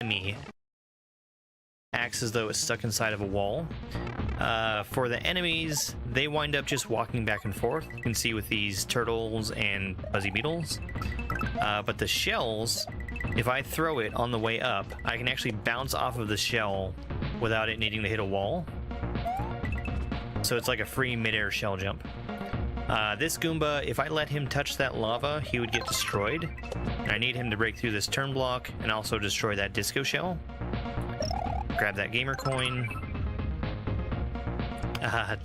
enemy acts as though it's stuck inside of a wall. For the enemies, they wind up just walking back and forth. You can see with these turtles and fuzzy beetles. But the shells, if I throw it on the way up, I can actually bounce off of the shell without it needing to hit a wall. So it's like a free midair shell jump. This Goomba, if I let him touch that lava, he would get destroyed. And I need him to break through this turn block and also destroy that disco shell. Grab that gamer coin.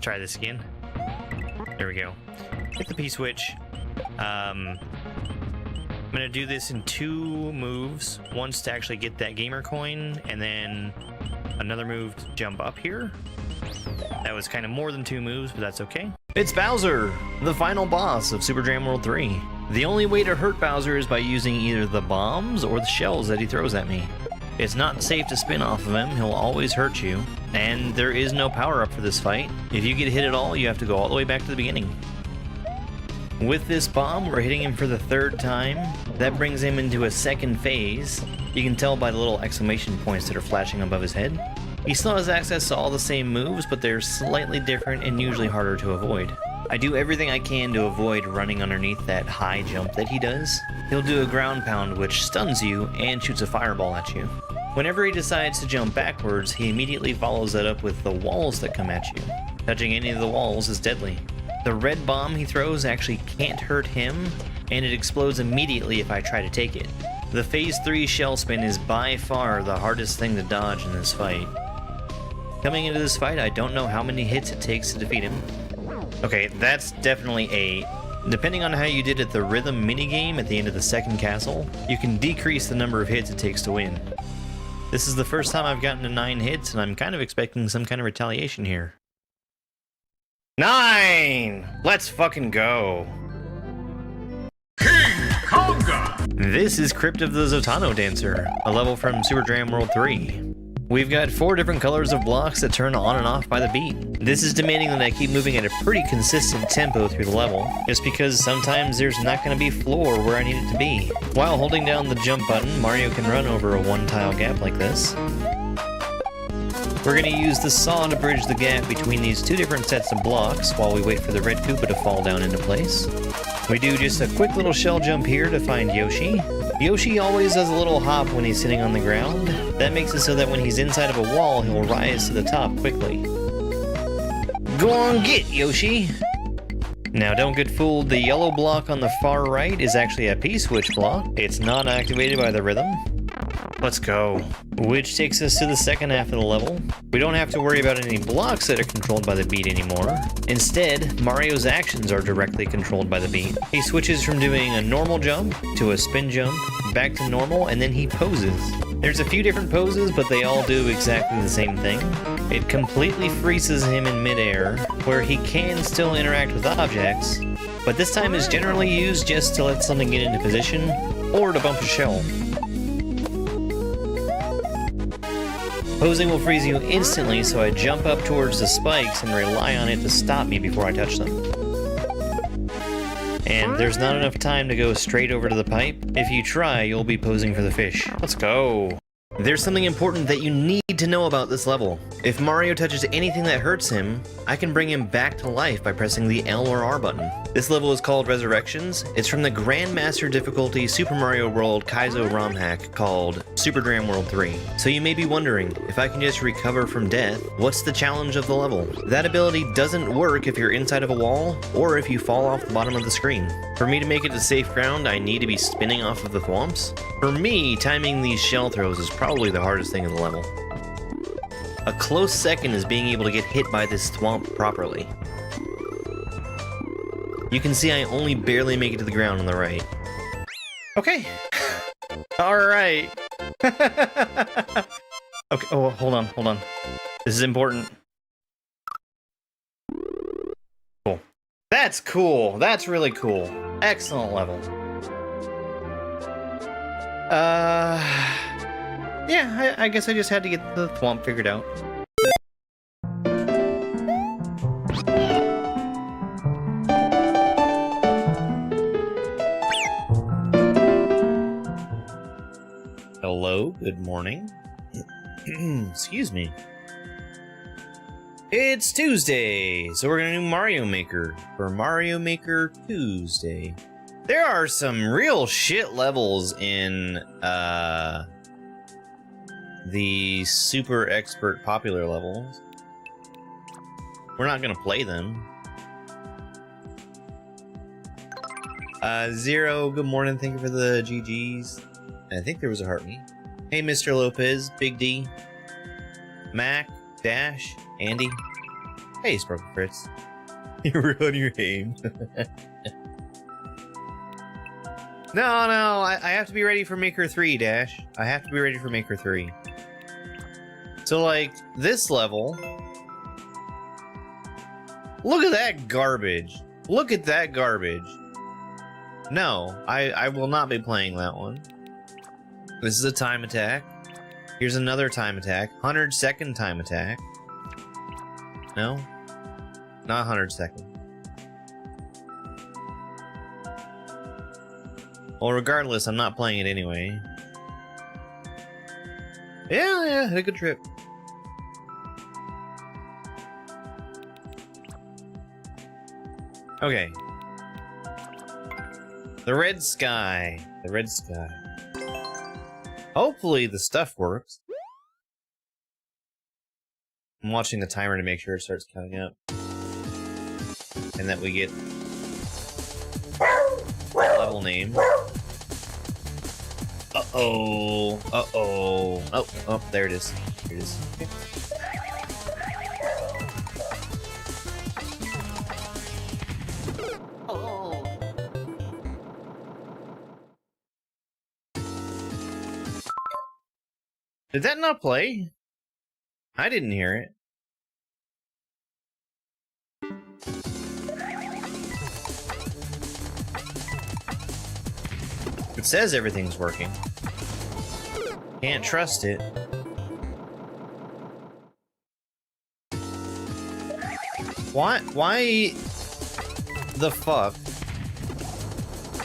Try this again. There we go. Hit the P-switch. I'm gonna do this in 2 moves. Once to actually get that gamer coin, and then another move to jump up here. That was kind of more than 2 moves, but that's okay. It's Bowser, the final boss of Super Jam World 3. The only way to hurt Bowser is by using either the bombs or the shells that he throws at me. It's not safe to spin off of him, he'll always hurt you, and there is no power-up for this fight. If you get hit at all, you have to go all the way back to the beginning. With this bomb, we're hitting him for the 3rd time. That brings him into a 2nd phase. You can tell by the little exclamation points that are flashing above his head. He still has access to all the same moves, but they're slightly different and usually harder to avoid. I do everything I can to avoid running underneath that high jump that he does. He'll do a ground pound which stuns you and shoots a fireball at you. Whenever he decides to jump backwards, he immediately follows that up with the walls that come at you. Touching any of the walls is deadly. The red bomb he throws actually can't hurt him, and it explodes immediately if I try to take it. The Phase 3 shell spin is by far the hardest thing to dodge in this fight. Coming into this fight, I don't know how many hits it takes to defeat him. Okay, that's definitely a... Depending on how you did at the rhythm minigame at the end of the 2nd castle, you can decrease the number of hits it takes to win. This is the first time I've gotten to 9 hits, and I'm kind of expecting some kind of retaliation here. 9! Let's fucking go! King Konga! This is Crypt of the Zotano Dancer, a level from Super Jam World 3. We've got 4 different colors of blocks that turn on and off by the beat. This is demanding that I keep moving at a pretty consistent tempo through the level, just because sometimes there's not going to be floor where I need it to be. While holding down the jump button, Mario can run over a 1-tile gap like this. We're going to use the saw to bridge the gap between these 2 different sets of blocks while we wait for the red Koopa to fall down into place. We do just a quick little shell jump here to find Yoshi. Yoshi always does a little hop when he's sitting on the ground. That makes it so that when he's inside of a wall, he'll rise to the top quickly. Go on, get Yoshi! Now don't get fooled, the yellow block on the far right is actually a P-switch block. It's not activated by the rhythm. Let's go. Which takes us to the 2nd half of the level. We don't have to worry about any blocks that are controlled by the beat anymore. Instead, Mario's actions are directly controlled by the beat. He switches from doing a normal jump to a spin jump, back to normal, and then he poses. There's a few different poses, but they all do exactly the same thing. It completely freezes him in midair, where he can still interact with objects, but this time is generally used just to let something get into position, or to bump a shell. Posing will freeze you instantly, so I jump up towards the spikes and rely on it to stop me before I touch them. And there's not enough time to go straight over to the pipe. If you try, you'll be posing for the fish. Let's go! There's something important that you need to know about this level. If Mario touches anything that hurts him, I can bring him back to life by pressing the L or R button. This level is called Resurrections. It's from the Grandmaster difficulty Super Mario World Kaizo ROM hack called Super Jam World 3. So you may be wondering, if I can just recover from death, what's the challenge of the level? That ability doesn't work if you're inside of a wall, or if you fall off the bottom of the screen. For me to make it to safe ground, I need to be spinning off of the thwomps. For me, timing these shell throws is probably the hardest thing in the level. A close second is being able to get hit by this thwomp properly. You can see I only barely make it to the ground on the right. Okay. Alright. Okay, oh, hold on. This is important. Cool. That's cool. That's really cool. Excellent level. Yeah, I guess I just had to get the thwomp figured out. Hello, good morning. Excuse me. It's Tuesday, so we're gonna do Mario Maker for Mario Maker Tuesday. There are some real shit levels in the super expert popular levels. We're not gonna play them. Zero, good morning, thank you for the GGs. I think there was a heart me. Hey, Mr. Lopez, Big D, Mac, Dash, Andy. Hey, Sparkle Fritz. You're on your aim. No, I have to be ready for Maker 3, Dash. I have to be ready for Maker 3. So, like, this level... Look at that garbage. Look at that garbage. No, I will not be playing that one. This is a time attack. Here's another time attack. 100-second time attack. No? Not 100-second. Well, regardless, I'm not playing it anyway. Yeah, had a good trip. Okay. The red sky. The red sky. Hopefully the stuff works. I'm watching the timer to make sure it starts counting up. And that we get level name. Uh-oh. Uh-oh. Oh, there it is. There it is. Okay. Did that not play? I didn't hear it. It says everything's working. Can't trust it. Why the fuck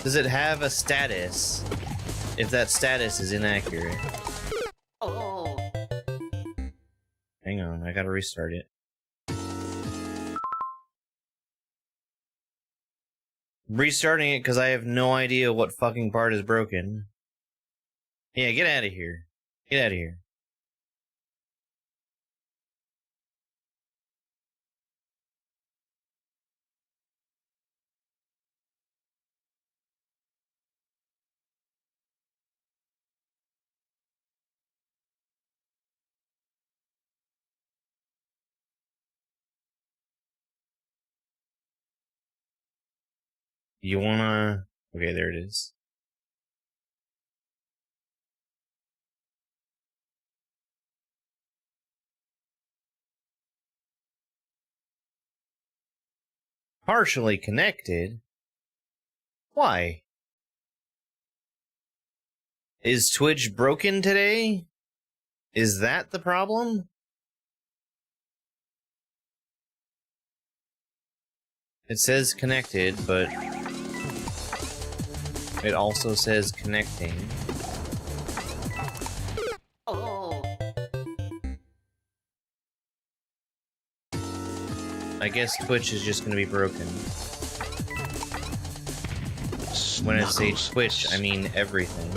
does it have a status if that status is inaccurate? Hang on, I gotta restart it. Restarting it because I have no idea what fucking part is broken. Yeah, get out of here. Get out of here. You wanna... Okay, there it is. Partially connected? Why? Is Twitch broken today? Is that the problem? It says connected, but... it also says connecting. I guess Twitch is just gonna be broken. When I say Twitch, I mean everything.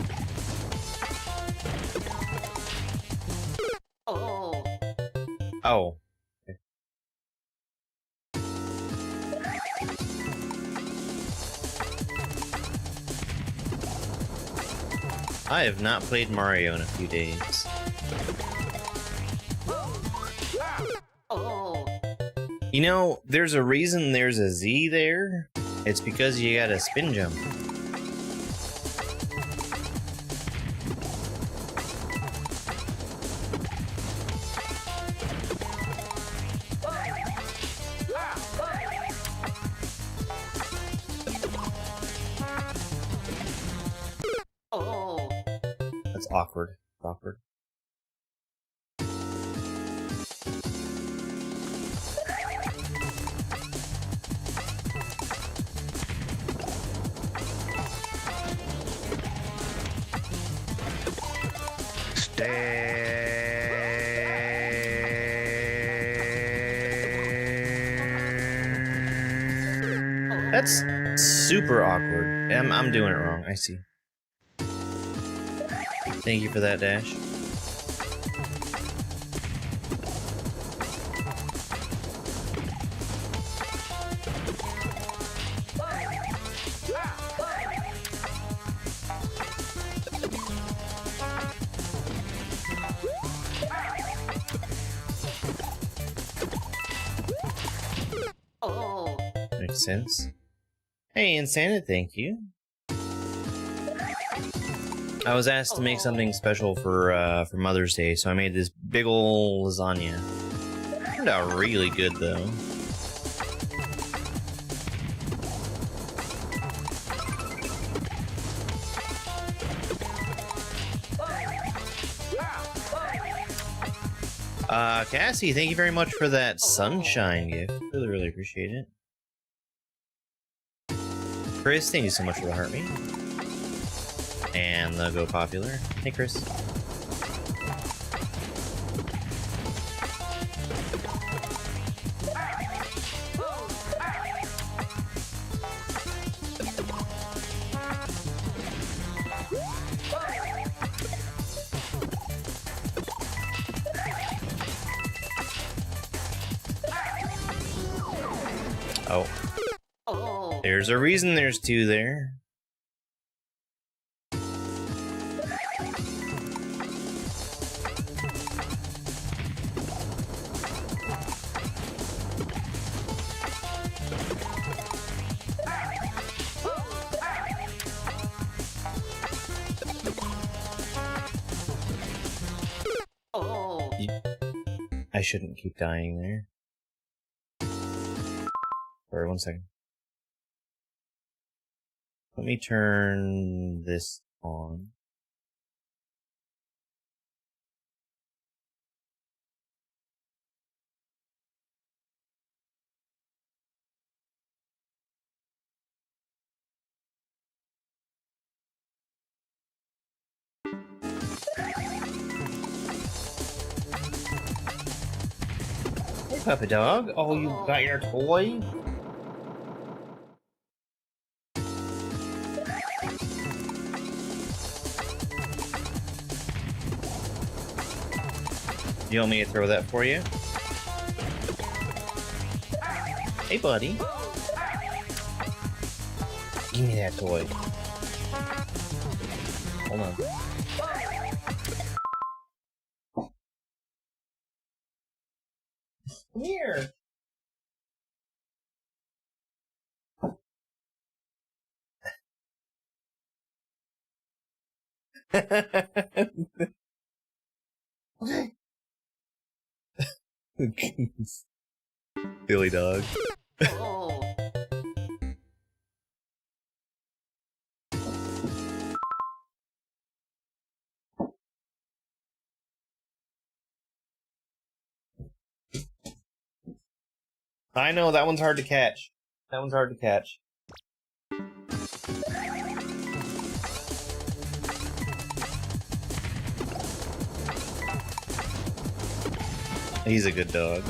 Oh. Okay. I have not played Mario in a few days. You know, there's a reason there's a Z there. It's because you got a spin jump. That's awkward. Awkward. That's super awkward. I'm doing it wrong. I see. Thank you for that, Dash. Makes sense. Hey, Insanit, thank you. I was asked to make something special for Mother's Day, so I made this big ol' lasagna. Turned out really good, though. Cassie, thank you very much for that sunshine gift. Really, really appreciate it. Chris, thank you so much for the heartbeat. And the Go Popular. Hey, Chris. Oh. There's a reason there's two there. I shouldn't keep dying there. Sorry, 1 second. Let me turn this on. Hey, puppy dog. Oh, you got your toy? You want me to throw that for you? Hey, buddy. Give me that toy. Hold on. Come here. Okay. Silly dog. I know, that one's hard to catch. That one's hard to catch. He's a good dog.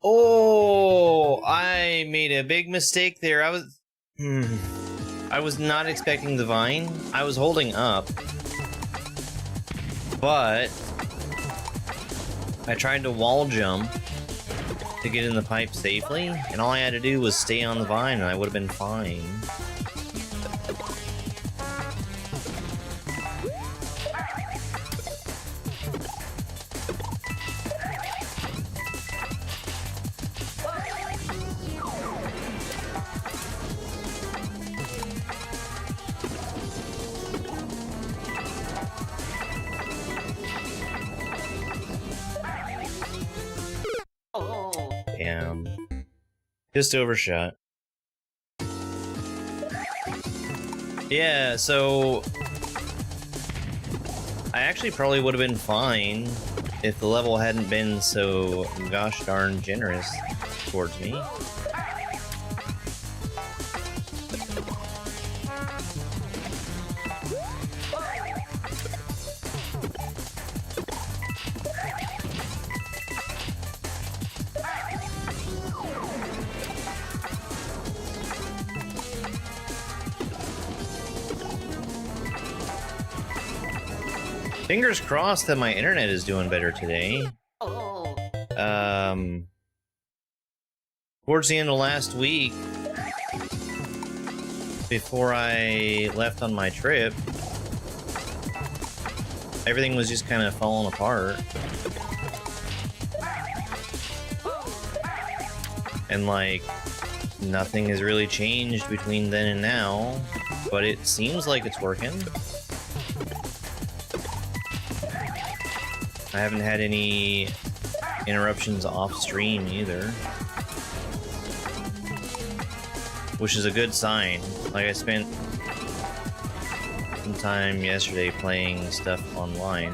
Oh, I made a big mistake there. I was not expecting the vine. I was holding up, but I tried to wall jump to get in the pipe safely, and all I had to do was stay on the vine and I would have been fine. Just overshot. Yeah, so I actually probably would have been fine if the level hadn't been so gosh darn generous towards me. Fingers crossed that my internet is doing better today. Towards the end of last week, before I left on my trip, everything was just kind of falling apart. And like, nothing has really changed between then and now, but it seems like it's working. I haven't had any interruptions off stream either, which is a good sign. Like, I spent some time yesterday playing stuff online.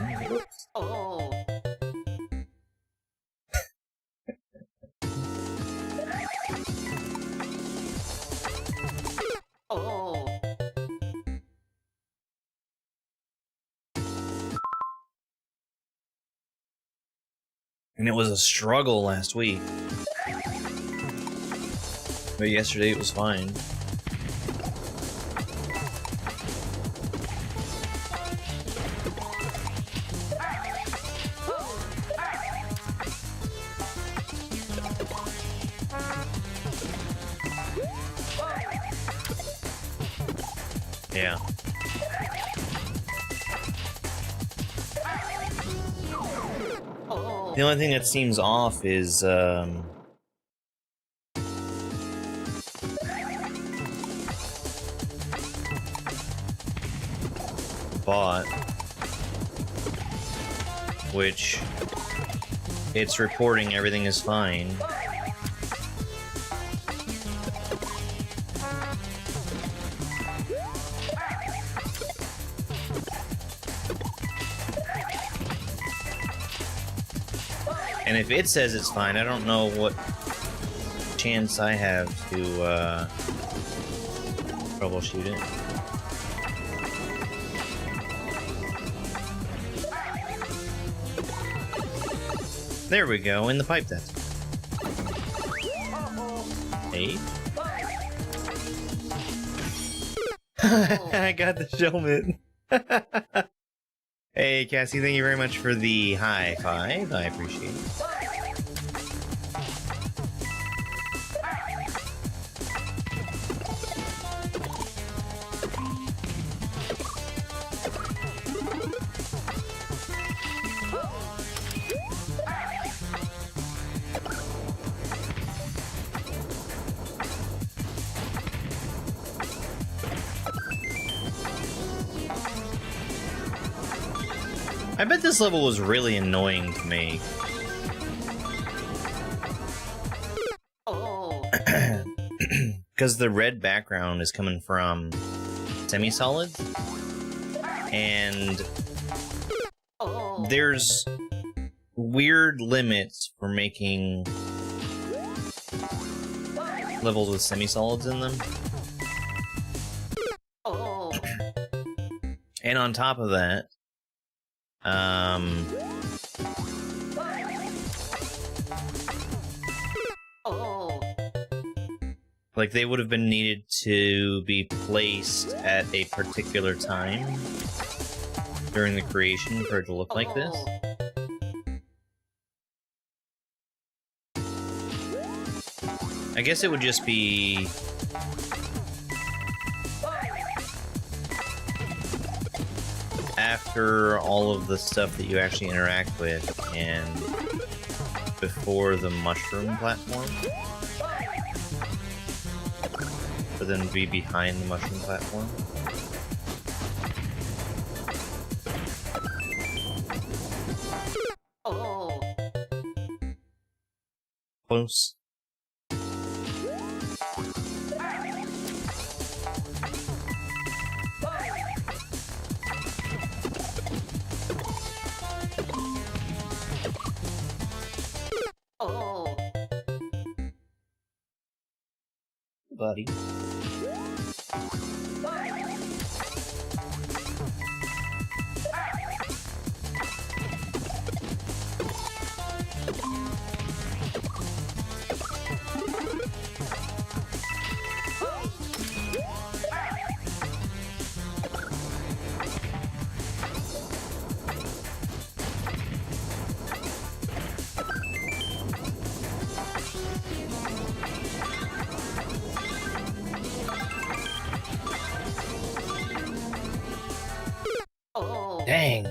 And it was a struggle last week. But yesterday it was fine. Yeah. The only thing that seems off is, bot, which it's reporting everything is fine. And if it says it's fine, I don't know what chance I have to troubleshoot it. There we go, in the pipe test. 8. I got the showman. Hey, Cassie, thank you very much for the high five. I appreciate it. I bet this level was really annoying to me. Because the red background is coming from semi-solids, and there's weird limits for making levels with semi-solids in them. And on top of that, like, they would have been needed to be placed at a particular time during the creation for it to look like this. I guess it would just be after all of the stuff that you actually interact with and before the mushroom platform, but then be behind the mushroom platform. Close. buddy. Dang.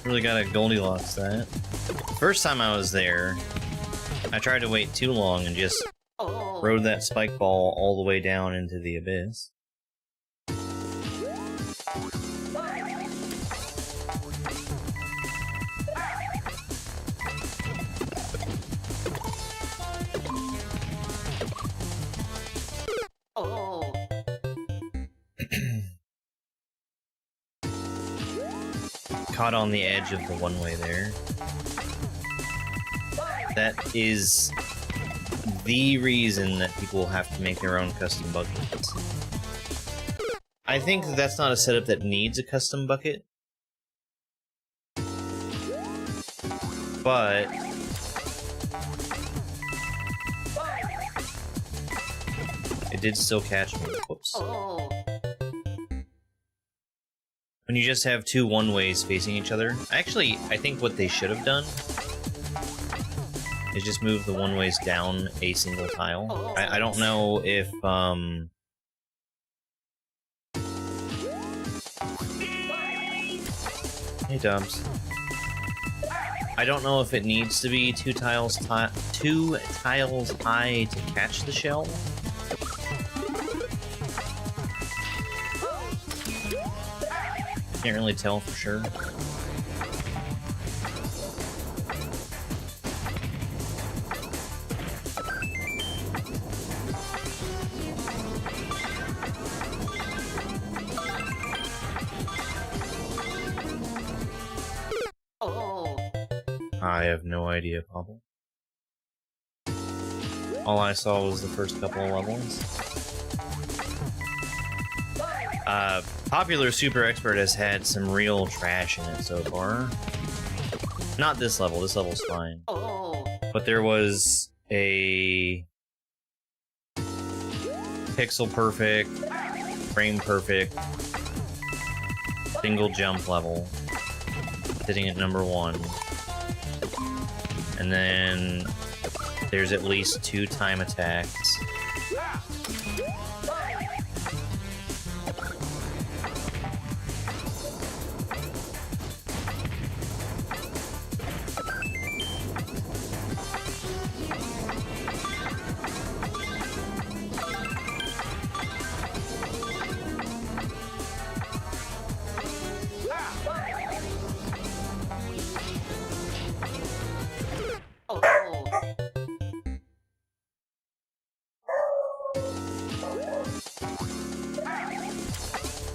Really got a Goldilocks that. First time I was there, I tried to wait too long and just rode that spike ball all the way down into the abyss. Caught on the edge of the one-way there. That is the reason that people have to make their own custom buckets. I think that's not a setup that needs a custom bucket, but it did still catch me. Whoops. When you just have two one-ways facing each other. Actually, I think what they should have done is just move the one-ways down a single tile. I don't know if, Hey, Dubs. I don't know if it needs to be two tiles high to catch the shell. Can't really tell for sure. I have no idea, Pablo. All I saw was the first couple of levels. Popular Super Expert has had some real trash in it so far. Not this level, this level's fine. But there was a pixel perfect, frame perfect, single jump level, sitting at number 1. And then there's at least 2 time attacks.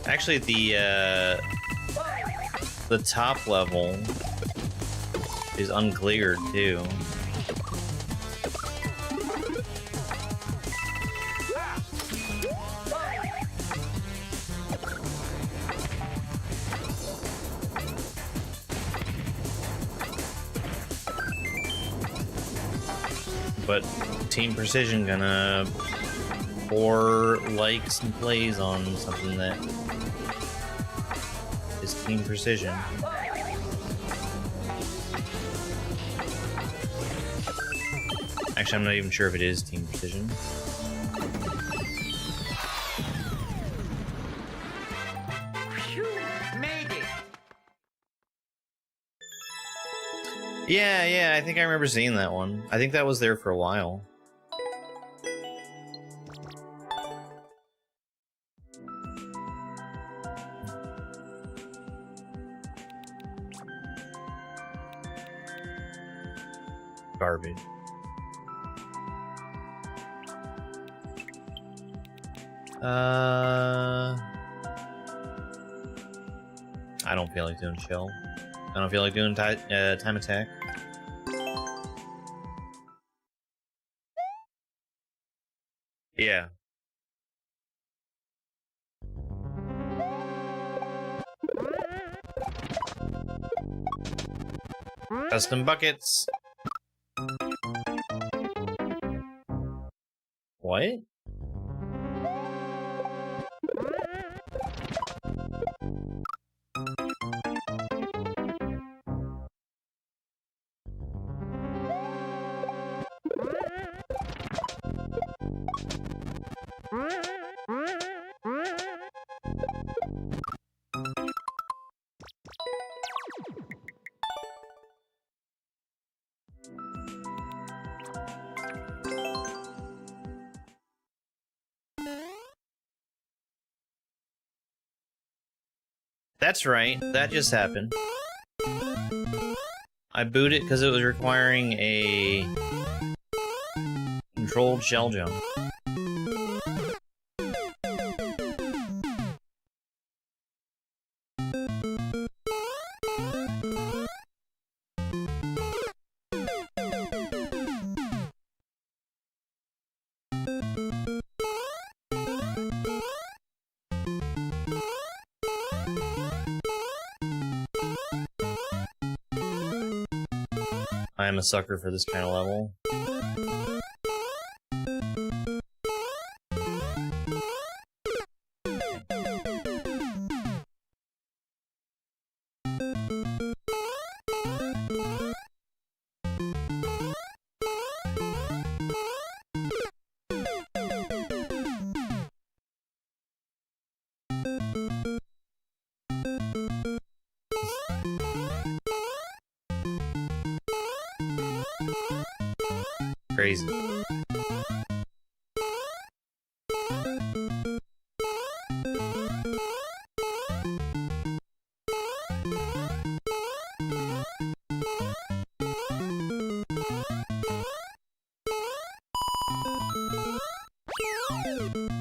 Actually, the top level is uncleared too. But Team Precision gonna pour likes and plays on something that is Team Precision. Actually, I'm not even sure if it is Team Precision. Yeah, I think I remember seeing that one. I think that was there for a while. Garbage. I don't feel like doing shell. I don't feel like doing time attack. Yeah. Custom buckets. What? That's right, that just happened. I booted because it was requiring a controlled shell jump. I am a sucker for this kind of level. Crazy.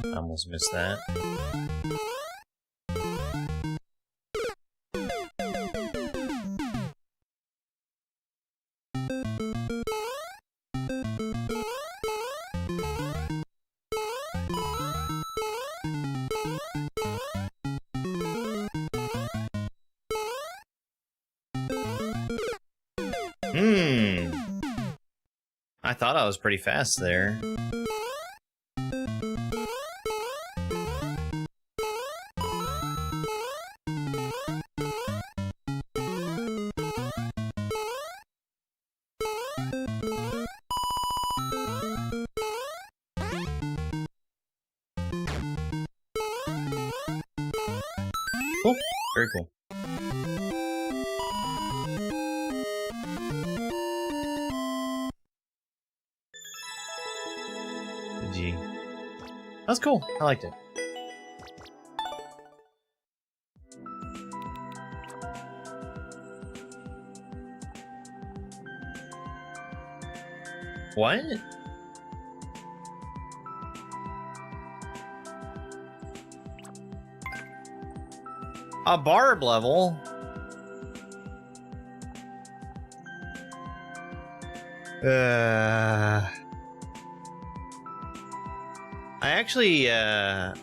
I almost missed that. I thought I was pretty fast there. Cool. Very cool. GG. That's cool. I liked it. What? A barb level? I actually, I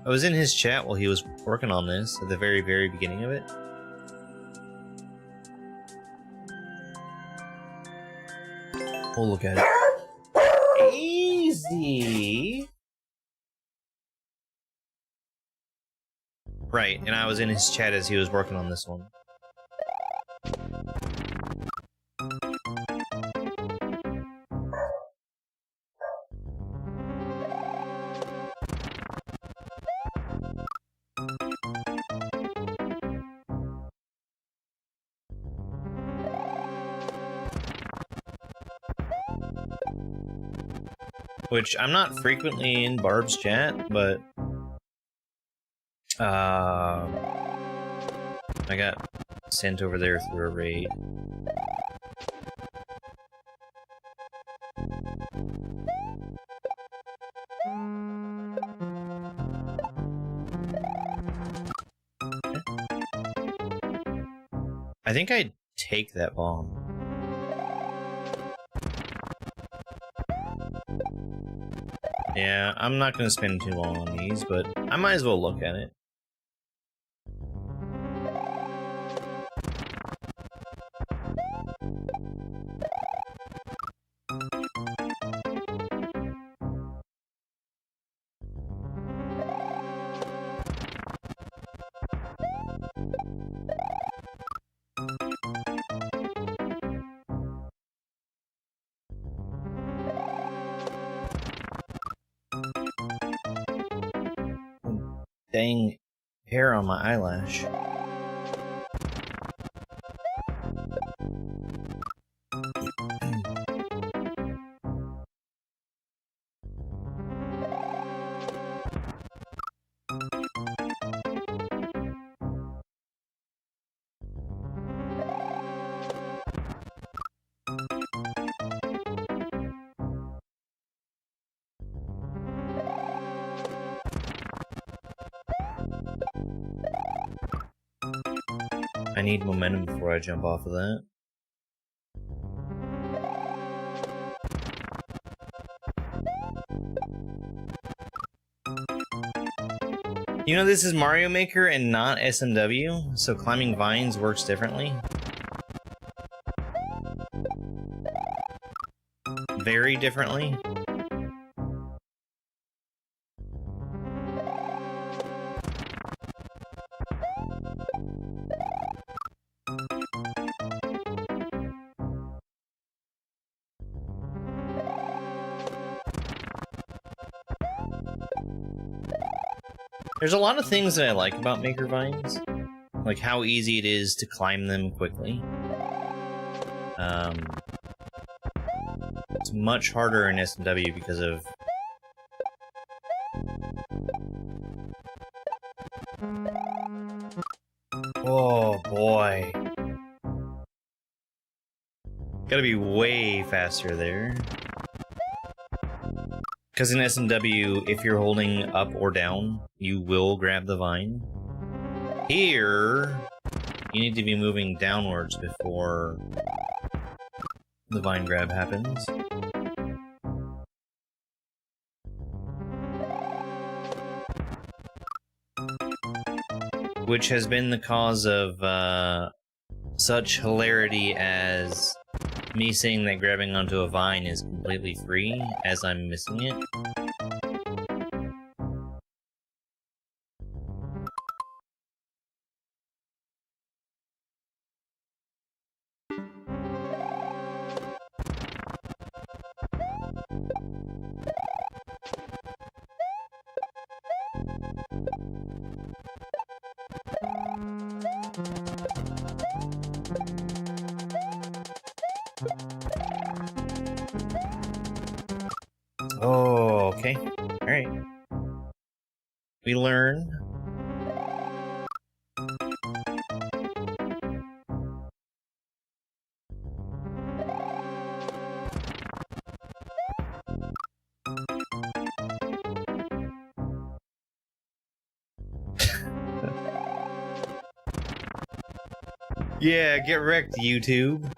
was in his chat while he was working on this at the very, very beginning of it. We'll look at it. Easy! Right, and I was in his chat as he was working on this one. Which, I'm not frequently in Barb's chat, but I got sent over there through a raid. I think I'd take that bomb. Yeah, I'm not going to spend too long on these, but I might as well look at it. Dang hair on my eyelash. I need momentum before I jump off of that. You know, this is Mario Maker and not SMW, so climbing vines works differently. Very differently. There's a lot of things that I like about Maker Vines, like how easy it is to climb them quickly. It's much harder in SMW because of... Oh boy. Gotta be way faster there. Because in SMW, if you're holding up or down, you will grab the vine. Here, you need to be moving downwards before the vine grab happens. Which has been the cause of such hilarity as me saying that grabbing onto a vine is completely free as I'm missing it. Oh, okay. Alright. We learn. Yeah, get wrecked, YouTube.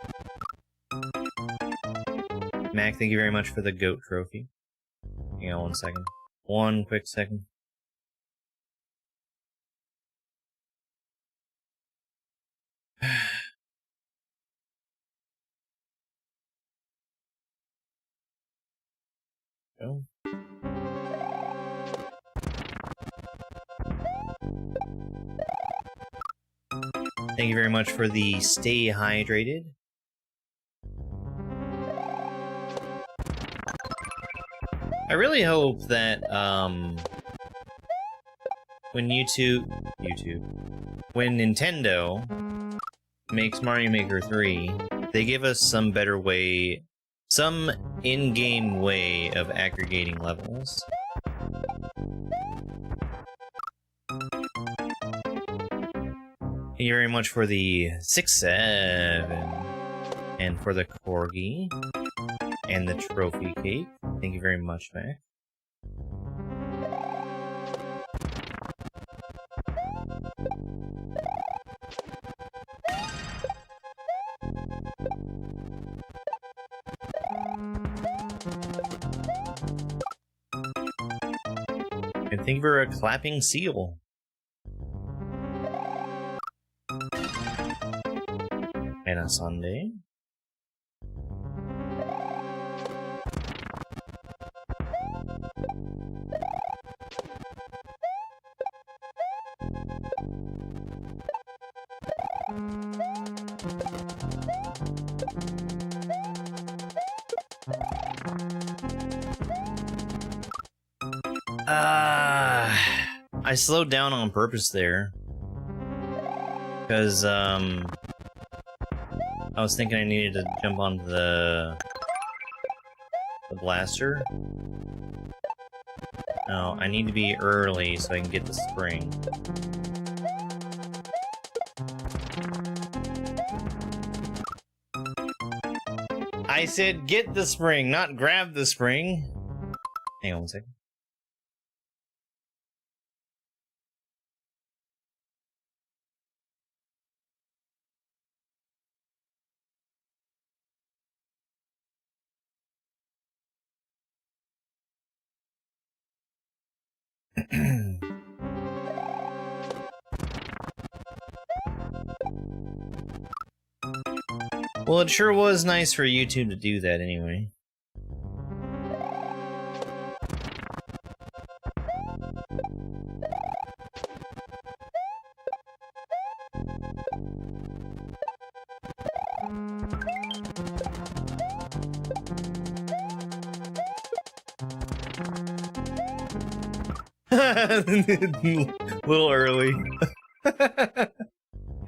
Mac, thank you very much for the goat trophy. Hang on 1 second. 1 quick second. Go. Thank you very much for the stay hydrated. I really hope that, when when Nintendo makes Mario Maker 3, they give us some better way, some in-game way of aggregating levels. Thank you very much for the 6-7, and for the corgi, and the trophy cake. Thank you very much, Mac. And thank you for a clapping seal. And a Sunday. I slowed down on purpose there. Because, I was thinking I needed to jump onto the blaster. No, I need to be early so I can get the spring. I said get the spring, not grab the spring. Hang on one second. Well, it sure was nice for YouTube to do that anyway. A little early.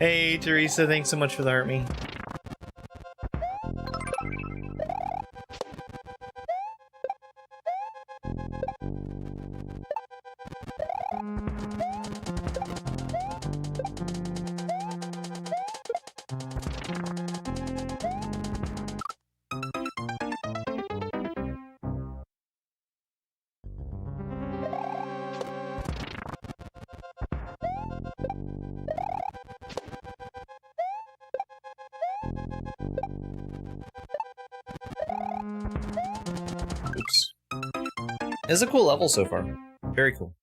Hey, Teresa, thanks so much for the heart me. Oops. It's a cool level so far. Very cool.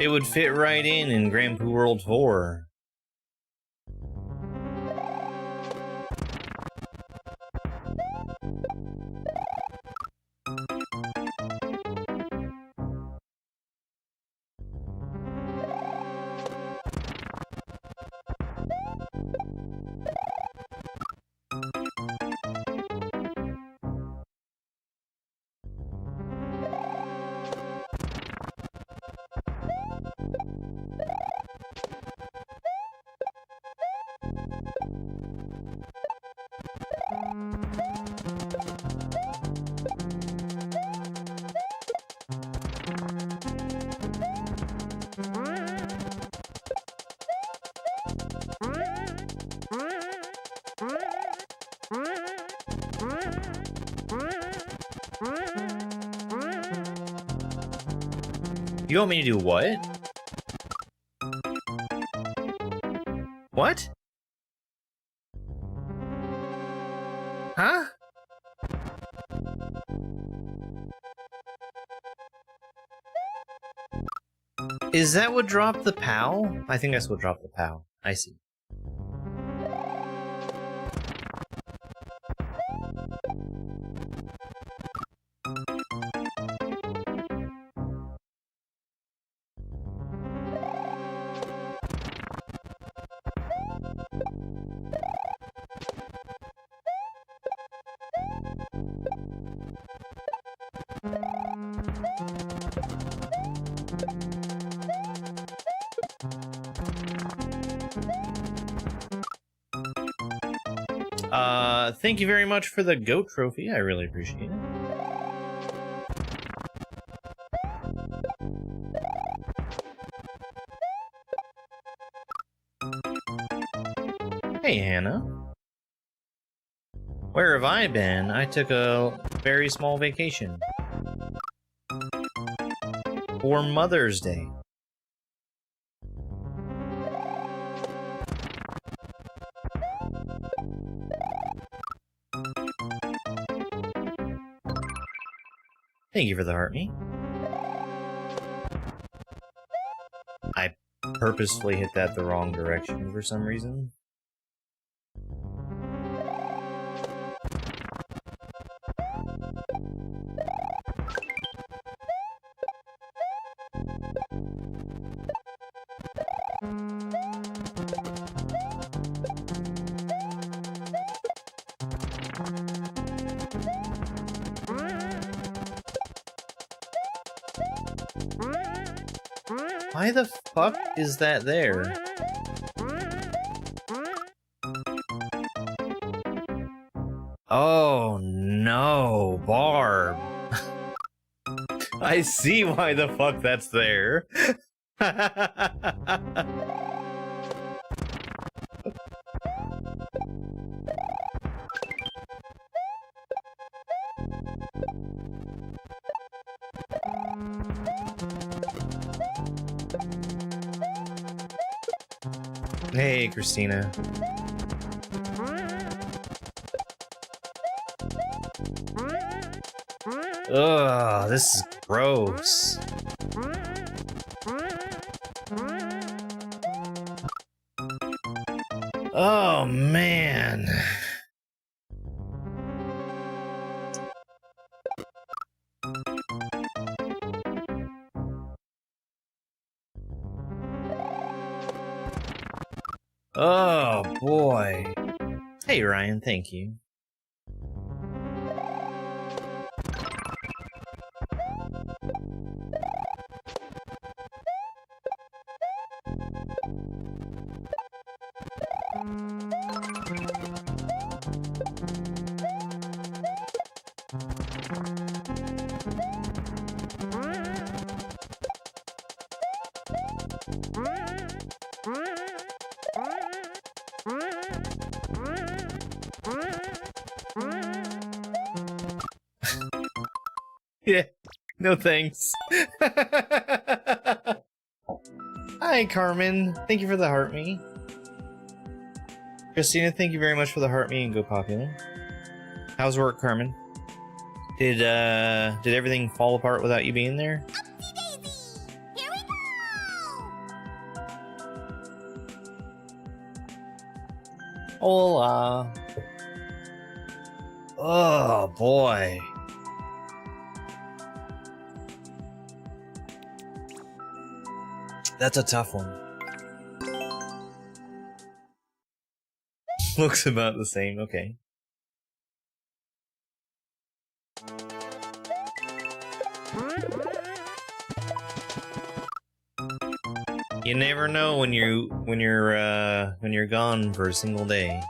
It would fit right in Grand Poo World 4. You want me to do what? What? Huh? Is that what dropped the POW? I think that's what dropped the POW. I see. Thank you very much for the goat trophy. I really appreciate it. Hey, Hannah. Where have I been? I took a very small vacation. for Mother's Day. Thank you for the heart me. I purposefully hit that the wrong direction for some reason. Why the fuck is that there? Oh no, Barb. I see why the fuck that's there. Hey, Christina. Ugh, this is gross. Oh, man. Oh, boy. Hey, Ryan, thank you. Yeah, no thanks. Hi, Carmen. Thank you for the heart me. Christina, thank you very much for the heart me and go popular. How's work, Carmen? Did everything fall apart without you being there? Upsy daisy! Here we go! Hola. Oh boy. That's a tough one. Looks about the same, okay. You never know when you're gone for a single day.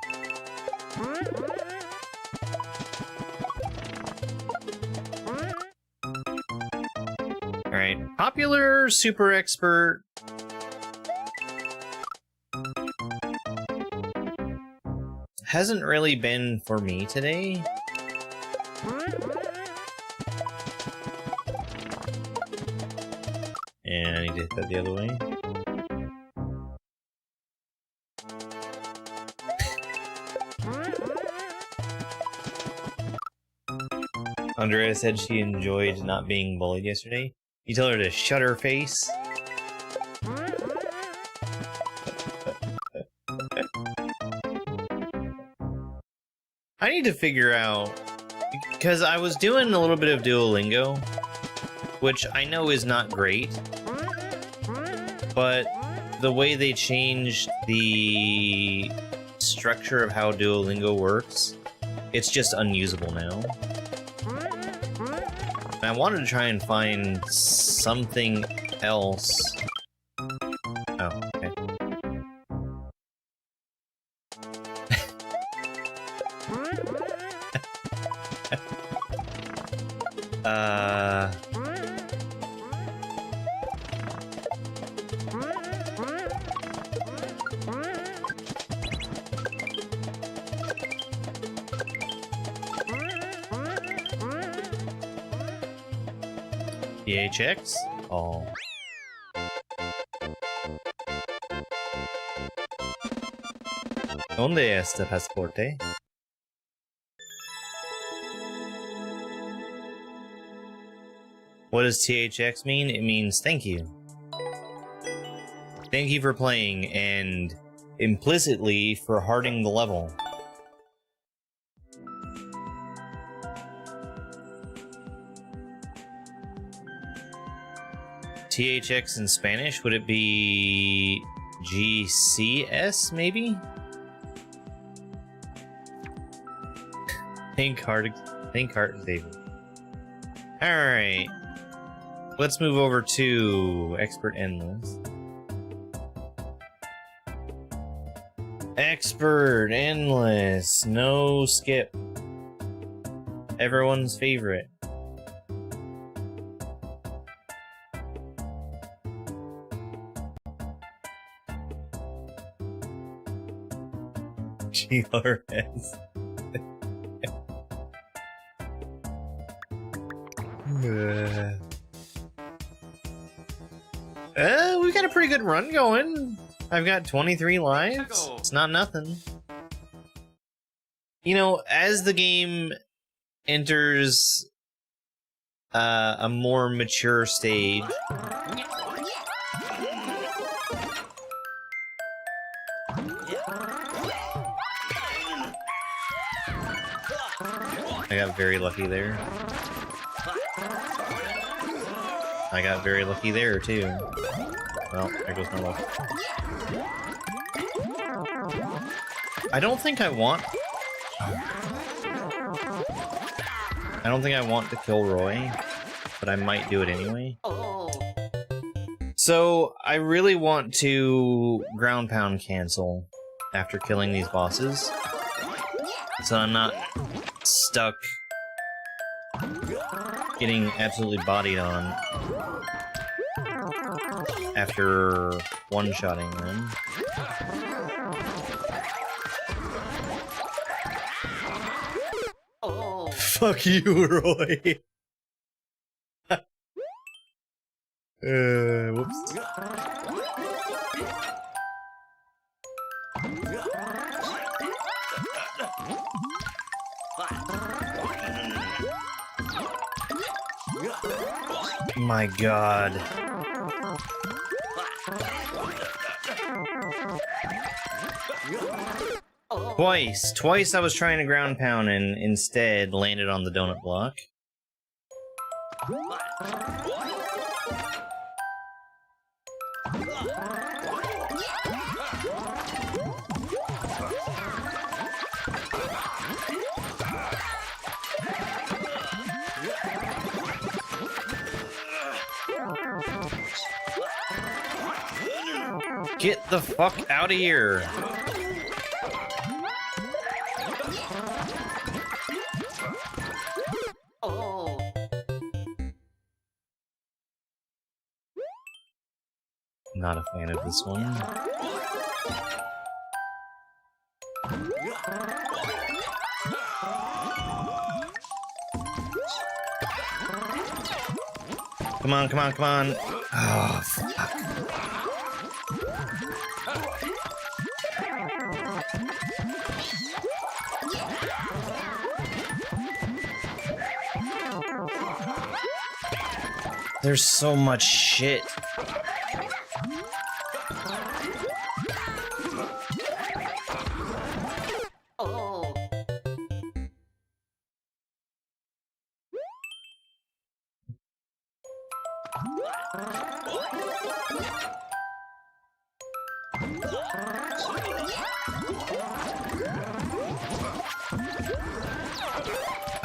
Alright, popular, super expert. Hasn't really been for me today. And I need to hit that the other way. Andrea said she enjoyed not being bullied yesterday. You tell her to shut her face. I need to figure out, because I was doing a little bit of Duolingo, which I know is not great, but the way they changed the structure of how Duolingo works, it's just unusable now. And I wanted to try and find something else. Oh, okay. PHX? Oh. ¿Dónde está el pasaporte? What does THX mean? It means thank you. Thank you for playing, and implicitly for hearting the level. THX in Spanish, would it be GCS, maybe? Think heart Xavier. Alright. Let's move over to Expert Endless. Expert Endless. No skip. Everyone's favorite. GRS. We've got a pretty good run going. I've got 23 lives. It's not nothing. You know, as the game enters a more mature stage, I got very lucky there. I got very lucky there, too. Well, there goes my luck. I don't think I want to kill Roy, but I might do it anyway. So, I really want to ground pound cancel after killing these bosses, so I'm not stuck getting absolutely bodied on after one-shotting them. Fuck you, Roy. Whoops. My God. Twice I was trying to ground pound and instead landed on the donut block. Get the fuck out of here. Not a fan of this one. Come on, come on, come on. Oh, fuck. There's so much shit.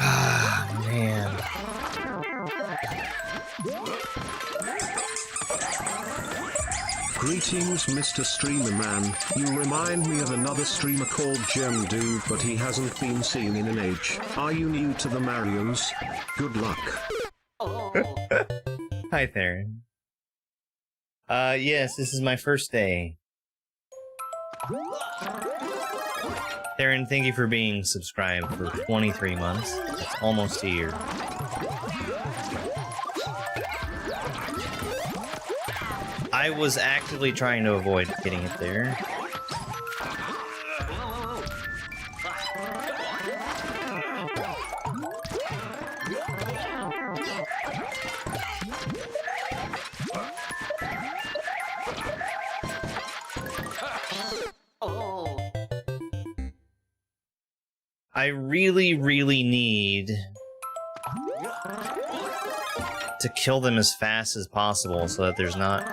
Ah, man. Greetings, Mr. Streamer Man. You remind me of another streamer called Gem Dude, but he hasn't been seen in an age. Are you new to the Marions? Good luck. Hi, Theron. Yes, this is my first day. Theron, thank you for being subscribed for 23 months. That's almost a year. I was actively trying to avoid getting it there. I really, really need to kill them as fast as possible so that there's not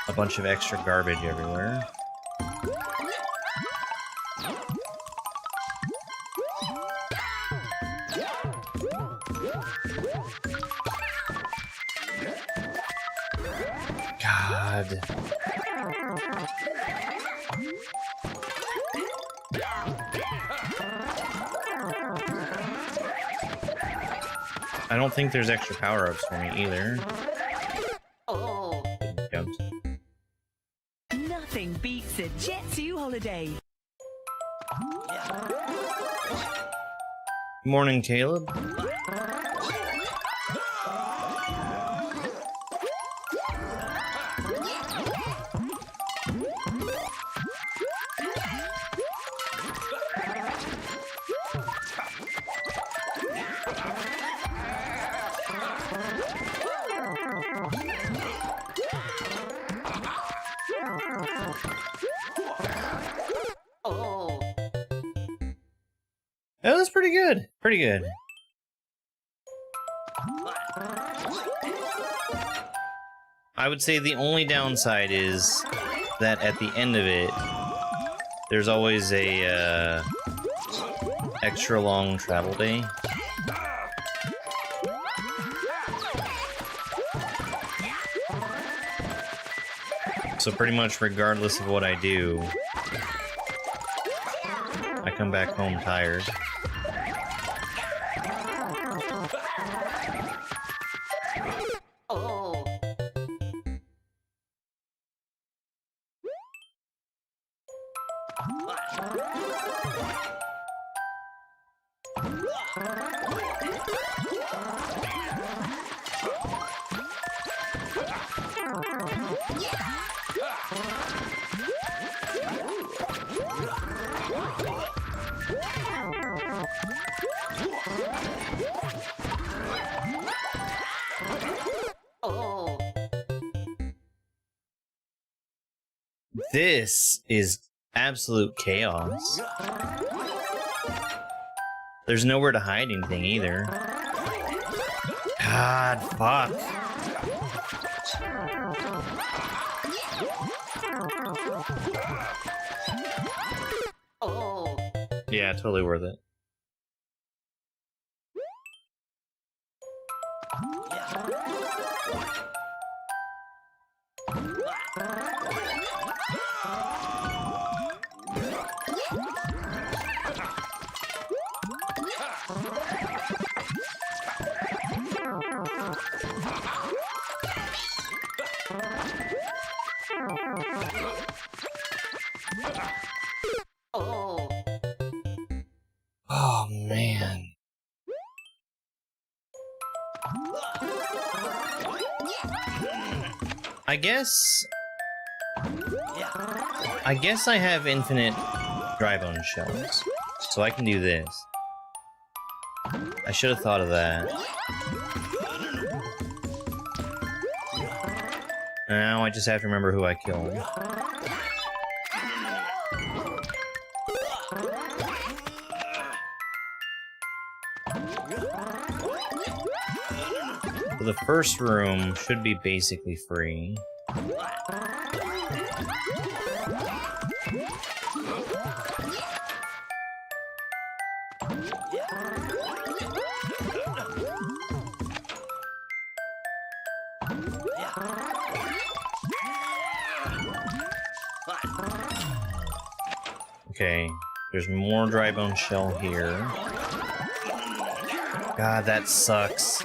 a bunch of extra garbage everywhere. God. I don't think there's extra power-ups for me either. Don't. Nothing beats a Jet 2 holiday. Morning, Caleb. That was pretty good. Pretty good. I would say the only downside is that at the end of it, there's always a extra long travel day. So pretty much regardless of what I do, I come back home tired. This is absolute chaos. There's nowhere to hide anything either. God, fuck. Yeah, totally worth it. Oh, man. I guess I have infinite dry bone shells, so I can do this. I should have thought of that. Now I just have to remember who I killed. So the first room should be basically free. Okay, there's more dry bone shell here. God, that sucks.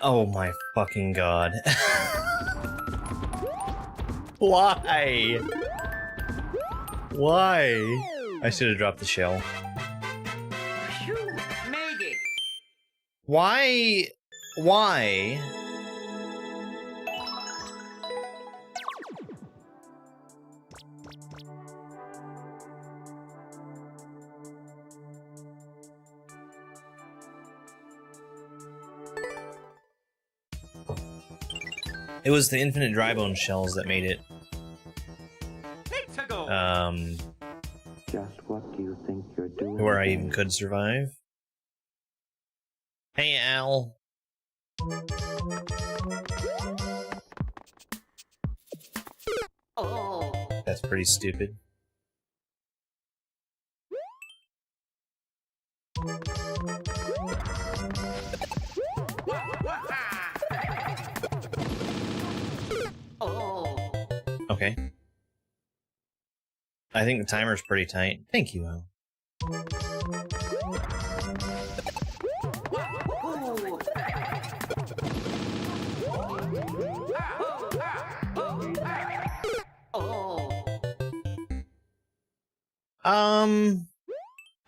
Oh my fucking god. Why? Why? I should have dropped the shell. Phew, made it. Why? Why? It was the infinite dry bone shells that made it. Let's go. Just what do you think you're doing? Where I even could survive. Hey, Al. Oh. That's pretty stupid. Oh. Okay. I think the timer's pretty tight. Thank you, Al.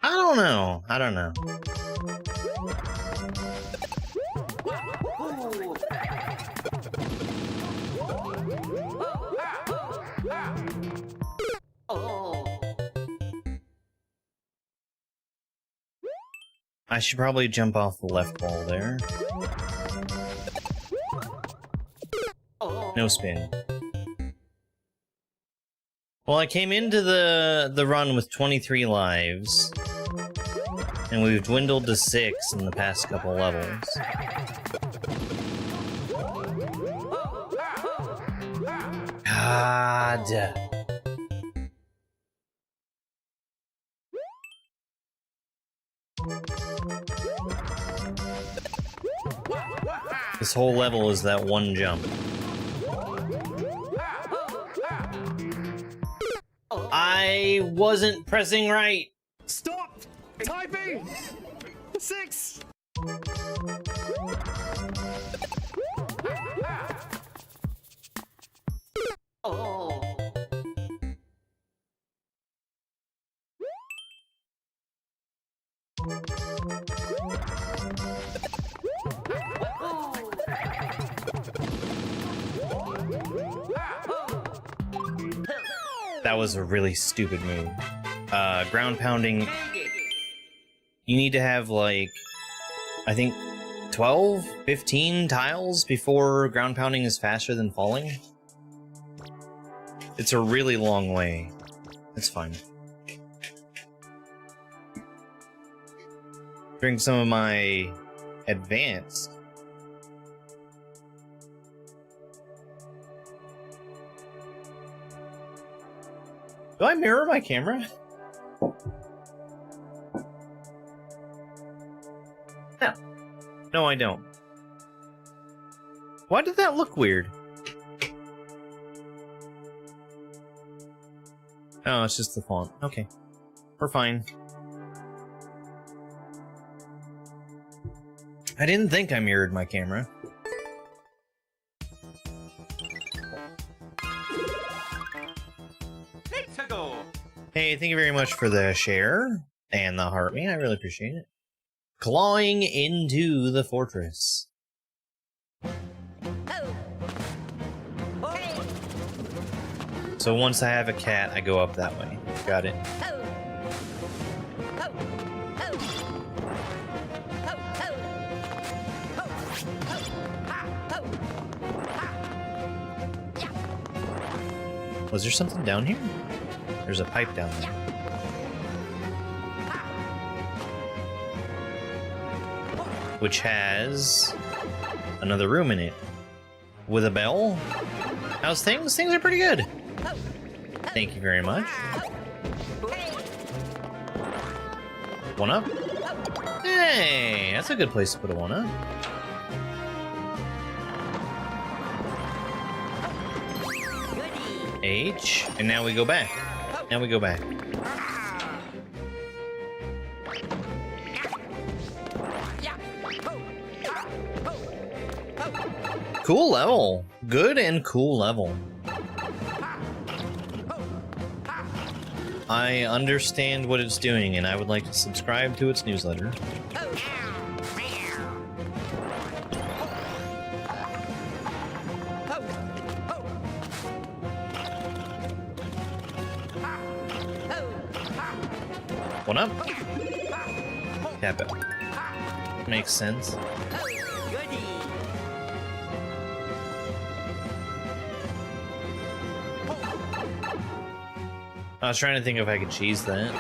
I don't know. I don't know. I should probably jump off the left wall there. No spin. Well, I came into the run with 23 lives, and we've dwindled to 6 in the past couple levels. God. This whole level is that one jump. I wasn't pressing right. Stop typing! 6! Oh. That was a really stupid move. Ground pounding, you need to have like, I think 12, 15 tiles before ground pounding is faster than falling. It's a really long way. It's fine. Drink some of my advanced. Do I mirror my camera? No. No, I don't. Why did that look weird? Oh, it's just the font. Okay. We're fine. I didn't think I mirrored my camera. Let's go. Hey, thank you very much for the share and the heart me. I really appreciate it. Clawing into the fortress. So once I have a cat, I go up that way. Got it. Was there something down here? There's a pipe down there. Which has another room in it. With a bell? How's things? Things are pretty good. Thank you very much. One up? Hey, that's a good place to put a one up. H, and now we go back. Now we go back. Cool level. Good and cool level. I understand what it's doing, and I would like to subscribe to its newsletter. One up. Tap it. Makes sense. I was trying to think if I could cheese that.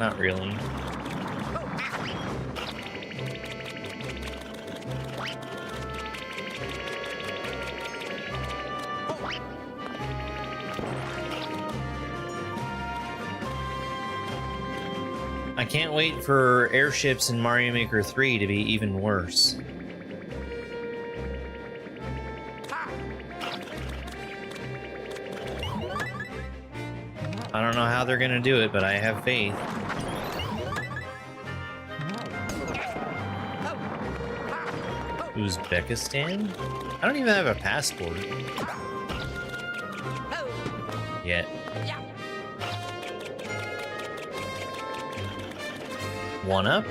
Not really. I can't wait for airships in Mario Maker 3 to be even worse. I don't know how they're gonna do it, but I have faith. Uzbekistan? I don't even have a passport. Yet. One up?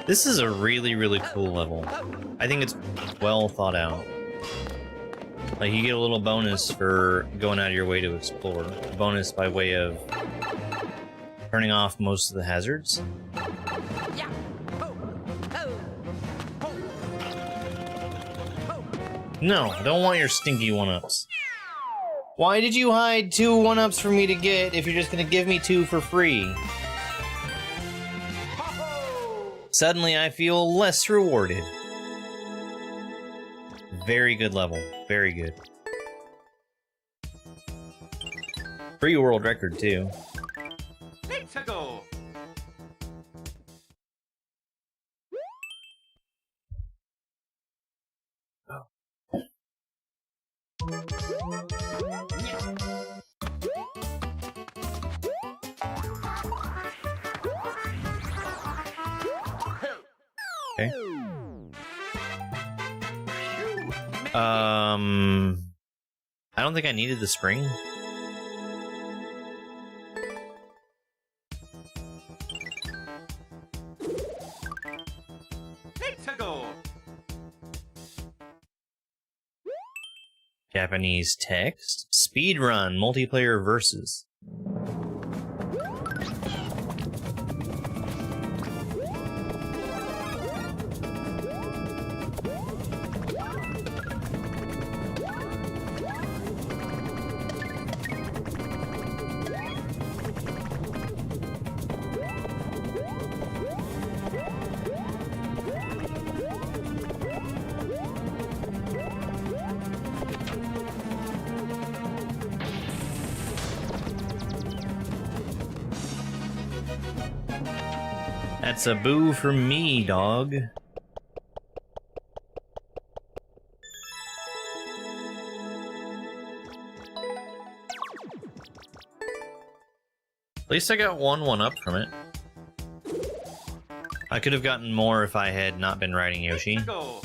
This is a really, really cool level. I think it's well thought out. Like, you get a little bonus for going out of your way to explore. A bonus by way of turning off most of the hazards. No, I don't want your stinky one-ups. Why did you hide 2 one-ups for me to get if you're just gonna give me 2 for free? Suddenly I feel less rewarded. Very good level. Very good. Free world record, too. Let's go. Okay. I don't think I needed the spring. Let's go. Japanese text. Speedrun multiplayer versus. That's a boo for me, dog. At least I got one up from it. I could have gotten more if I had not been riding Yoshi. Let's go.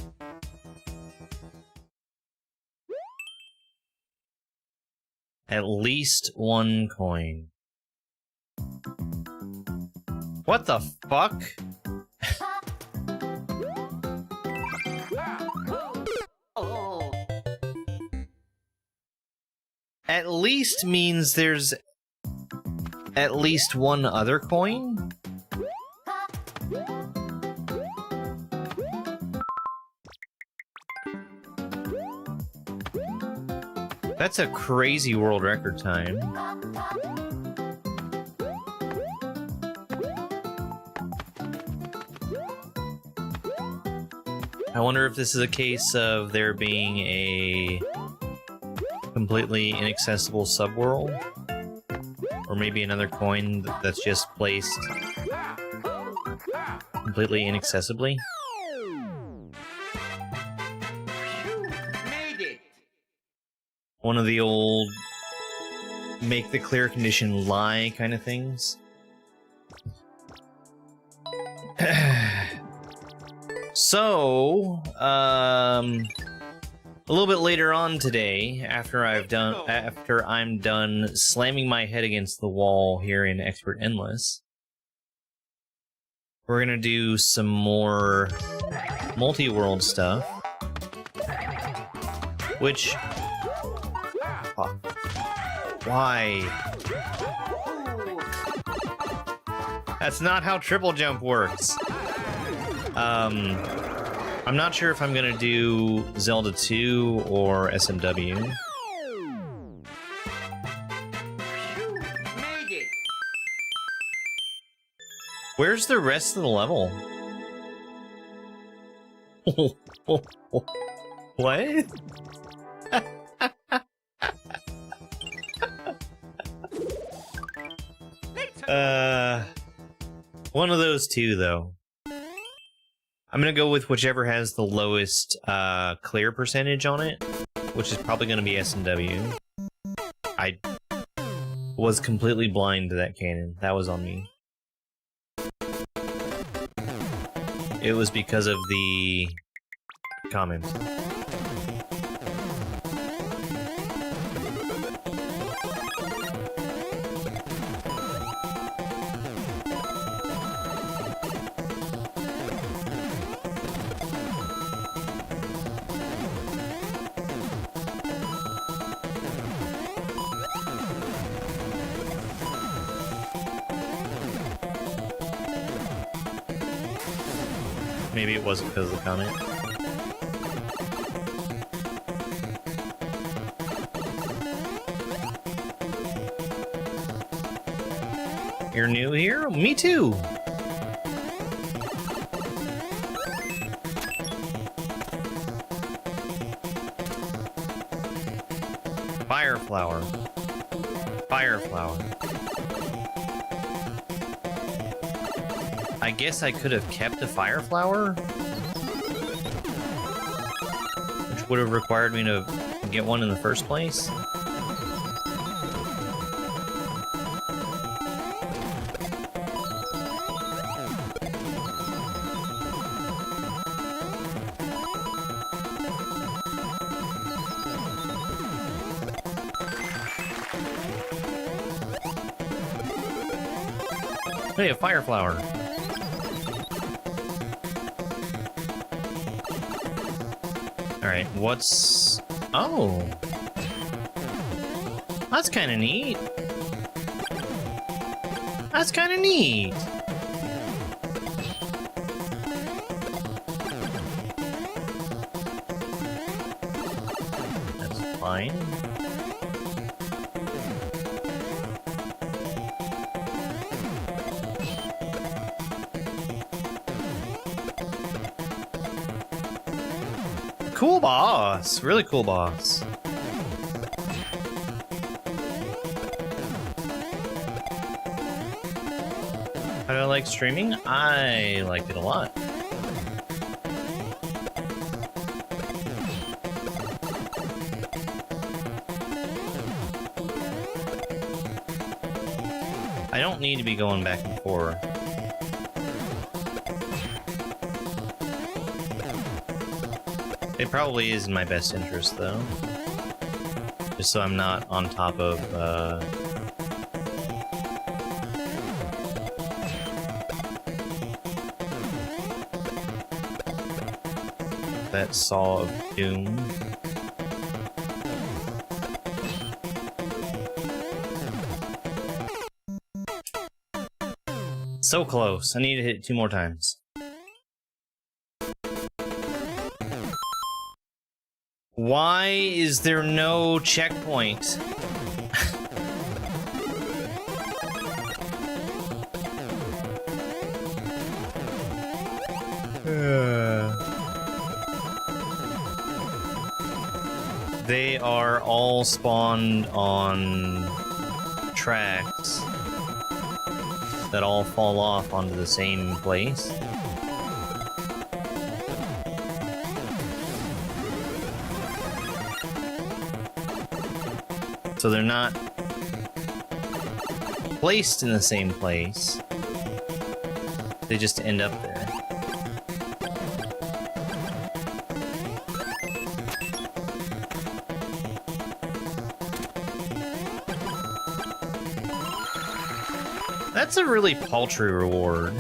At least 1 coin. What the fuck? Oh. At least means there's at least 1 other coin? That's a crazy world record time. I wonder if this is a case of there being a completely inaccessible subworld, or maybe another coin that's just placed completely inaccessibly. Made it. One of the old make the clear condition lie kind of things. So, a little bit later on today, after I'm done slamming my head against the wall here in Expert Endless, we're gonna do some more multi-world stuff, which... Oh, why? That's not how triple jump works. I'm not sure if I'm gonna do Zelda 2 or SMW. Made it. Where's the rest of the level? What? One of those two, though. I'm gonna go with whichever has the lowest clear percentage on it, which is probably gonna be S&W. I was completely blind to that cannon. That was on me. It was because of the comment. Maybe it wasn't because of the comment. You're new here? Me too! Fire flower. Fire flower. I guess I could have kept a fire flower, which would have required me to get one in the first place. Hey, a fire flower. Alright, what's... Oh! That's kinda neat! That's kinda neat! That's fine. Cool boss! Really cool boss. How do I like streaming? I like it a lot. I don't need to be going back and forth. It probably is in my best interest, though. Just so I'm not on top of, that Saw of Doom. So close. I need to hit it 2 more times. Why is there no checkpoint? They are all spawned on tracks that all fall off onto the same place. So they're not placed in the same place. They just end up there. That's a really paltry reward.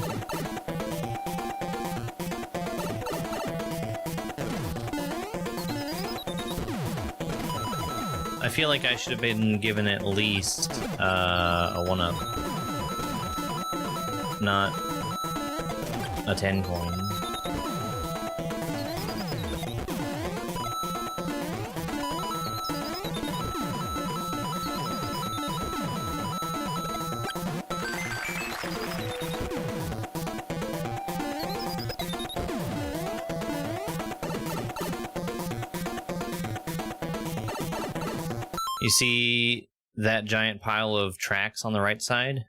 I feel like I should have been given at least a 1-up. Not a 10 coin. You see that giant pile of tracks on the right side?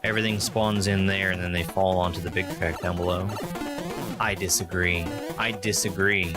Everything spawns in there and then they fall onto the big track down below. I disagree. I disagree.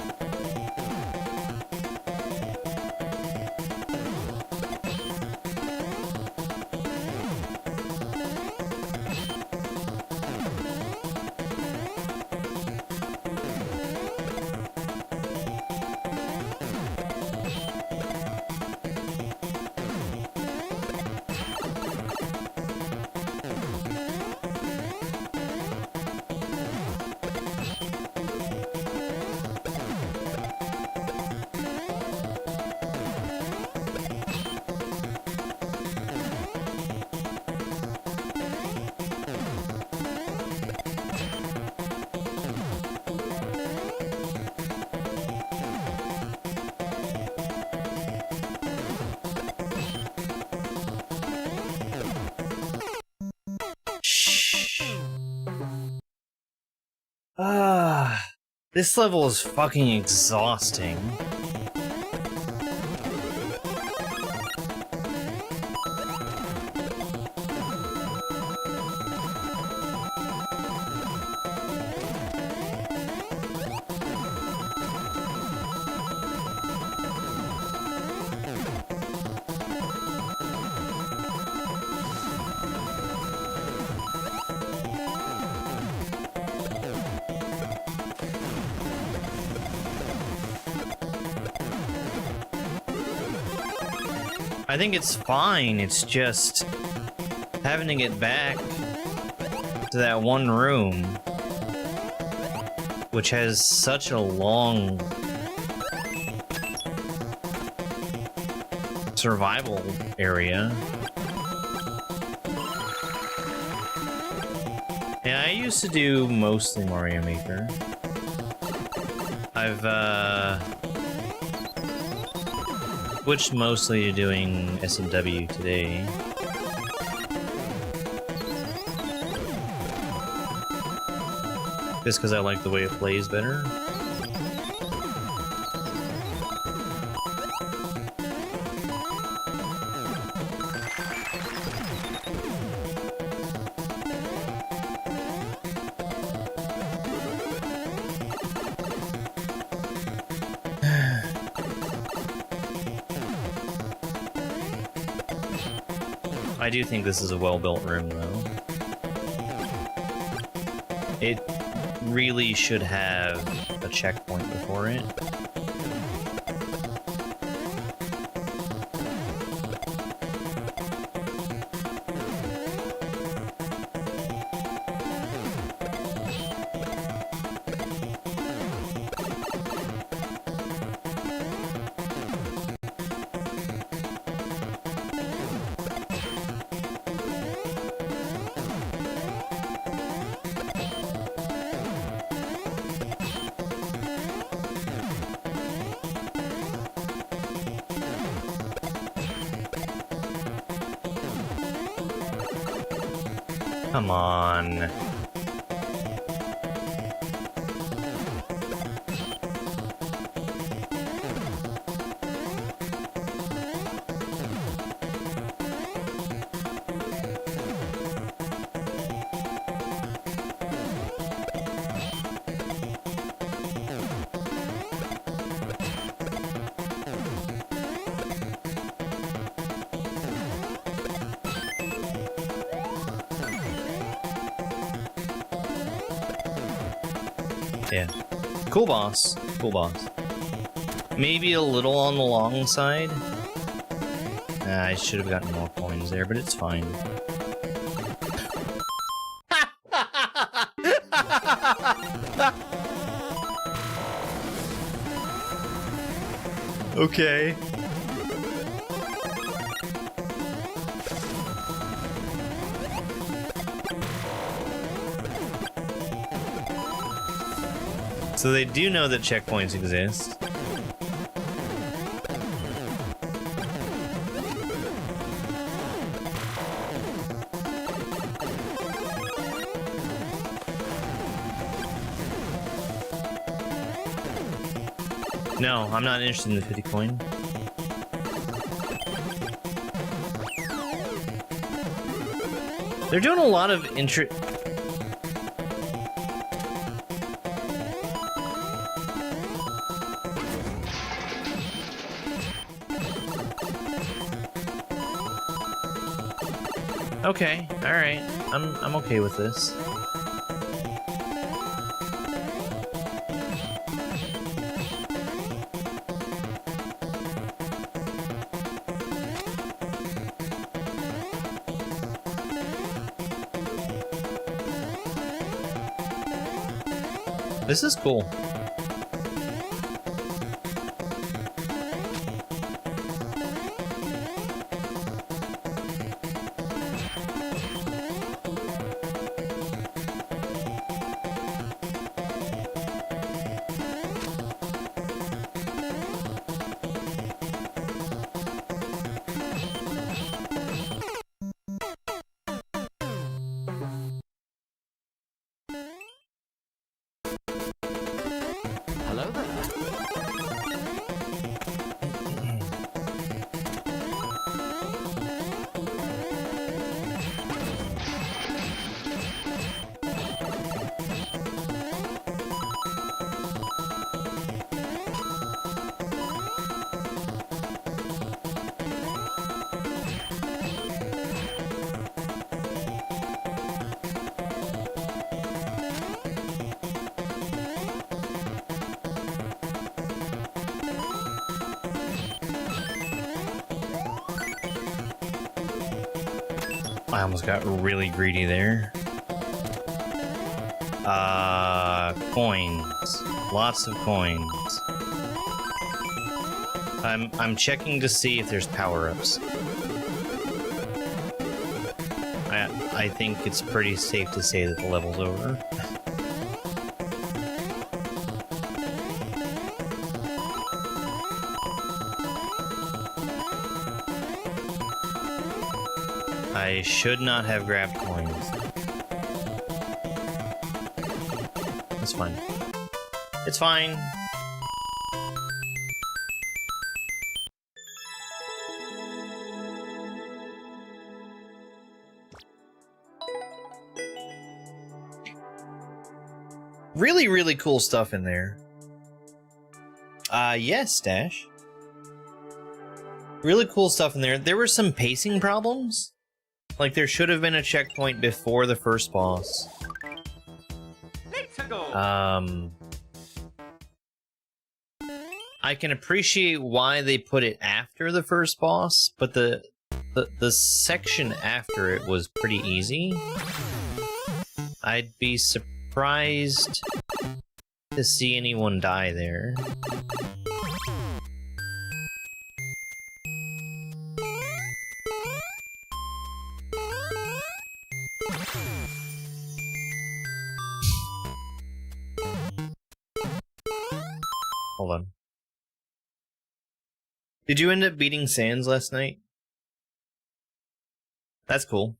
This level is fucking exhausting. I think it's fine, it's just having to get back to that one room, which has such a long survival area. Yeah, I used to do mostly Mario Maker. I've switched mostly to doing SMW today. Just because I like the way it plays better. I do think this is a well-built room, though. It really should have a checkpoint before it. Come on. Yeah. Cool boss. Cool boss. Maybe a little on the long side. I should have gotten more coins there, but it's fine. Okay. So they do know that checkpoints exist. No, I'm not interested in the 50 coin. They're doing a lot of Okay, alright. I'm okay with this. This is cool. Hello there. I almost got really greedy there. Coins. Lots of coins. I'm checking to see if there's power-ups. I think it's pretty safe to say that the level's over. I should not have grabbed coins. It's fine. It's fine. Really, really cool stuff in there. Yes, Dash. Really cool stuff in there. There were some pacing problems. Like, there should have been a checkpoint before the first boss. Let's go. I can appreciate why they put it after the first boss, but the section after it was pretty easy. I'd be surprised to see anyone die there. Hold on. Did you end up beating Sans last night? That's cool.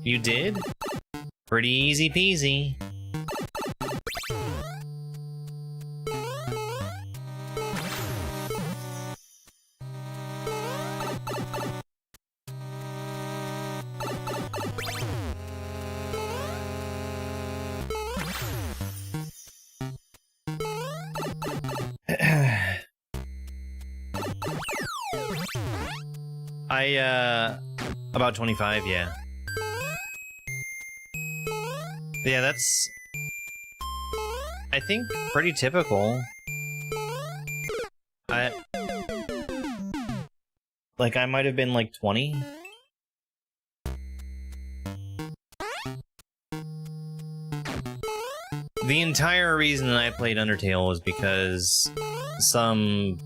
You did? Pretty easy peasy. About 25, yeah. Yeah, that's, I think, pretty typical. I might have been like 20. The entire reason that I played Undertale was because some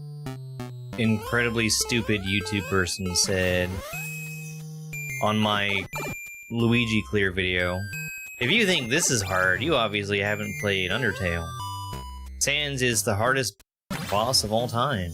incredibly stupid YouTube person said on my Luigi clear video, if you think this is hard, you obviously haven't played Undertale. Sans is the hardest boss of all time.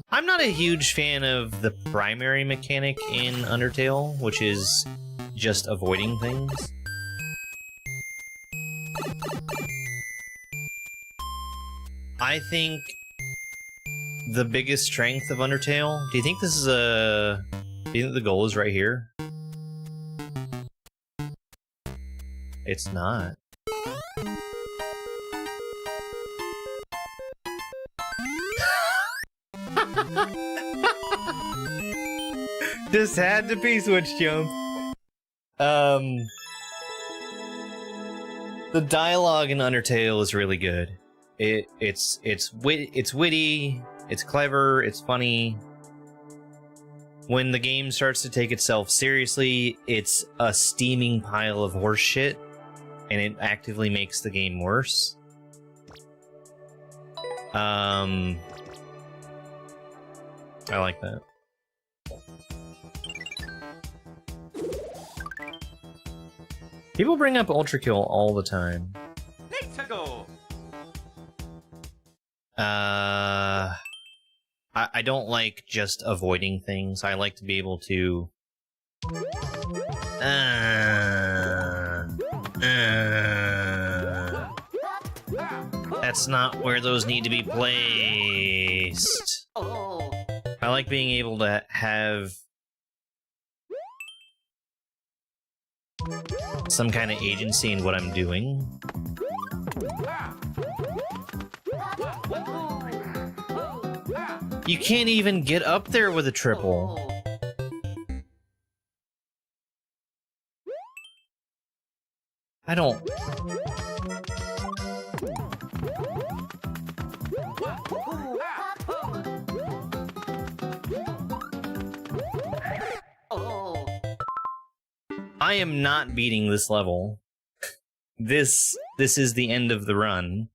I'm not a huge fan of the primary mechanic in Undertale, which is just avoiding things. I think the biggest strength of Undertale... Do you think this is a... Do you think the goal is right here? It's not. Just had to P-switch jump. The dialogue in Undertale is really good. It's witty, it's clever, it's funny. When the game starts to take itself seriously, it's a steaming pile of horse shit, and it actively makes the game worse. I like that. People bring up Ultra Kill all the time. Let's go. I don't like just avoiding things. I like to be able to... That's not where those need to be placed. I like being able to have some kind of agency in what I'm doing. You can't even get up there with a triple. I don't... I am not beating this level. This is the end of the run.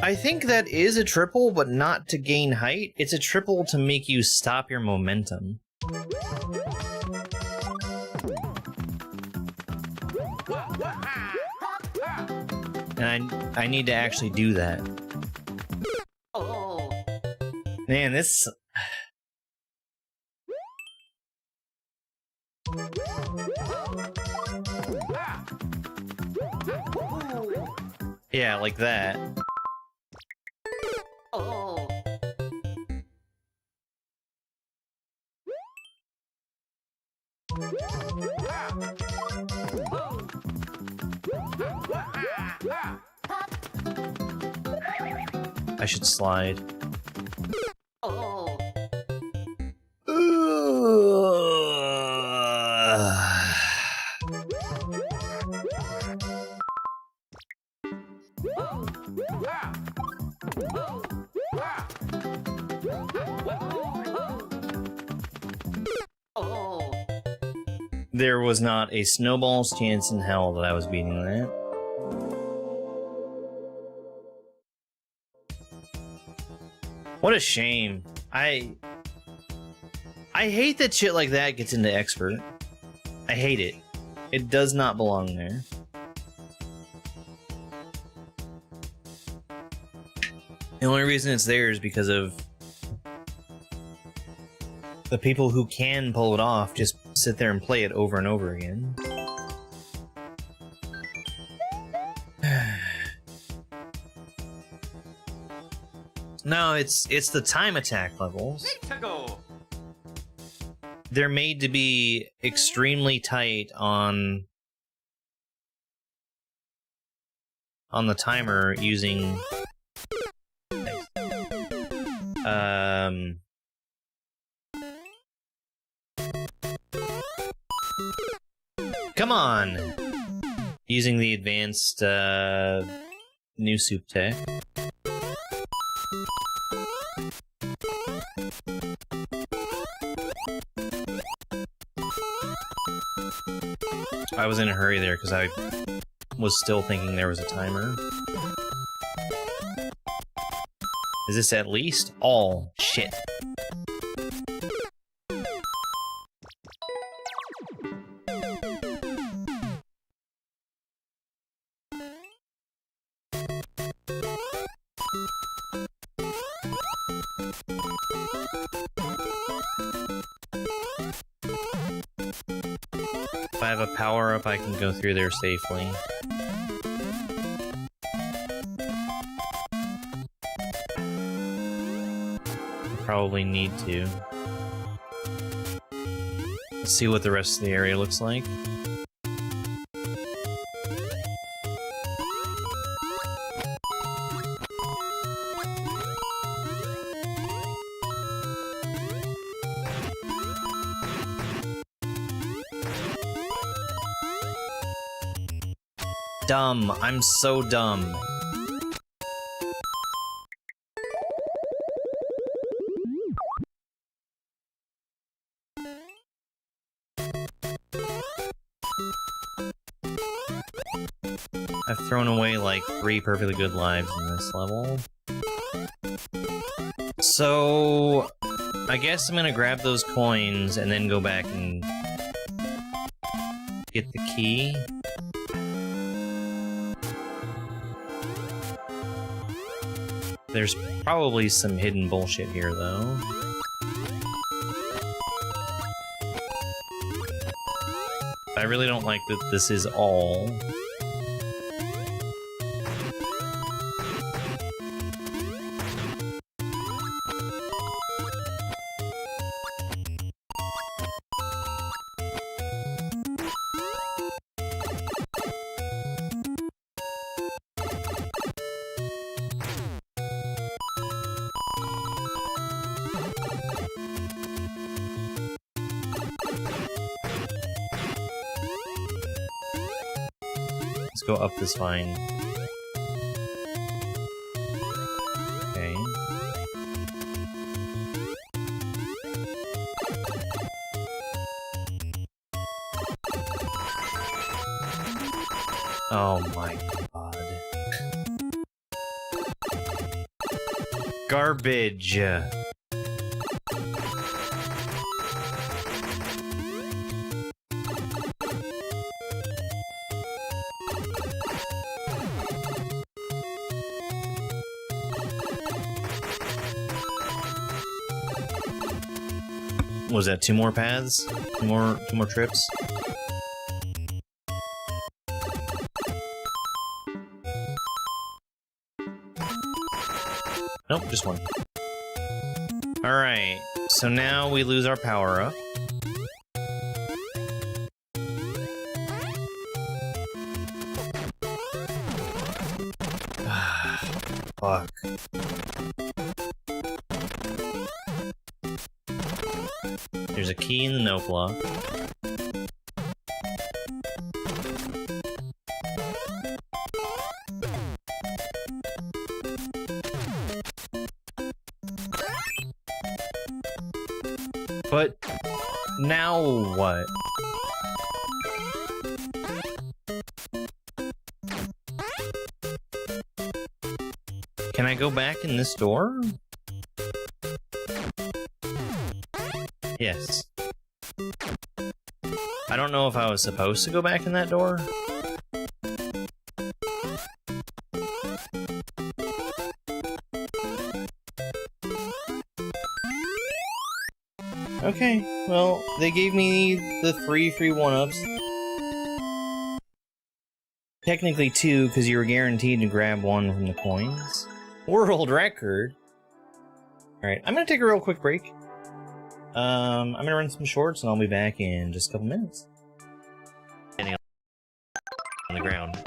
I think that is a triple, but not to gain height. It's a triple to make you stop your momentum. And I need to actually do that. Man, this... Yeah, like that. I should slide. There was not a snowball's chance in hell that I was beating that. What a shame. I I hate that shit like that gets into expert. I hate it. It does not belong there. The only reason it's there is because of the people who can pull it off just sit there and play it over and over again. No, it's the time attack levels. Let's go. They're made to be extremely tight on the timer using come on, using the advanced new soup tech. I was in a hurry there because I was still thinking there was a timer. Is this at least all? Shit. If I have a power-up, I can go through there safely. Probably need to. Let's see what the rest of the area looks like. Dumb. I'm so dumb. I've thrown away like 3 perfectly good lives in this level. So I guess I'm gonna grab those coins and then go back and get the key. There's probably some hidden bullshit here, though. I really don't like that this is all. Go up this vine. Okay. Oh my god. Garbage. Was that 2 more paths? 2 more trips? Nope, just 1. Alright, so now we lose our power up. Fuck. There's a key in the note block. But now what? Can I go back in this door? Yes. I don't know if I was supposed to go back in that door. Okay, well, they gave me the 3 free 1-ups. Technically 2, because you were guaranteed to grab 1 from the coins. World record! Alright, I'm gonna take a real quick break. I'm gonna run some shorts and I'll be back in just a couple minutes. Standing on the ground.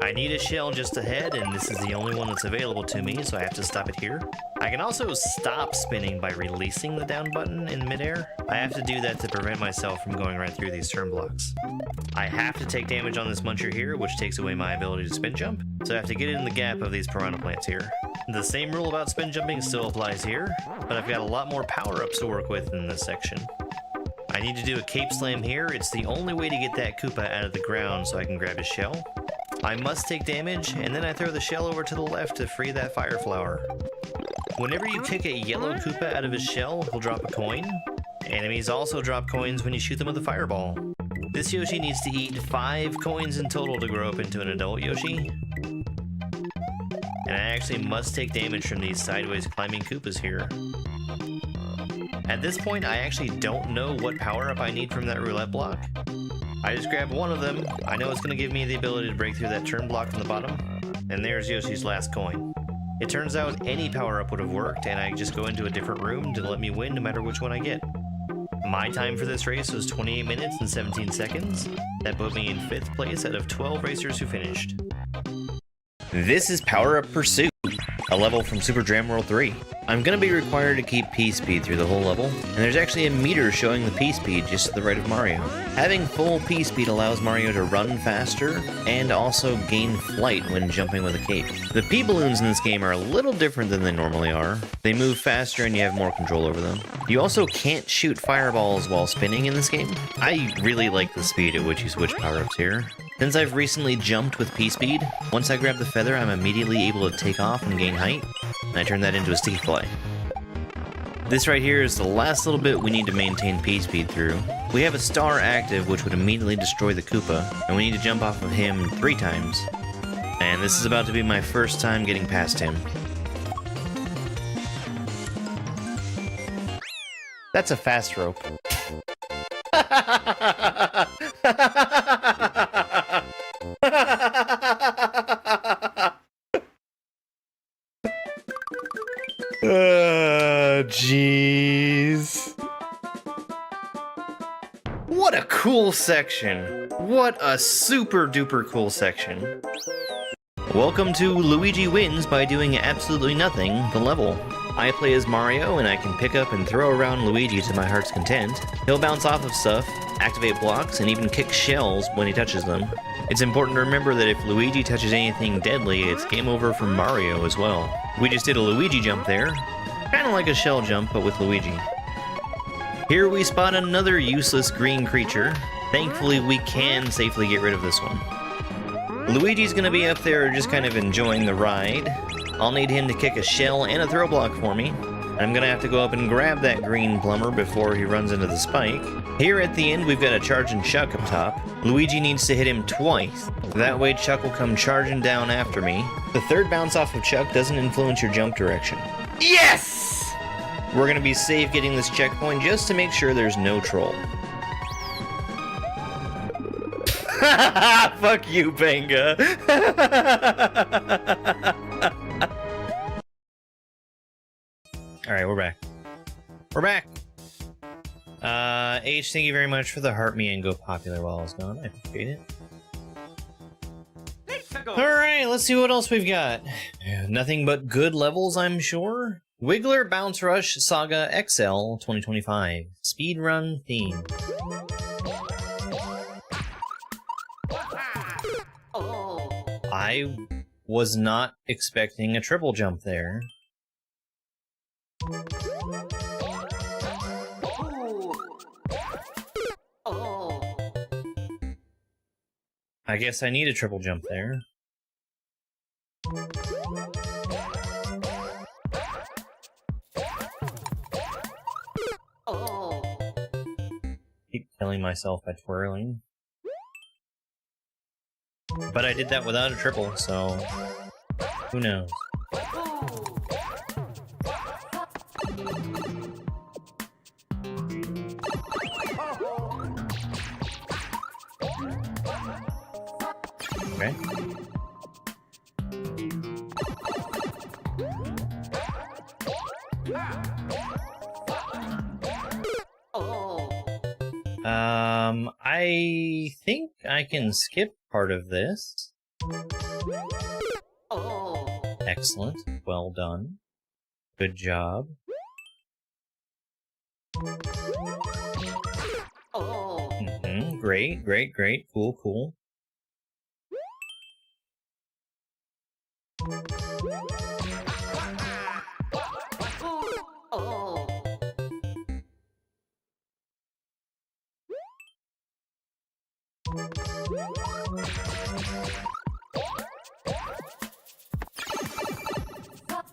I need a shell just ahead, and this is the only one that's available to me, so I have to stop it here. I can also stop spinning by releasing the down button in midair. I have to do that to prevent myself from going right through these turn blocks. I have to take damage on this muncher here, which takes away my ability to spin jump, so I have to get in the gap of these piranha plants here. The same rule about spin jumping still applies here, but I've got a lot more power-ups to work with in this section. I need to do a cape slam here. It's the only way to get that Koopa out of the ground so I can grab his shell. I must take damage, and then I throw the shell over to the left to free that fire flower. Whenever you kick a yellow Koopa out of his shell, he'll drop a coin. Enemies also drop coins when you shoot them with a fireball. This Yoshi needs to eat 5 coins in total to grow up into an adult Yoshi. And I actually must take damage from these sideways climbing Koopas here. At this point, I actually don't know what power-up I need from that roulette block. I just grabbed one of them. I know it's going to give me the ability to break through that turn block from the bottom. And there's Yoshi's last coin. It turns out any power-up would have worked, and I just go into a different room to let me win no matter which one I get. My time for this race was 28 minutes and 17 seconds. That put me in 5th place out of 12 racers who finished. This is Powerup Pursuit, a level from Super Jam World 3. I'm going to be required to keep P-Speed through the whole level, and there's actually a meter showing the P-Speed just to the right of Mario. Having full P-Speed allows Mario to run faster, and also gain flight when jumping with a cape. The P-Balloons in this game are a little different than they normally are. They move faster and you have more control over them. You also can't shoot fireballs while spinning in this game. I really like the speed at which you switch power-ups here. Since I've recently jumped with P-Speed, once I grab the feather, I'm immediately able to take off and gain height, and I turn that into a sticky fly. This right here is the last little bit we need to maintain P-Speed through. We have a star active, which would immediately destroy the Koopa, and we need to jump off of him 3 times. And this is about to be my first time getting past him. That's a fast rope. Jeez. What a cool section. What a super duper cool section. Welcome to Luigi Wins by Doing Absolutely Nothing, the level. I play as Mario, and I can pick up and throw around Luigi to my heart's content. He'll bounce off of stuff, activate blocks, and even kick shells when he touches them. It's important to remember that if Luigi touches anything deadly, it's game over for Mario as well. We just did a Luigi jump there, kinda like a shell jump, but with Luigi. Here we spot another useless green creature. Thankfully, we can safely get rid of this one. Luigi's gonna be up there just kind of enjoying the ride. I'll need him to kick a shell and a throw block for me. I'm gonna have to go up and grab that green plumber before he runs into the spike. Here at the end, we've got a charging Chuck up top. Luigi needs to hit him twice. That way Chuck will come charging down after me. The third bounce off of Chuck doesn't influence your jump direction. Yes! We're gonna be safe getting this checkpoint just to make sure there's no troll. Fuck you, Benga. Alright, we're back. We're back! H, thank you very much for the heart me and go popular while I was gone. I appreciate it. Alright, let's see what else we've got. Nothing but good levels, I'm sure. Wiggler Bounce Rush Saga XL 2025. Speedrun theme. I was not expecting a triple jump there. I guess I need a triple jump there. Killing myself by twirling. But I did that without a triple, so who knows? Okay. I think I can skip part of this. Excellent. Well done. Good job. Great, great, great. Cool, cool.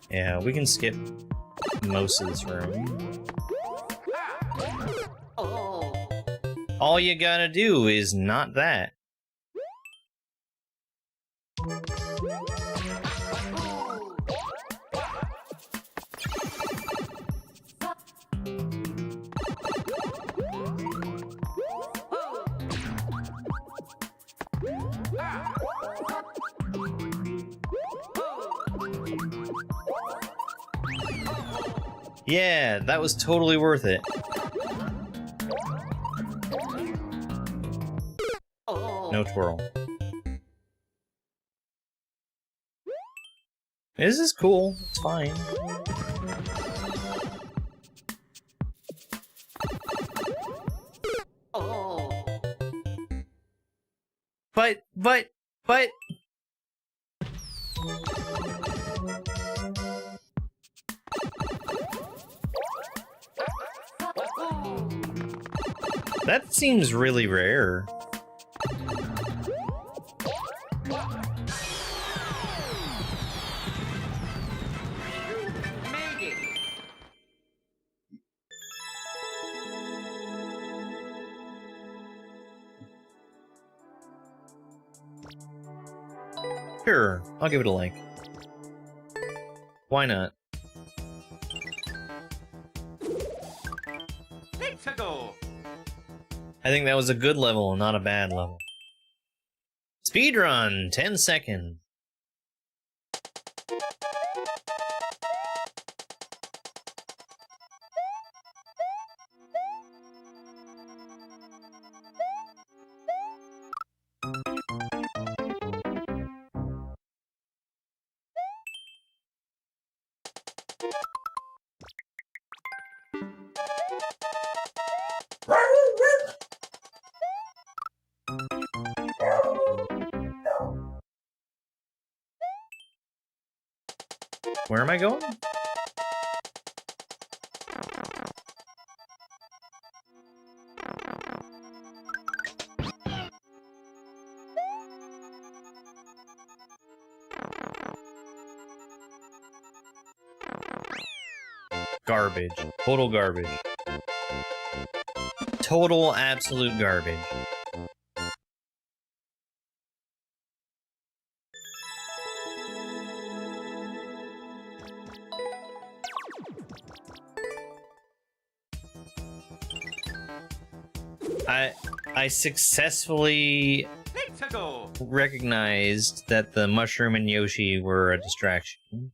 Yeah, we can skip most of this room. All you gotta do is not that. Yeah, that was totally worth it. No twirl. This is cool. It's fine. But... That seems really rare. Sure, I'll give it a like. Why not? Let's go. I think that was a good level, not a bad level. Speedrun, 10 seconds. Where am I going? Garbage. Total garbage. Total absolute garbage. I successfully Let's go. recognized that the mushroom and Yoshi were a distraction.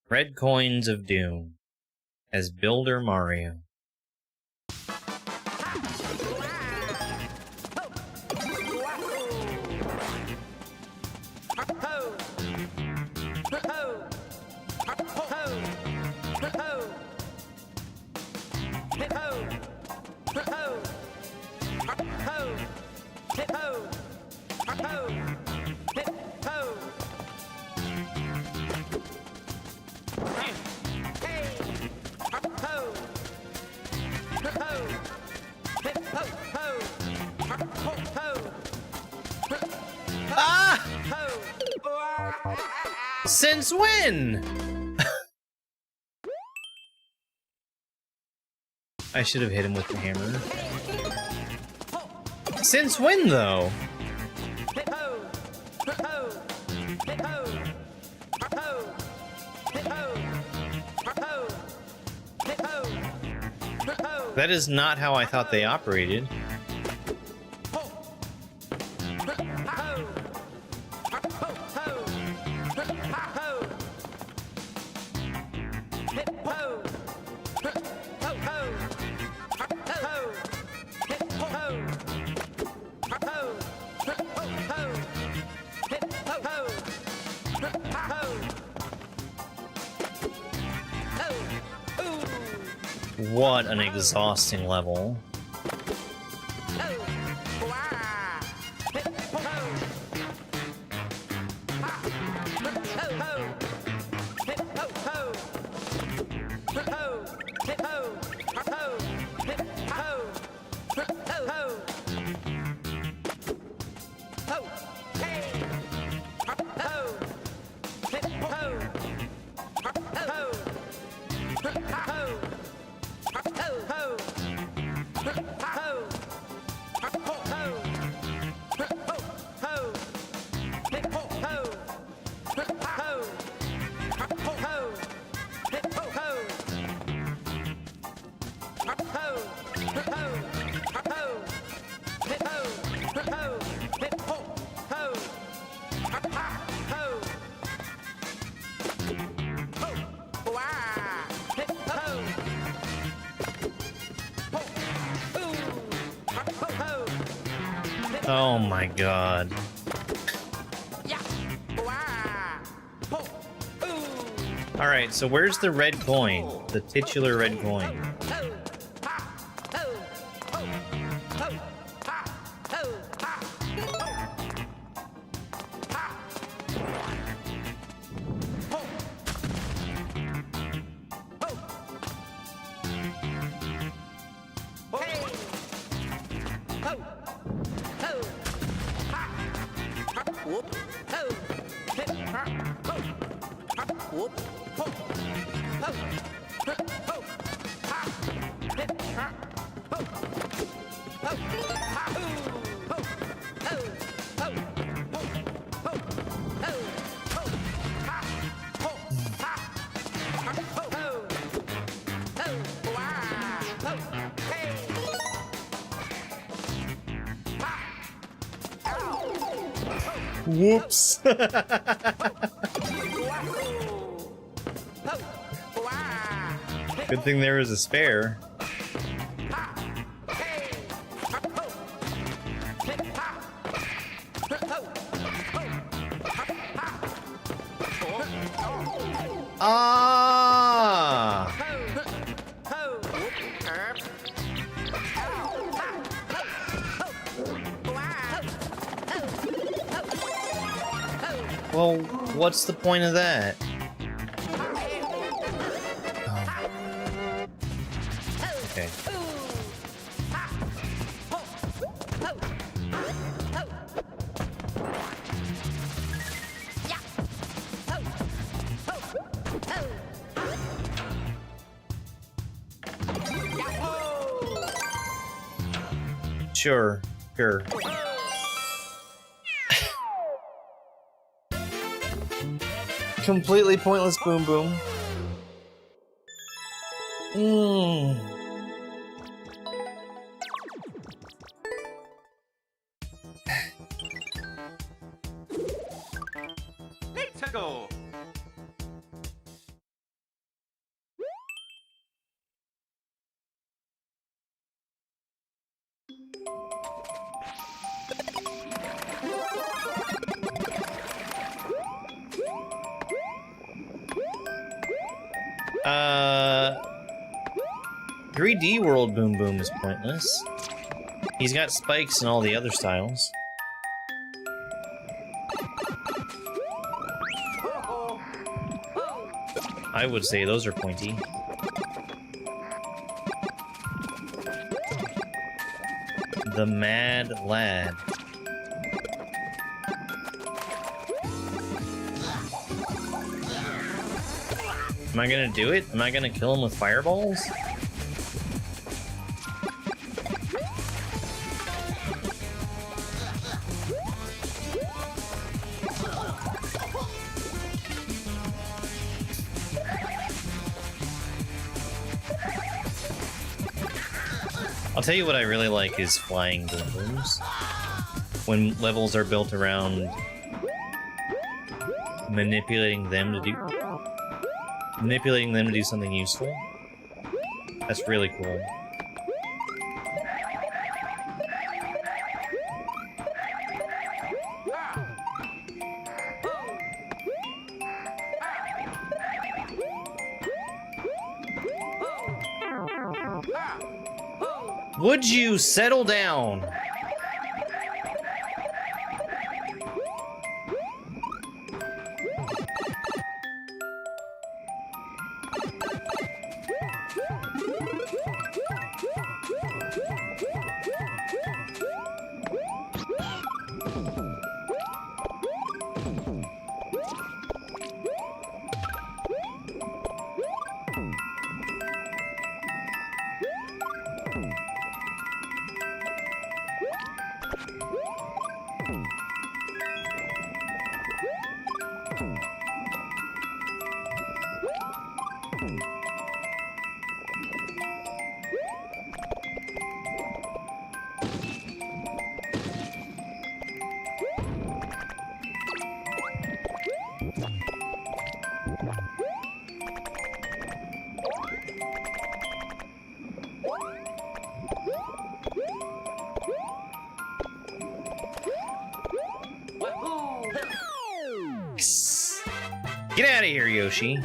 Red coins of doom as Builder Mario. Ah! Since when? I should have hit him with the hammer. Since when, though? That is not how I thought they operated. What an exhausting level. Oh my god. Alright, so where's the red coin? The titular red coin. Whoops. Good thing there was a spare. Ah! Well, what's the point of that? Okay. Sure. Completely pointless boom boom. Let's go. Uh, 3D World Boom Boom is pointless. He's got spikes and all the other styles. I would say those are pointy. The Mad Lad. Am I gonna do it? Am I gonna kill him with fireballs? I'll tell you what I really like is flying balloons. When levels are built around manipulating them to do something useful. That's really cool. Would you settle down? Get out of here, Yoshi. Made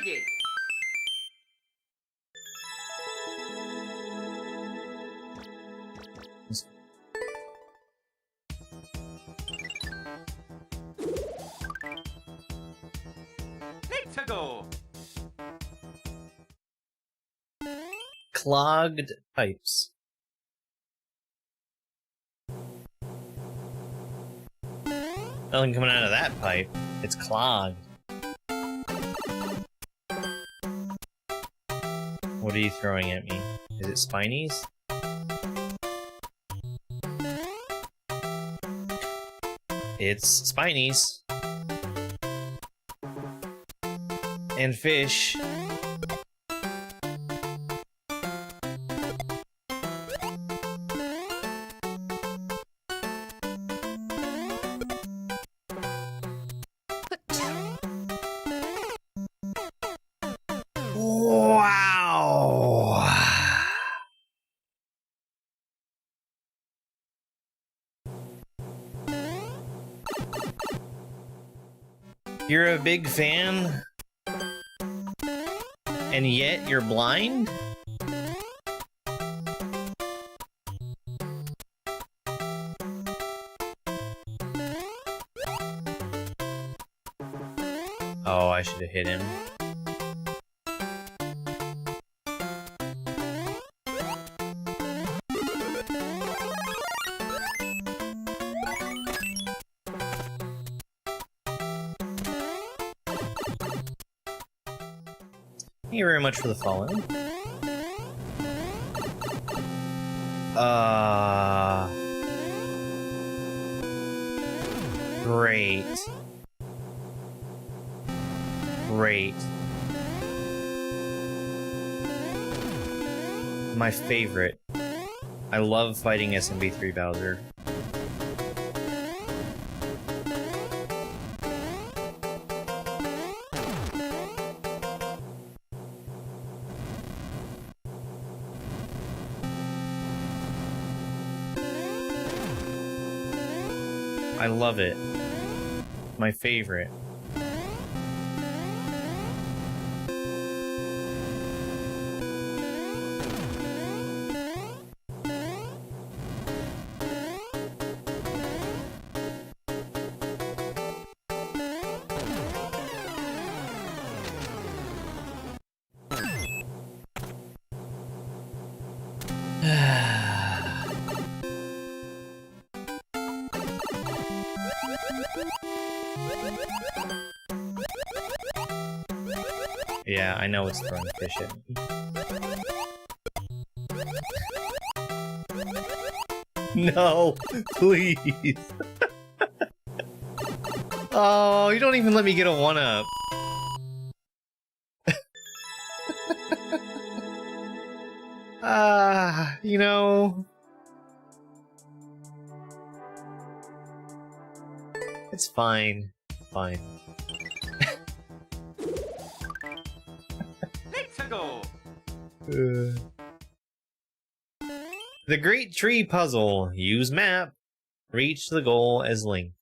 it. Let's go. Clogged pipes. Nothing coming out of that pipe. It's clogged. What are you throwing at me? Is it spinies? It's spinies. And fish. Wow. You're a big fan, and yet you're blind? Oh, I should have hit him. Thank you very much for the following. Great. Great. My favorite. I love fighting SMB3 Bowser. I love it. My favorite. Yeah, I know it's throwing fish at me. No, please. Oh, you don't even let me get a 1-up. You know, it's fine. Fine. Let's go. The Great Tree Puzzle. Use map. Reach the goal as Link.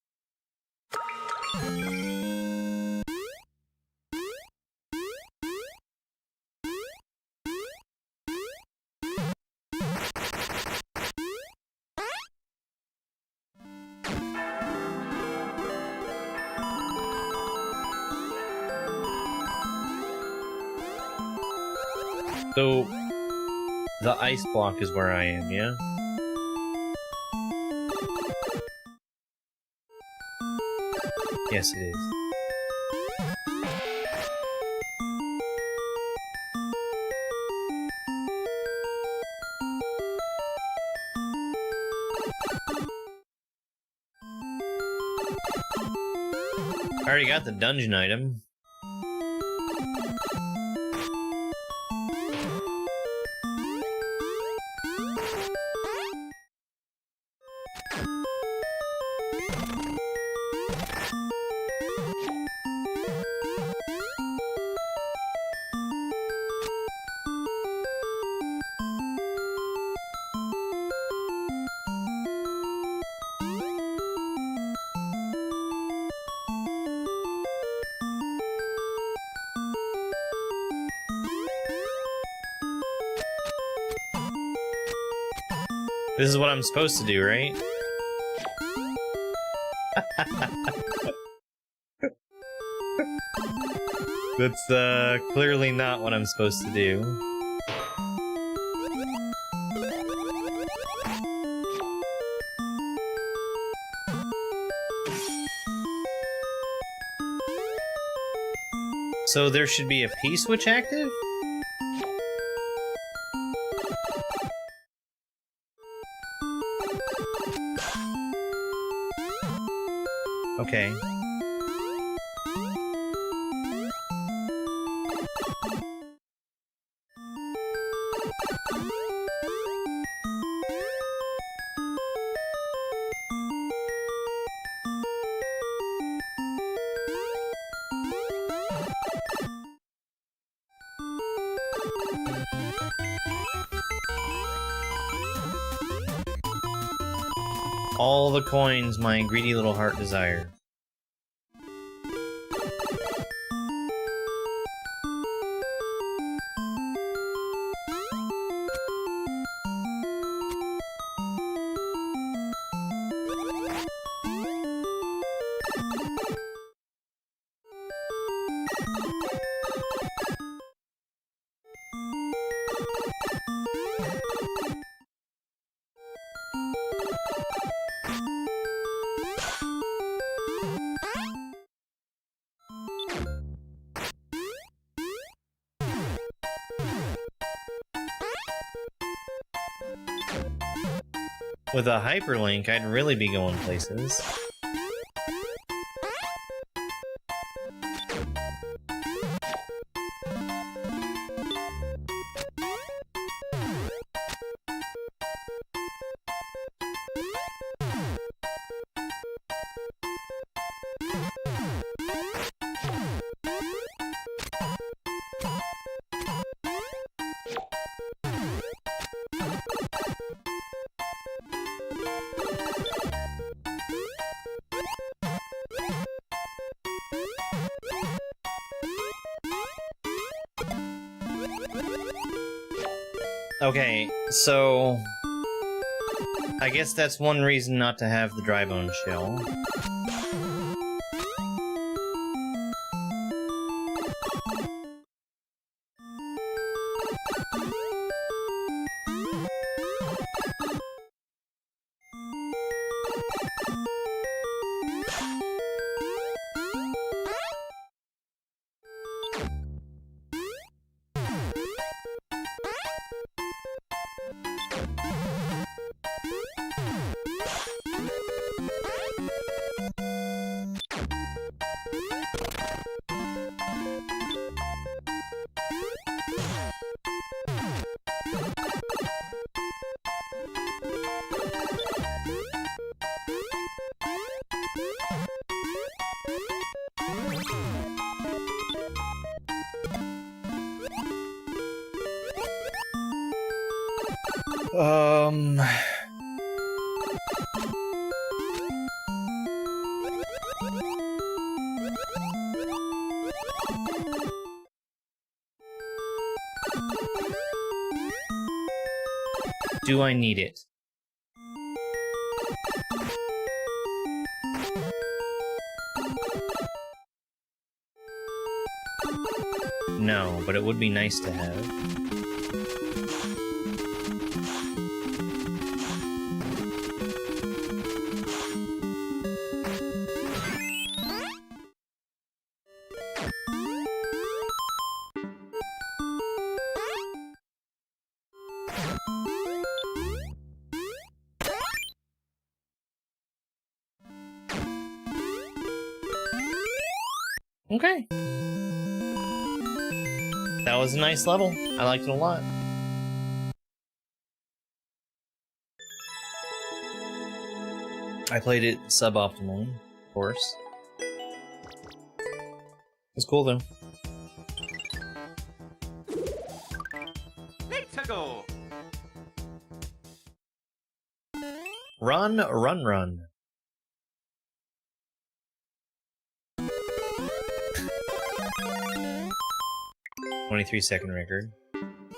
So, the ice block is where I am, yeah? Yes, it is. I already got the dungeon item. This is what I'm supposed to do, right? That's clearly not what I'm supposed to do. So there should be a P-switch active? Okay. All the coins my greedy little heart desires. With a hyperlink, I'd really be going places. Okay, so I guess that's one reason not to have the dry bone shell. Do I need it? No, but it would be nice to have. Okay. That was a nice level. I liked it a lot. I played it suboptimally, of course. It's cool though. Let's go. Run, run, run. .23-second record.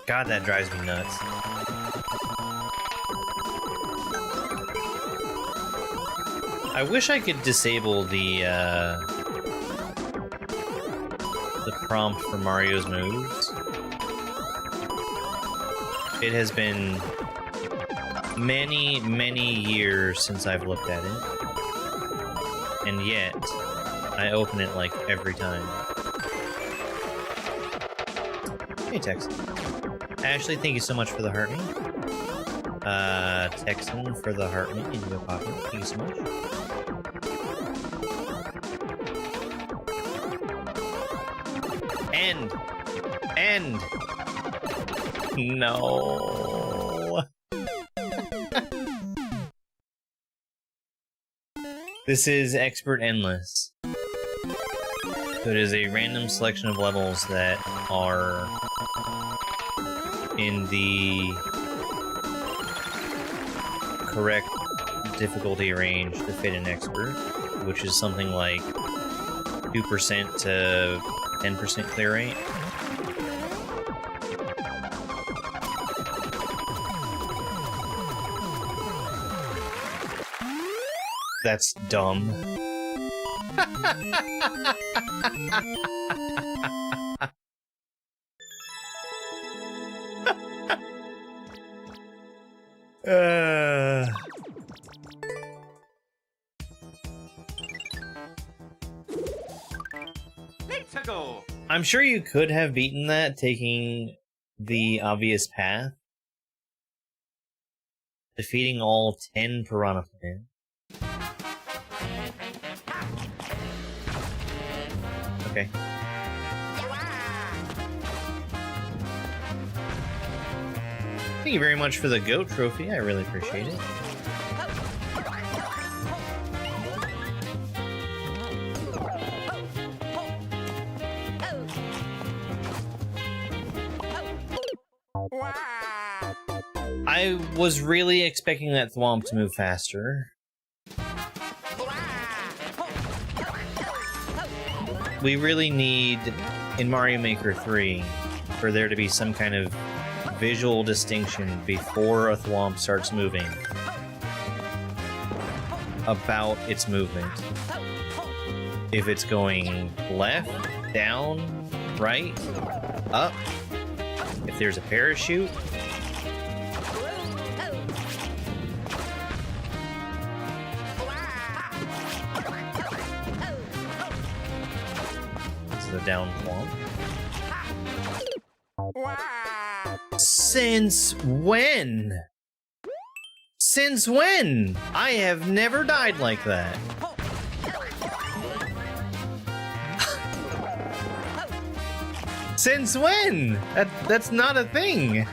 God, that drives me nuts. I wish I could disable the prompt for Mario's moves. It has been many, many years since I've looked at it. And yet, I open it like every time. Hey, Texan. Ashley, thank you so much for the heart meat. Texan for the heart meat into the pocket. Thank you so much. End! No. This is Expert Endless. So it is a random selection of levels that are in the correct difficulty range to fit an expert, which is something like 2% to 10% clear rate. That's dumb. Let's go. I'm sure you could have beaten that taking the obvious path. Defeating all 10 Piranha Plant. Okay. Thank you very much for the GOAT trophy. I really appreciate it. I was really expecting that Thwomp to move faster. We really need, in Mario Maker 3, for there to be some kind of visual distinction before a Thwomp starts moving about its movement. If it's going left, down, right, up, if there's a parachute. Down Thwomp. Since when? Since when? I have never died like that. Since when? That's not a thing.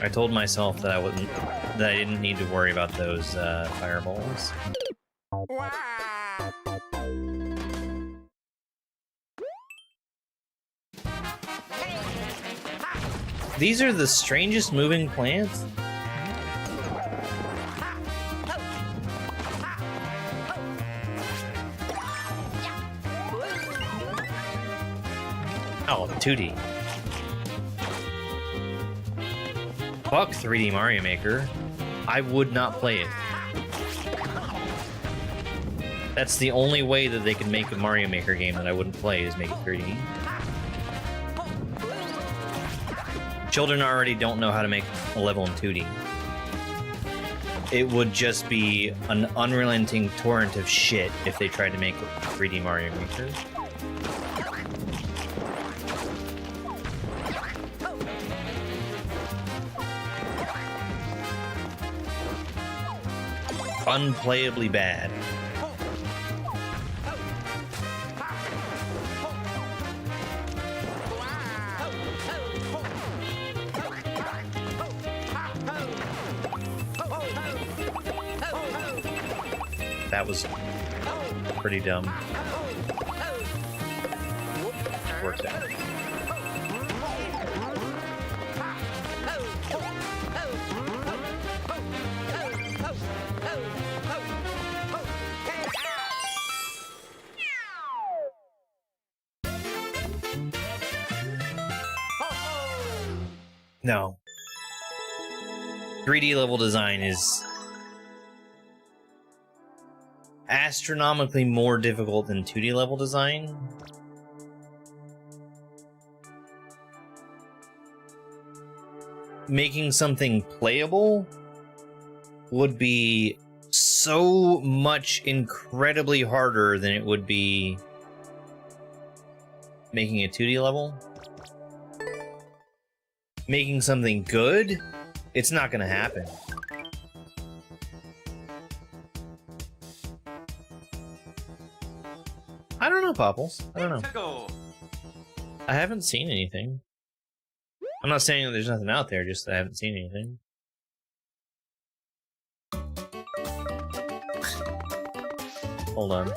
I told myself that I didn't need to worry about those fireballs. These are the strangest moving plants. Oh, 2D. Fuck 3D Mario Maker. I would not play it. That's the only way that they can make a Mario Maker game that I wouldn't play, is make it 3D. Children already don't know how to make a level in 2D. It would just be an unrelenting torrent of shit if they tried to make 3D Mario Maker. Unplayably bad. That was pretty dumb. Worked out. No. 3D level design is astronomically more difficult than 2D level design. Making something playable would be so much incredibly harder than it would be making a 2D level. Making something good, it's not gonna happen. I don't know, Popples. I don't know. I haven't seen anything. I'm not saying that there's nothing out there, just that I haven't seen anything. Hold on.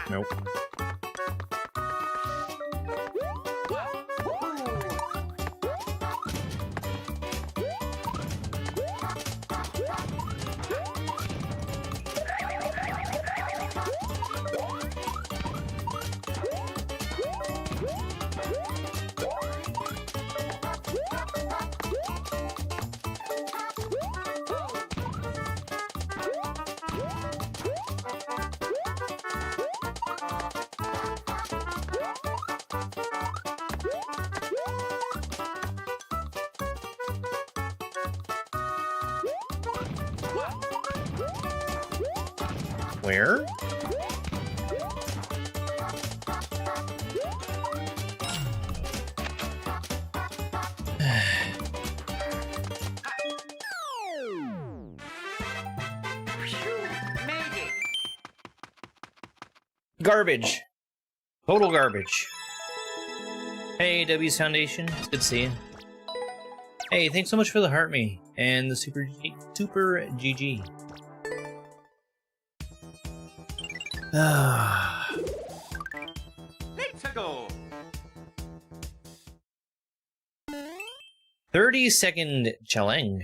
Nope. Where? Garbage. Total garbage. Hey, W's Foundation. It's good to see you. Hey, thanks so much for the heart me and the super GG. Let's go. 30-second challenge.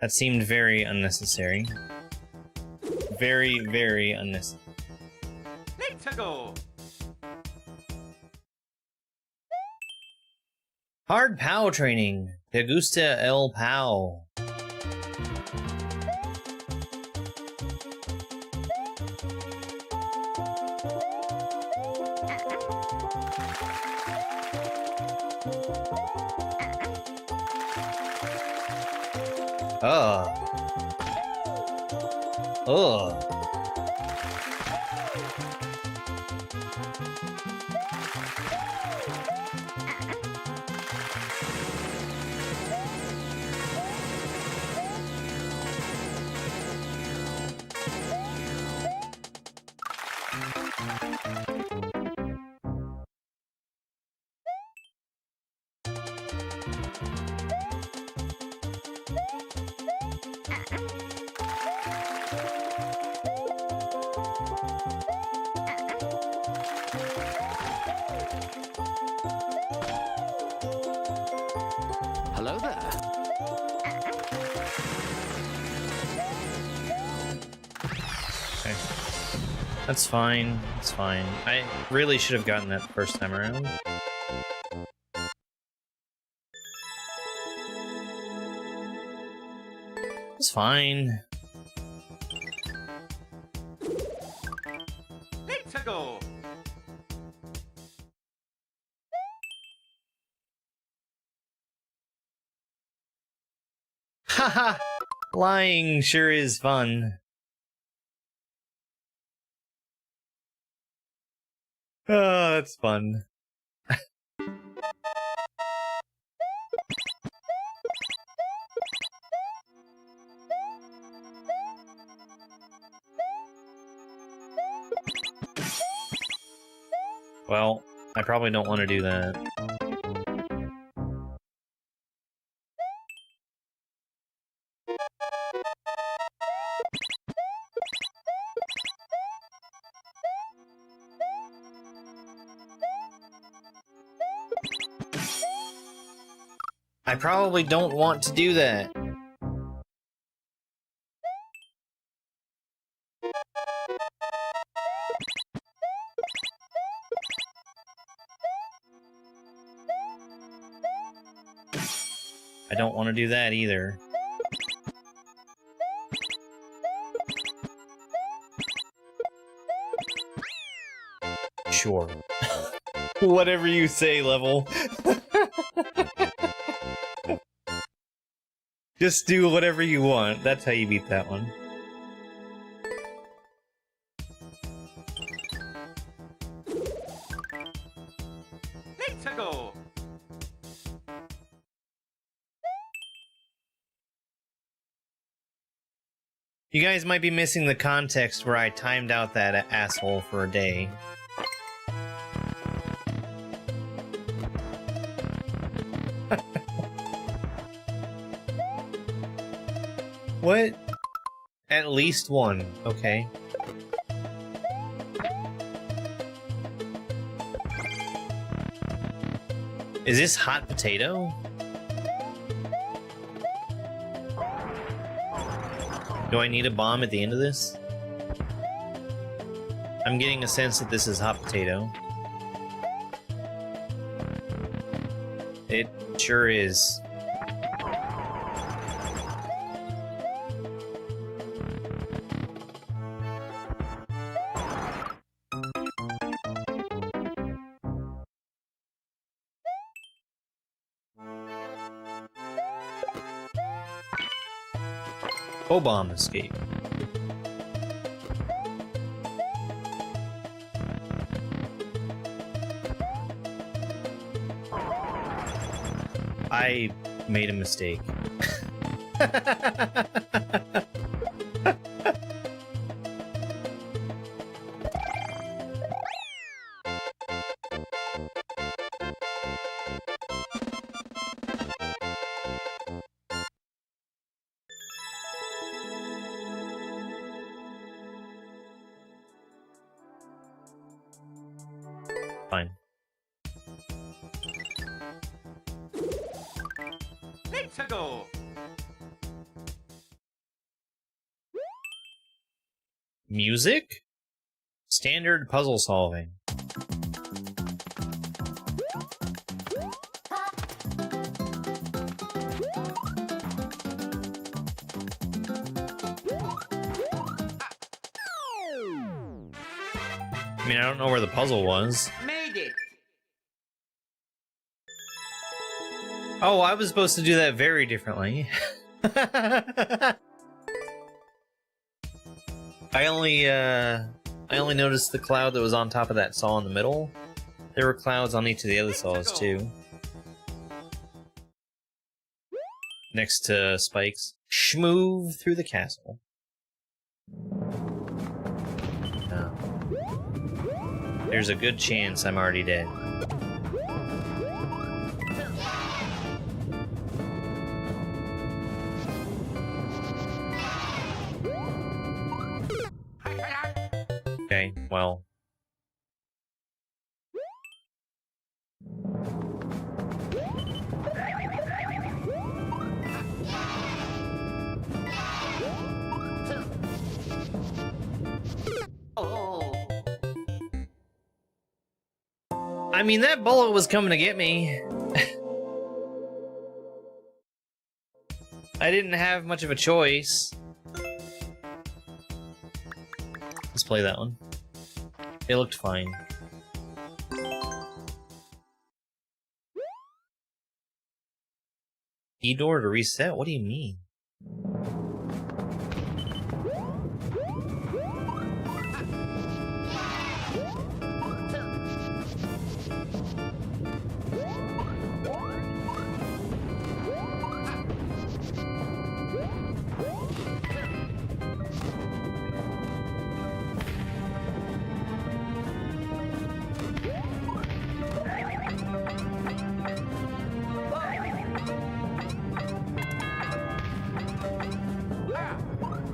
That seemed very unnecessary. Very, very unnecessary. Let's go. Hard POW training. Te gusta el POW. Ugh. Ugh. Hello there. Okay. That's fine. It's fine. I really should have gotten that first time around. It's fine. Let's go. Haha! Lying sure is fun. Oh, that's fun. Well, I probably don't want to do that. I probably don't want to do that. I don't want to do that either. Sure. Whatever you say, level. Just do whatever you want. That's how you beat that one. Let's go. You guys might be missing the context where I timed out that asshole for a day. What? At least one. Okay. Is this hot potato? Do I need a bomb at the end of this? I'm getting a sense that this is hot potato. It sure is. O-bomb escape. I made a mistake. Fine. Let's go. Music? Standard puzzle solving. I mean, I don't know where the puzzle was. Made it. Oh, I was supposed to do that very differently. I only noticed the cloud that was on top of that saw in the middle. There were clouds on each of the other saws too. Next to spikes. Schmoove through the castle. Oh. There's a good chance I'm already dead. Okay, well. I mean, that bullet was coming to get me. I didn't have much of a choice. Let's play that one. It looked fine. E-door to reset? What do you mean?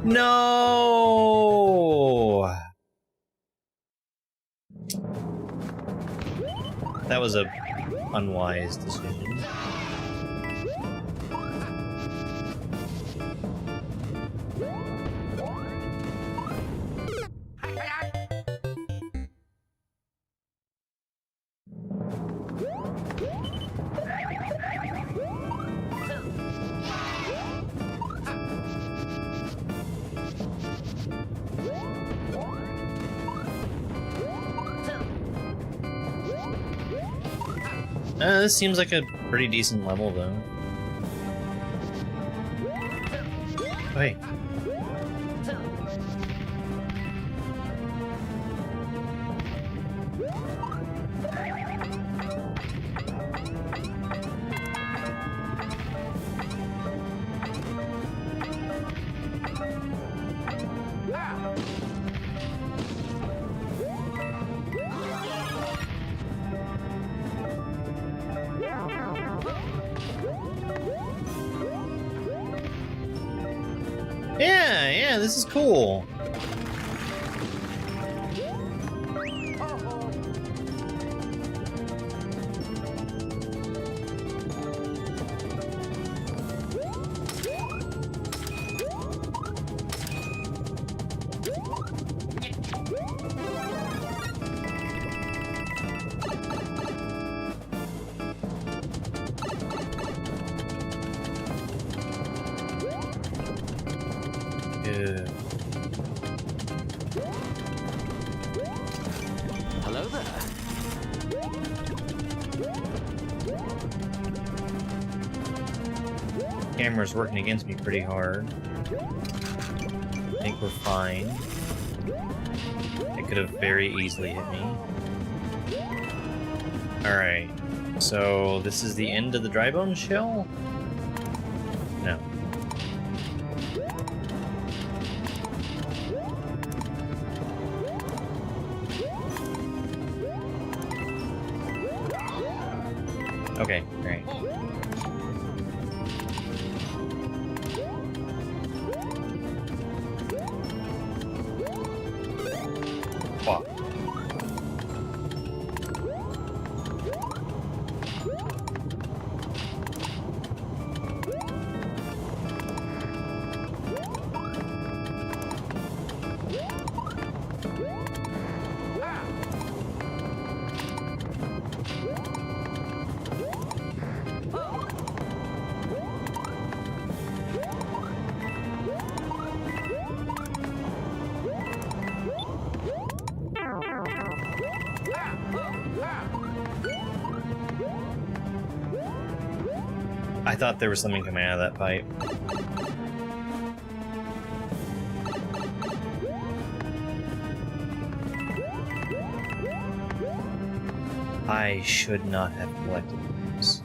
No! That was a unwise decision. This seems like a pretty decent level, though. Wait. Yeah, this is cool. Dude. Hello there. Camera's working against me pretty hard. I think we're fine. It could have very easily hit me. Alright. So this is the end of the dry bone shell? No. Okay, great. Wow. I thought there was something coming out of that pipe. I should not have collected these.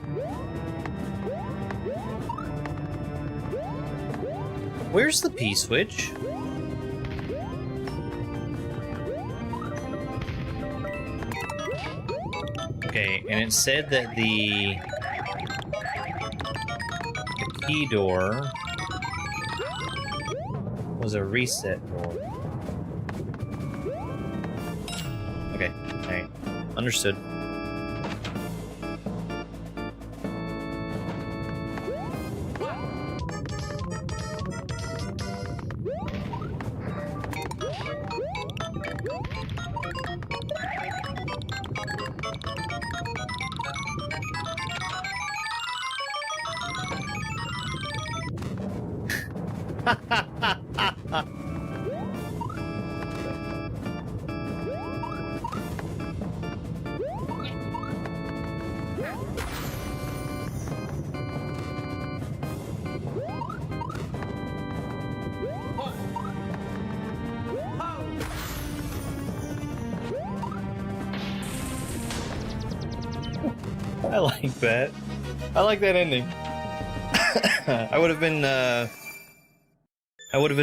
Where's the P-switch? Okay, and it said that the key door was a reset door. Okay, alright. Understood. I like that. I like that ending. I would have been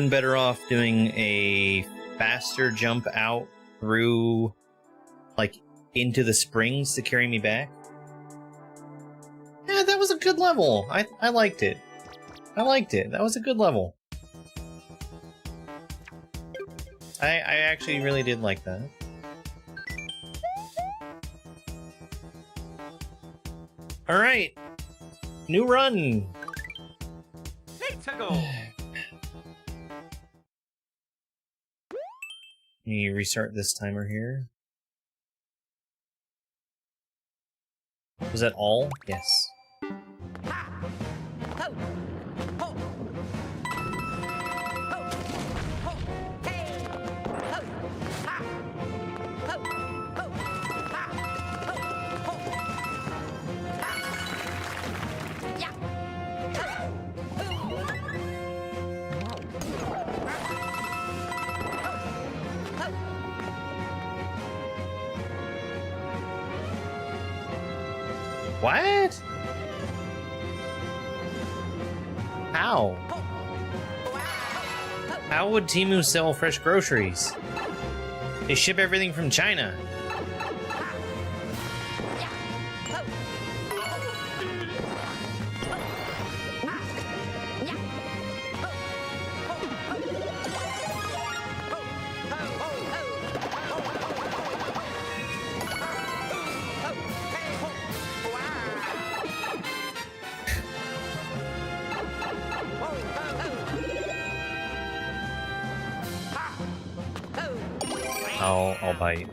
better off doing a faster jump out through, like, into the springs to carry me back. Yeah, that was a good level. I liked it. I liked it. That was a good level. I actually really did like that. Alright. New run. Need to go. You restart this timer here. Was that all? Yes. What? How? How would Temu sell fresh groceries? They ship everything from China. I'll bite.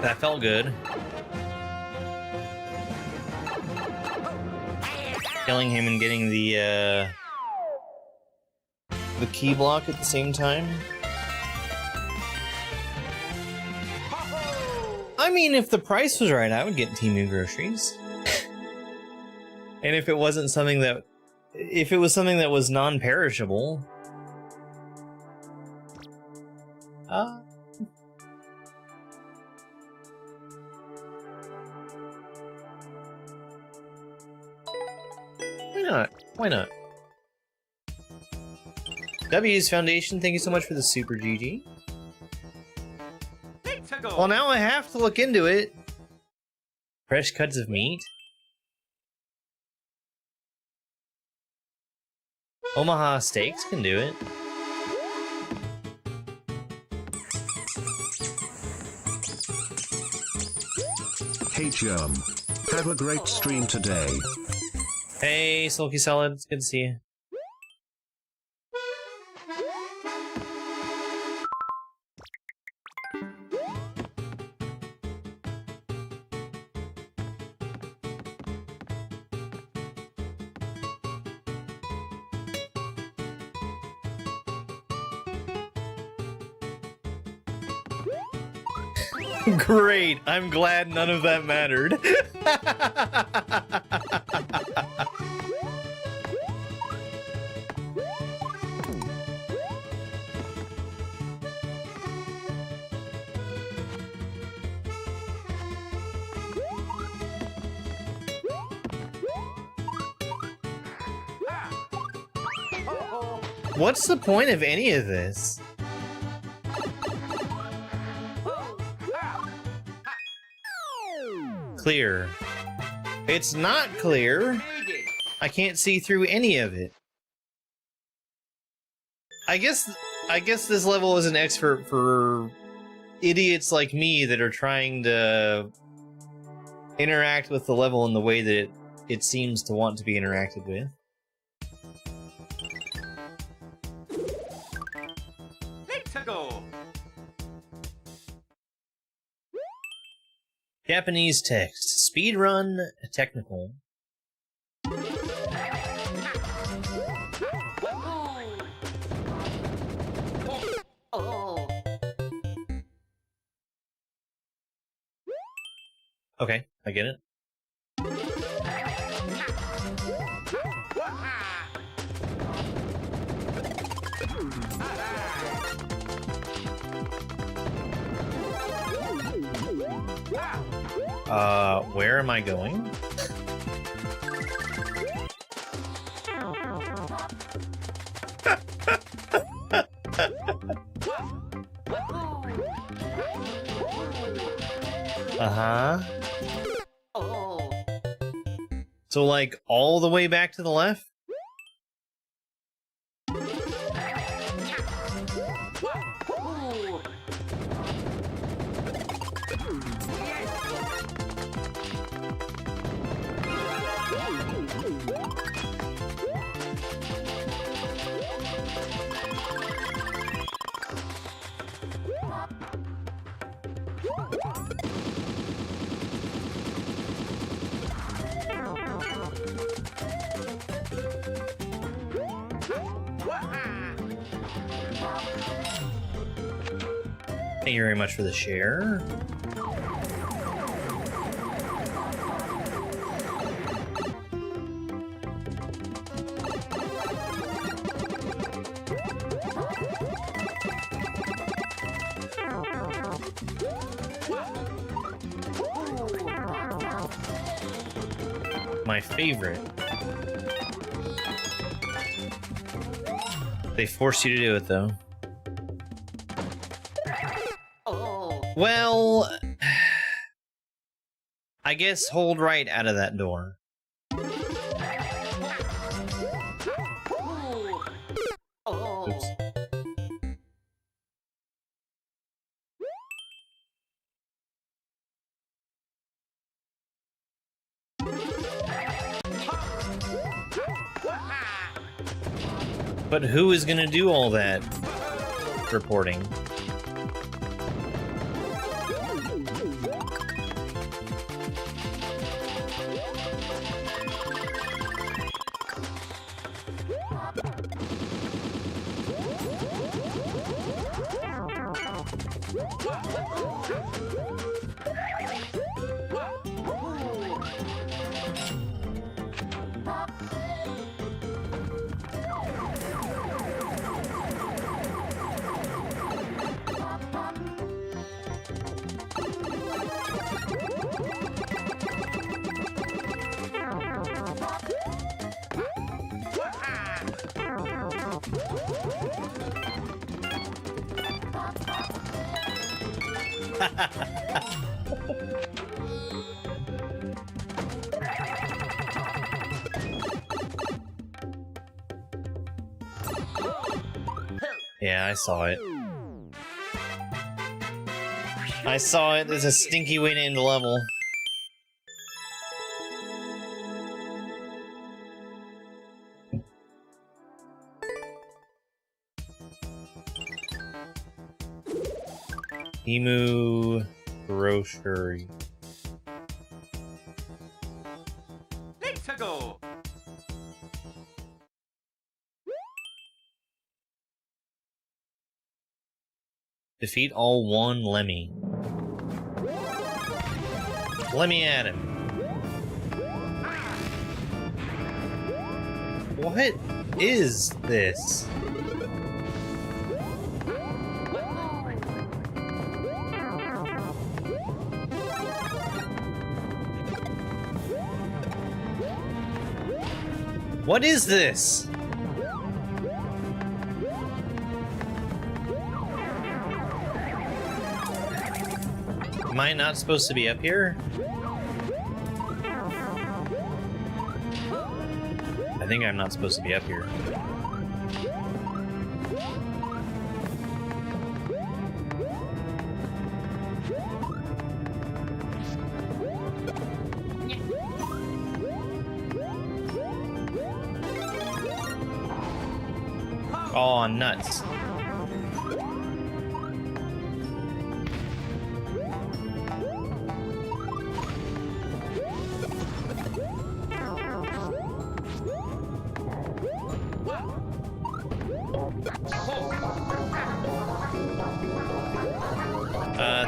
That felt good. Killing him and getting the key block at the same time. I mean, if the price was right, I would get Temu groceries. And if it wasn't something that... If it was something that was non-perishable... Why not? Why not? W's Foundation, thank you so much for the super GG. Well, now I have to look into it. Fresh cuts of meat. Omaha Steaks can do it. Hey Germ. Have a great stream today. Hey, Sulky Salad, it's good to see you. Great, I'm glad none of that mattered. What's the point of any of this? Clear. It's not clear. I can't see through any of it. I guess this level is an expert for idiots like me that are trying to interact with the level in the way that it seems to want to be interacted with. Let's go. Japanese text. Speedrun technical. Okay, I get it. Where am I going? Uh-huh. So, like, all the way back to the left? Thank you very much for the share. My favorite. They force you to do it, though. Well, I guess hold right out of that door. Oops. But who is gonna do all that reporting? Yeah, I saw it. I saw it. There's a stinky way to end the level. Emu Grocery. Let's go. Defeat all one Lemmy. Let me at him. What is this? What is this? Am I not supposed to be up here? I think I'm not supposed to be up here. Oh, nuts.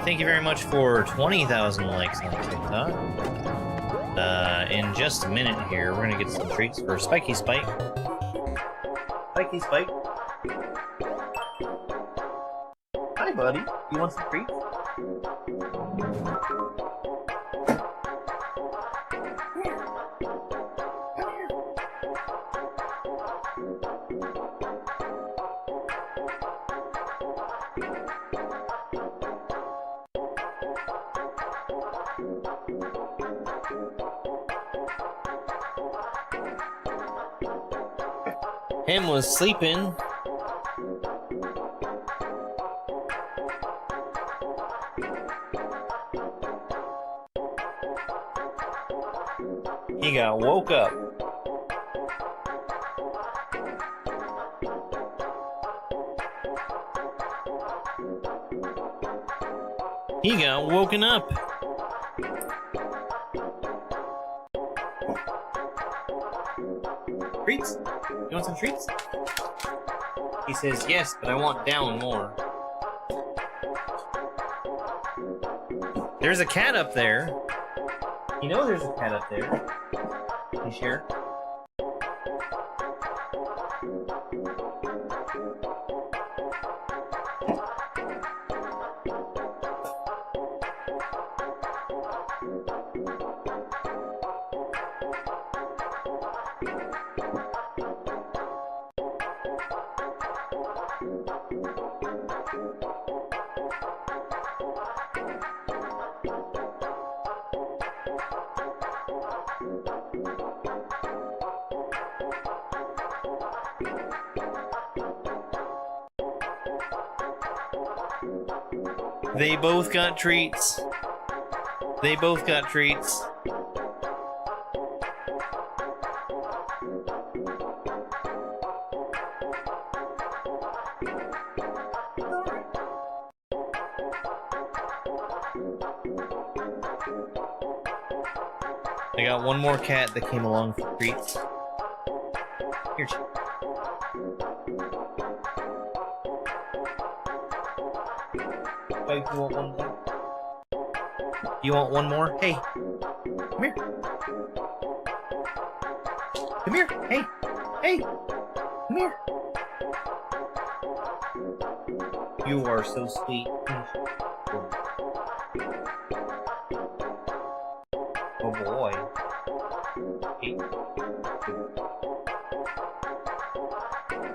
Thank you very much for 20,000 likes on TikTok. In just a minute here, we're gonna get some treats for Spiky Spike. Spiky Spike. Hi, buddy. You want some treats? Him was sleeping. He got woke up. He got woken up. Treats? You want some treats? He says, yes, but I want down more. There's a cat up there. You know there's a cat up there. You sure? They both got treats. They both got treats. I got one more cat that came along for treats. Here, Spike, you want one thing? You want one more? Hey. Come here. Come here. Hey. Hey. Come here. You are so sweet. Oh boy. Hey.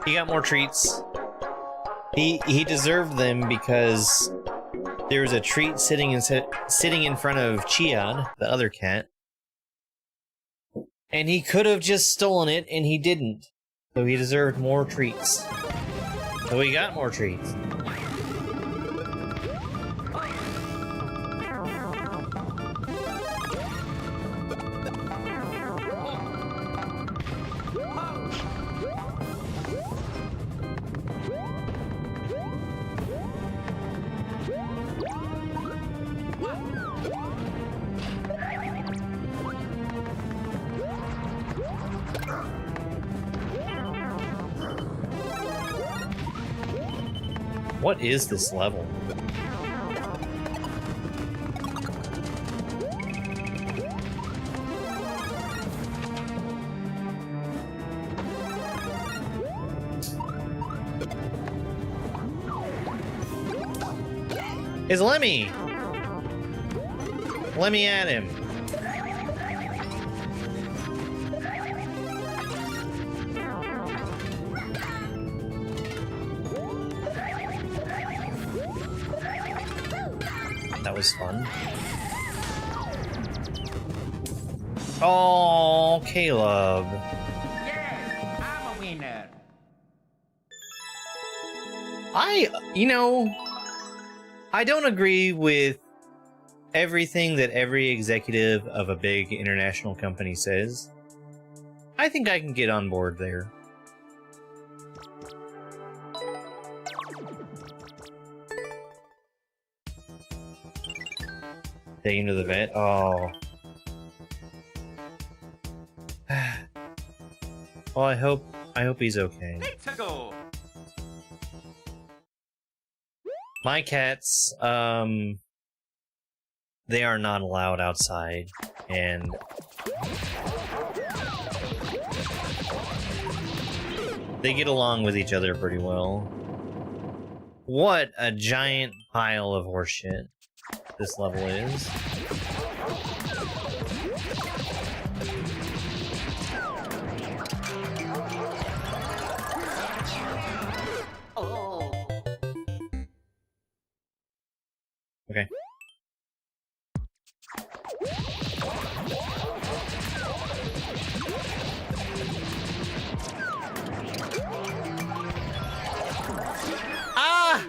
He got more treats. He deserved them because there was a treat sitting in front of Chiad, the other cat, and he could have just stolen it, and he didn't. So he deserved more treats. So he got more treats. What is this level? It's Lemmy! Let me at him. That was fun. Oh, Caleb. Yeah, I'm a winner. I don't agree with everything that every executive of a big international company says. I think I can get on board there. Take him to the vet. Oh. Well, I hope he's okay. Let's go. My cats, they are not allowed outside, and they get along with each other pretty well. What a giant pile of horseshit this level is. Okay. Ah!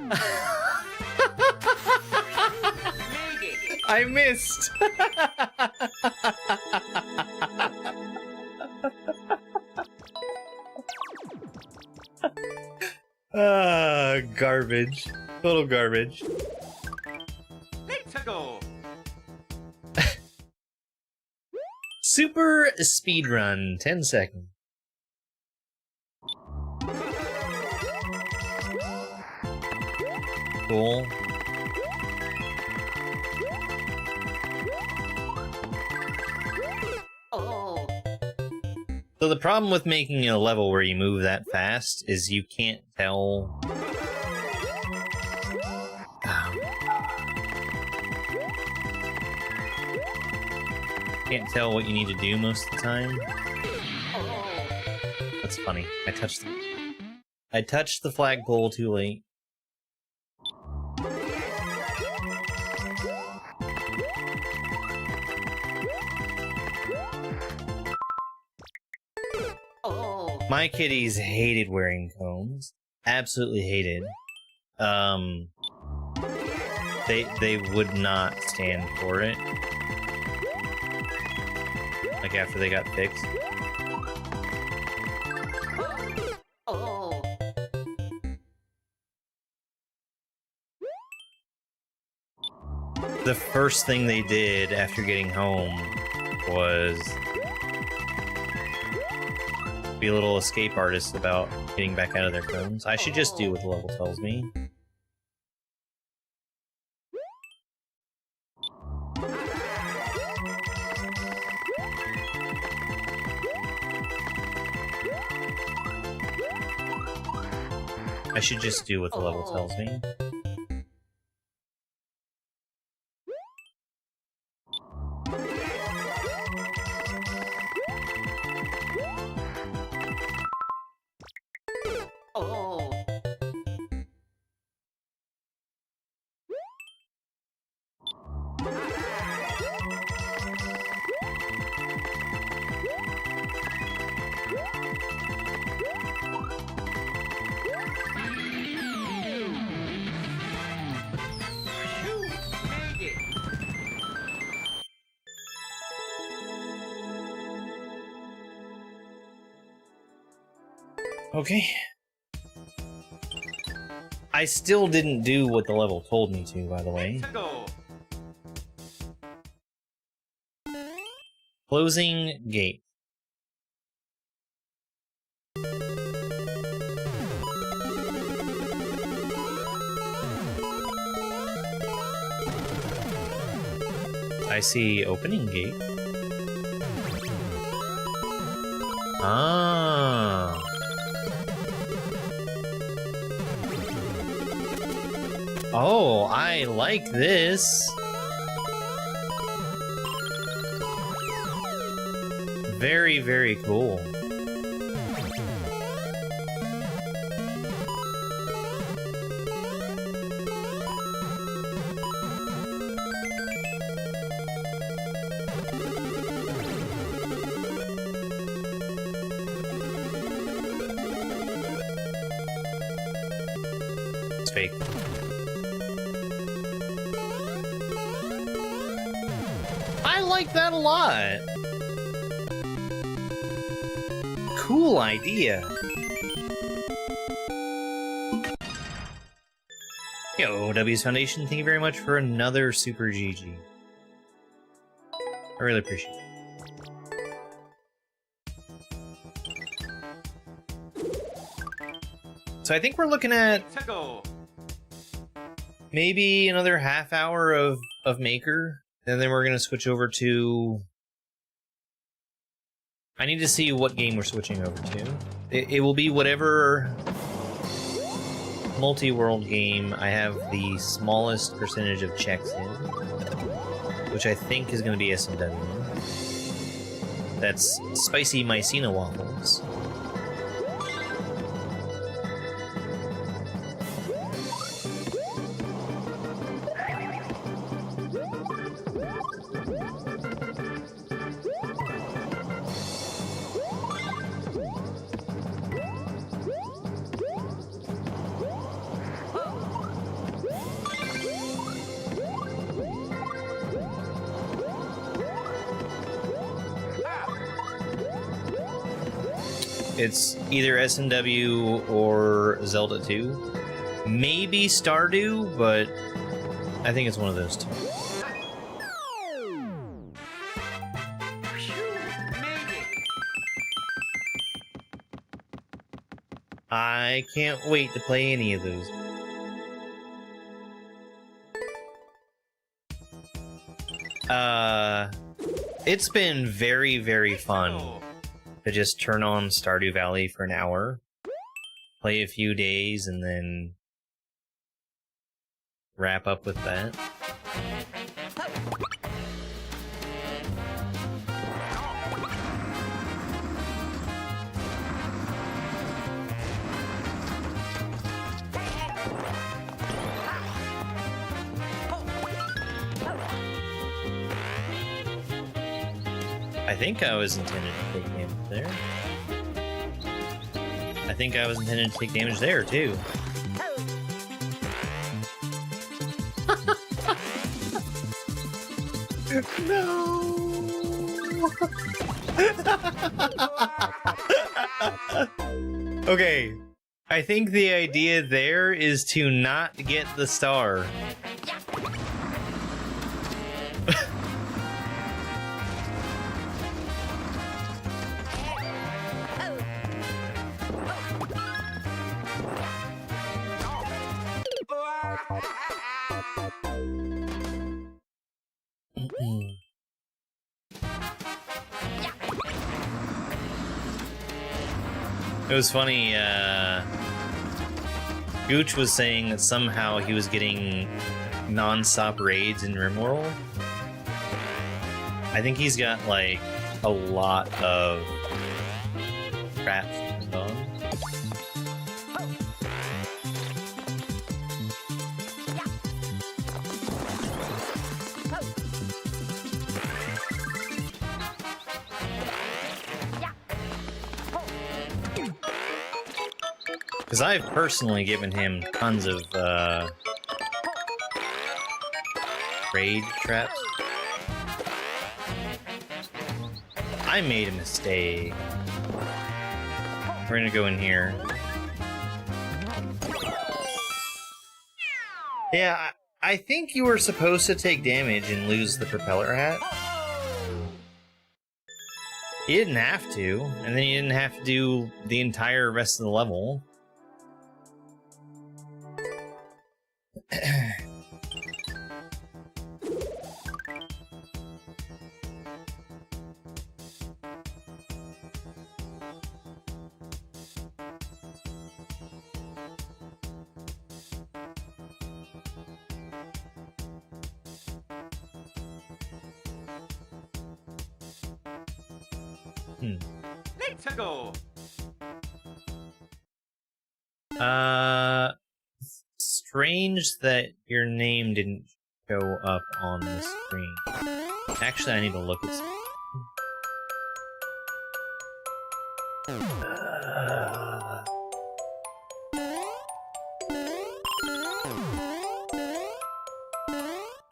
I missed. Garbage. Total garbage. Let's go. Super speedrun, 10 seconds. Cool. So the problem with making a level where you move that fast is you can't tell. Can't tell what you need to do most of the time. That's funny. I touched the flagpole too late. My kitties hated wearing combs. Absolutely hated. They would not stand for it. Like after they got fixed. The first thing they did after getting home was be a little escape artist about getting back out of their combs. I should just do what the level tells me. I should just do what the level tells me. Oh. Phew, made it. Okay. I still didn't do what the level told me to, by the way. Let's go. Closing gate. I see opening gate. Ah. Oh, I like this. Very, very cool. It's fake. I like that a lot. Cool idea. Yo, W's Foundation, thank you very much for another Super GG. I really appreciate it. So I think we're looking at Let's go. maybe another half hour of Maker, and then we're gonna switch over to... I need to see what game we're switching over to. It will be whatever multi-world game I have the smallest percentage of checks in, which I think is going to be S&W. That's spicy Mycena waffles. It's either S&W or Zelda 2. Maybe Stardew, but I think it's one of those two. Phew, made it. I can't wait to play any of those. It's been very, very fun to just turn on Stardew Valley for an hour, play a few days, and then wrap up with that. I think I was intended to take damage there. I think I was intended to take damage there, too. No! Okay. I think the idea there is to not get the star. It was funny, Gooch was saying that somehow he was getting non-stop raids in RimWorld. I think he's got like a lot of traps turned on. Because I've personally given him tons of raid traps. I made a mistake. We're gonna go in here. Yeah, I think you were supposed to take damage and lose the propeller hat. You didn't have to, and then you didn't have to do the entire rest of the level. Let's go. Strange that your name didn't show up on the screen. Actually, I need to look at something.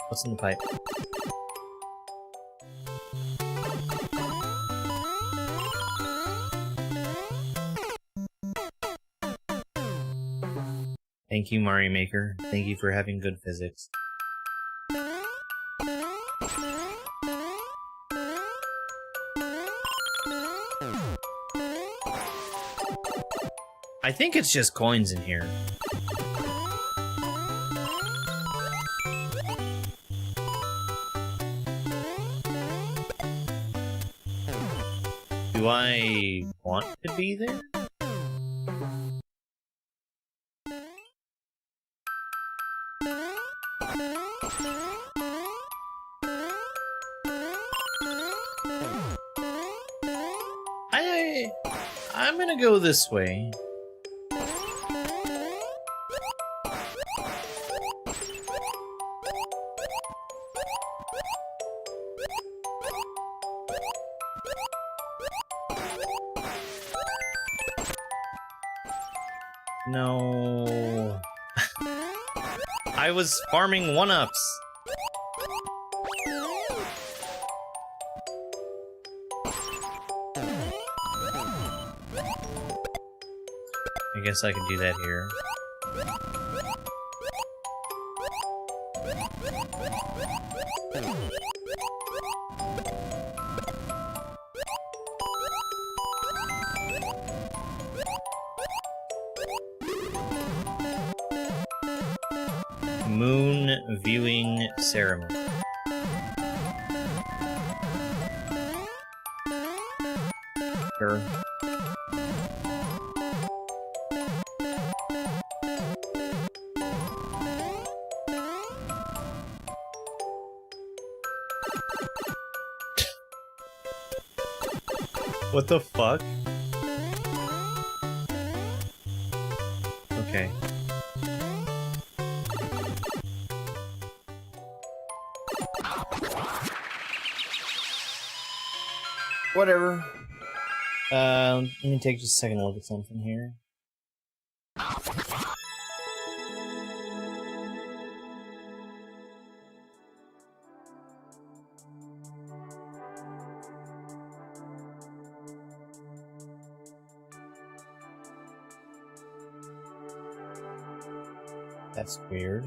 What's in the pipe? Thank you, Mario Maker. Thank you for having good physics. I think it's just coins in here. Do I want to be there? I'm gonna go this way. No. I was farming one-ups. I guess I can do that here. Moon viewing ceremony. Sure. What the fuck? Okay. Whatever. Let me take just a second to look at something here. That's weird.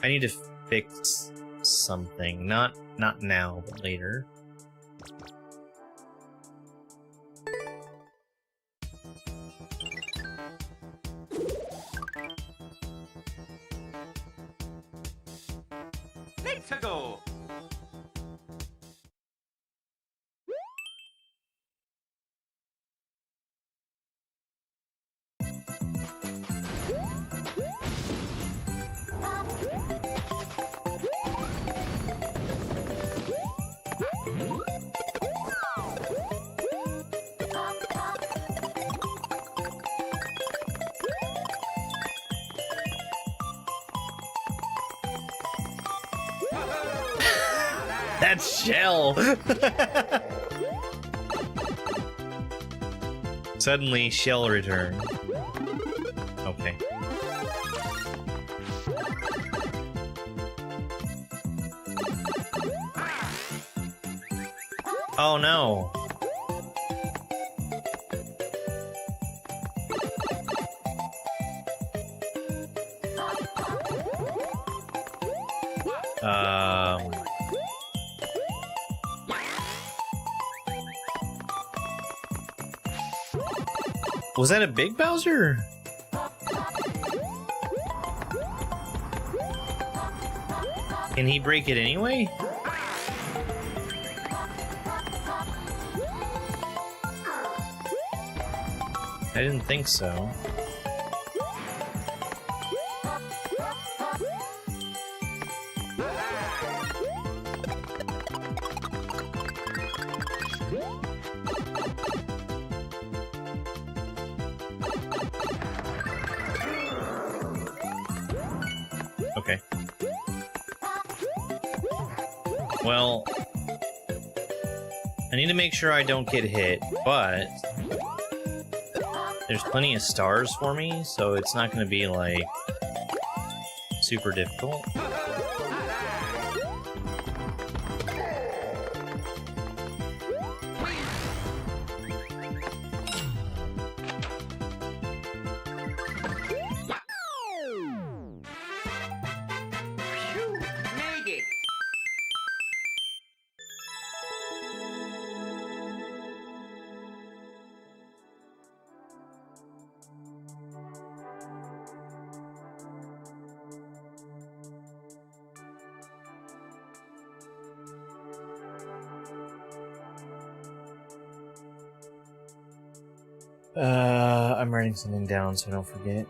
I need to fix something. Not now, but later. That's Shell. Suddenly, Shell returned. Okay. Oh no. Was that a big Bowser? Can he break it anyway? I didn't think so. Okay. Well, I need to make sure I don't get hit, but there's plenty of stars for me, so it's not going to be, like, super difficult. Phew, made it. I'm writing something down so I don't forget.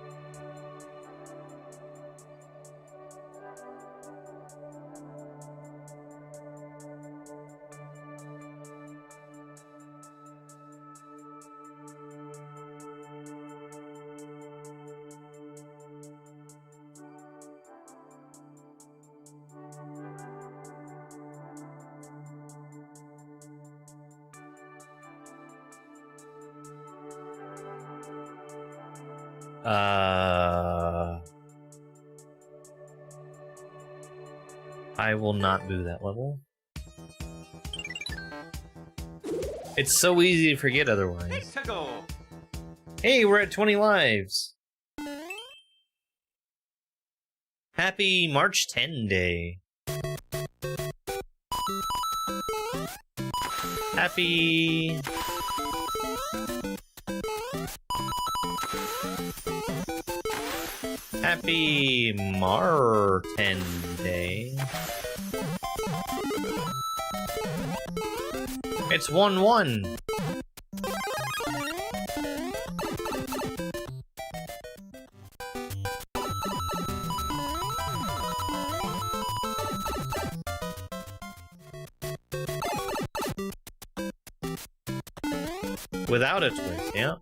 I will not boo that level. It's so easy to forget otherwise. Let's go. Hey, we're at 20 lives. Happy March 10 Day. Happy... Happy Martin Day. It's 1-1. Without a twist, yeah.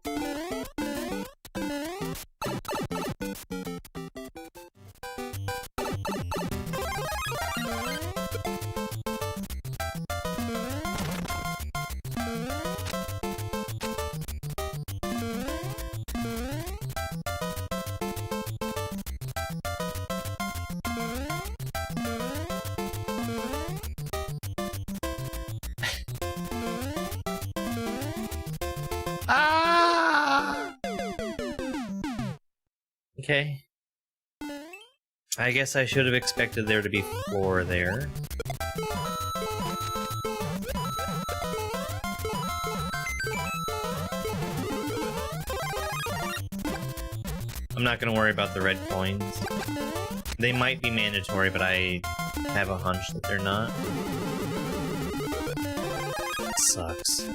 Ah! Okay. I guess I should have expected there to be 4 there. I'm not gonna worry about the red coins. They might be mandatory, but I have a hunch that they're not. Sucks.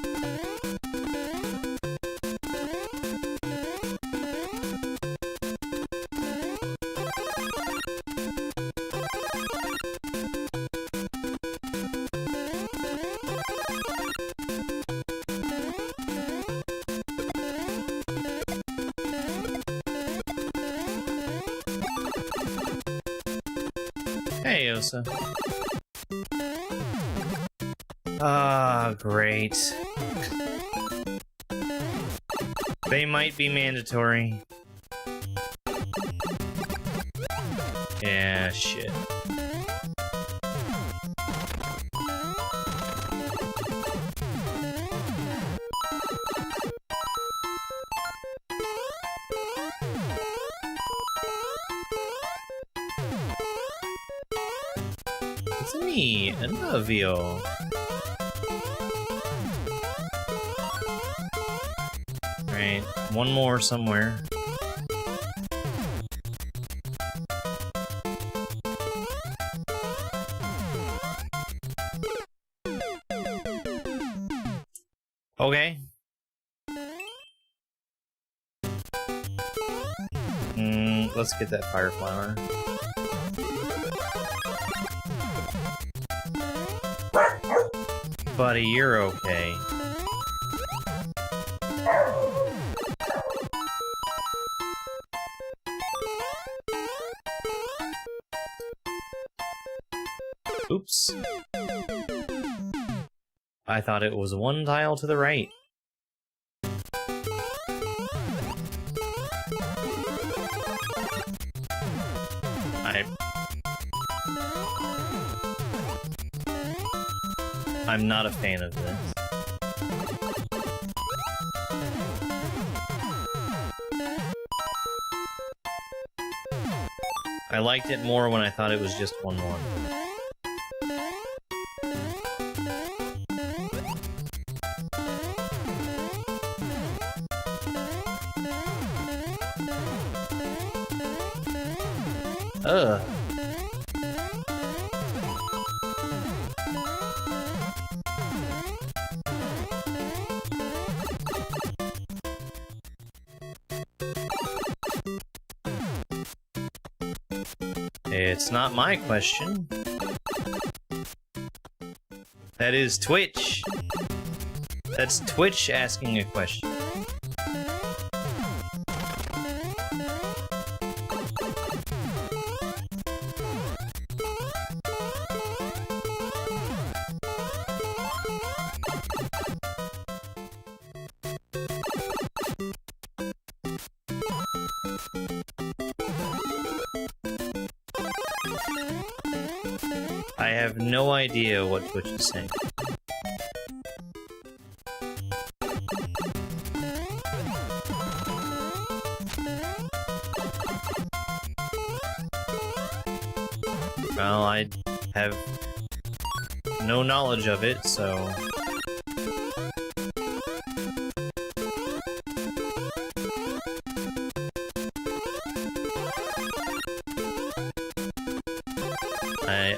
Hey, Osa. Ah, great. They might be mandatory. Yeah, shit. It's me, Anavio. Right, one more somewhere. Okay. Let's get that fire flower. Buddy, you're okay. Oops. I thought it was one tile to the right. I'm not a fan of this. I liked it more when I thought it was just 1-1. Ugh. It's not my question. That is Twitch. That's Twitch asking a question. I have no idea what Twitch is saying. Well, I have no knowledge of it, so...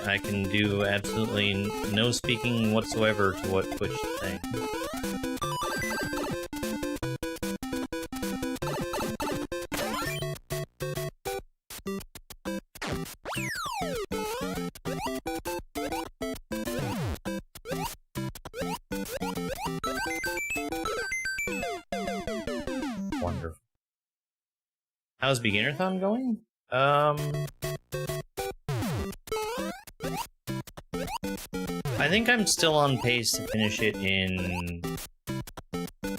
I can do absolutely no speaking whatsoever to what Twitch is saying. Wonderful. How's Beginnerthon going? I think I'm still on pace to finish it in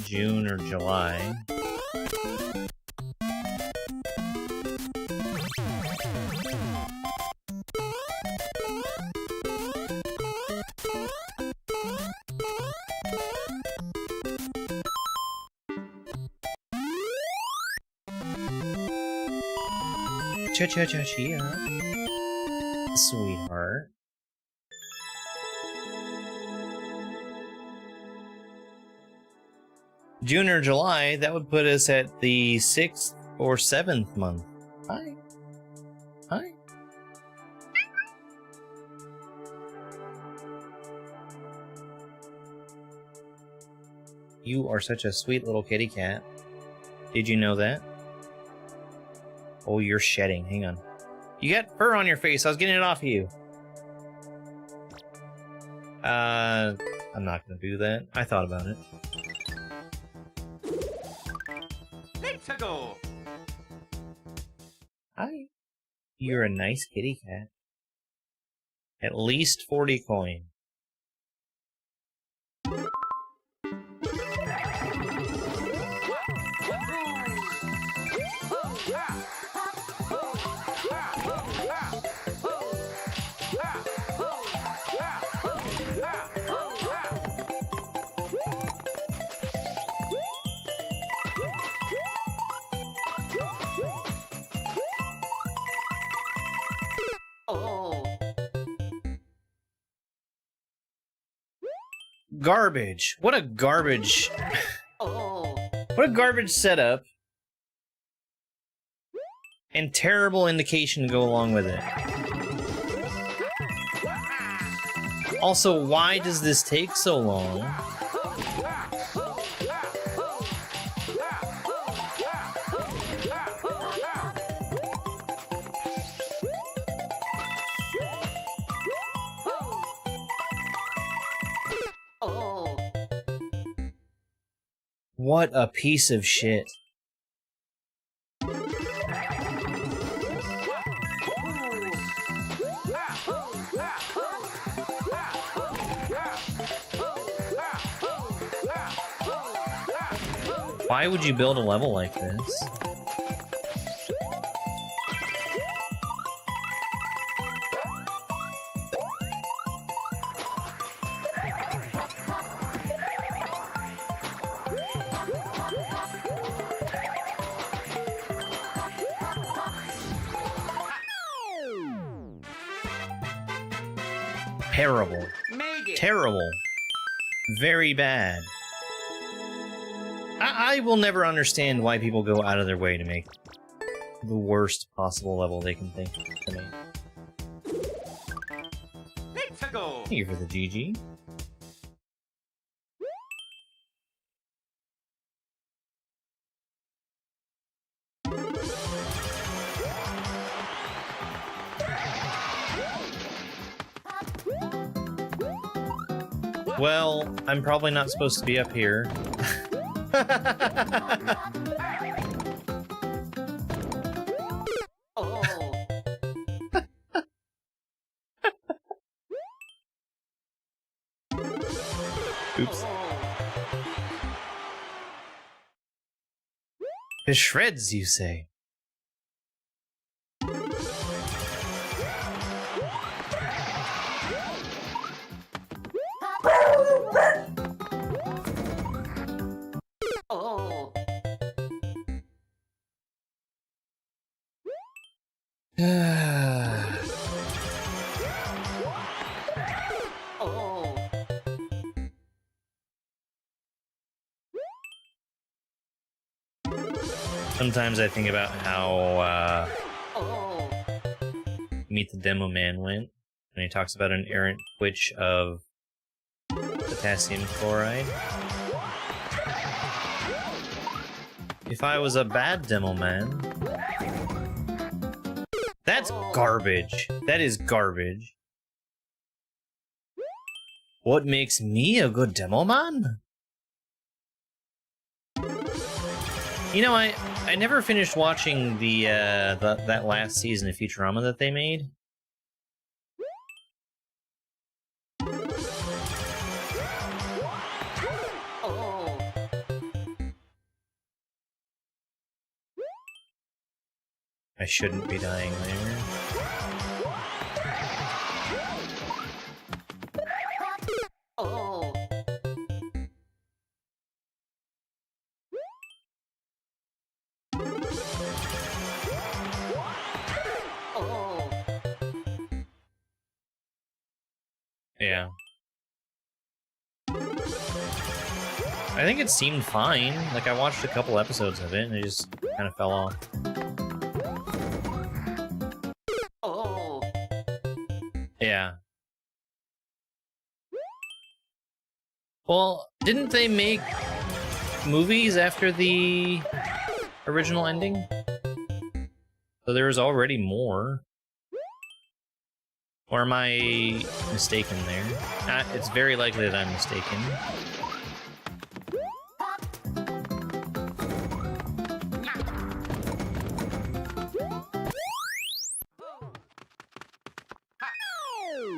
June or July. Cha-cha-cha-chia. Sweetheart. June or July, that would put us at the 6th or 7th month. Hi. Hi. You are such a sweet little kitty cat. Did you know that? Oh, you're shedding. Hang on. You got fur on your face. I was getting it off of you. I'm not gonna do that. I thought about it. Let's go. Hi. You're a nice kitty cat. At least 40 coin. Garbage. What a garbage. What a garbage setup. And terrible indication to go along with it. Also, why does this take so long? What a piece of shit. Why would you build a level like this? Terrible. Terrible. Very bad. I will never understand why people go out of their way to make the worst possible level they can think to make. Let's go. Thank you for the GG. Well, I'm probably not supposed to be up here. Oops. To shreds, you say? Sometimes I think about how Meet the Demo Man went, and he talks about an errant witch of potassium chloride. If I was a bad demo man... That's garbage. That is garbage. What makes me a good demo man? You know, I never finished watching that last season of Futurama that they made. I shouldn't be dying there. Yeah. I think it seemed fine. Like, I watched a couple episodes of it, and it just kind of fell off. Yeah. Well, didn't they make movies after the original ending? So there was already more. Or am I mistaken there? It's very likely that I'm mistaken.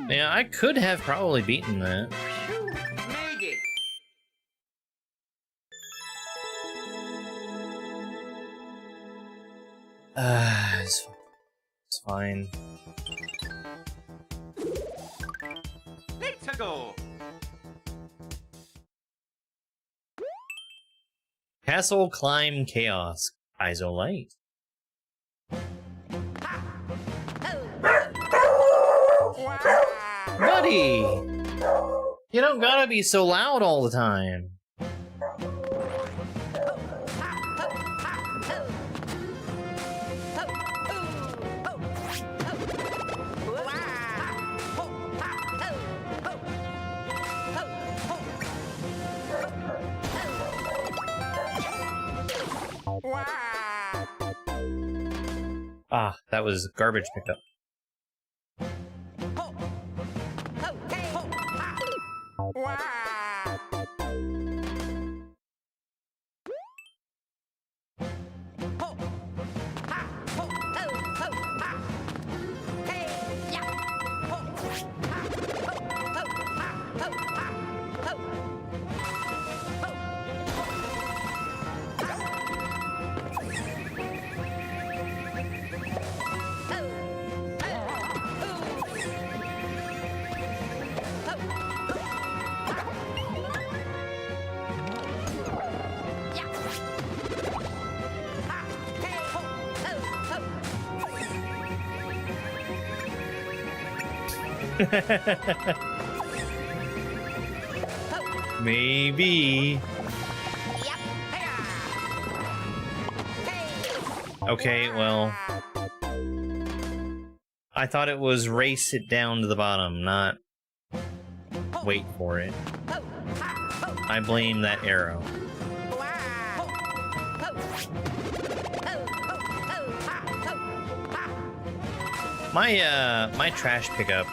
Yeah, I could have probably beaten that. Made it. It's fine. Let's go. Castle Climb Chaos. Isolite. Buddy! You don't gotta be so loud all the time. Ah, that was garbage picked up. Maybe. Okay, well, I thought it was race it down to the bottom, not wait for it. I blame that arrow. My trash pickup,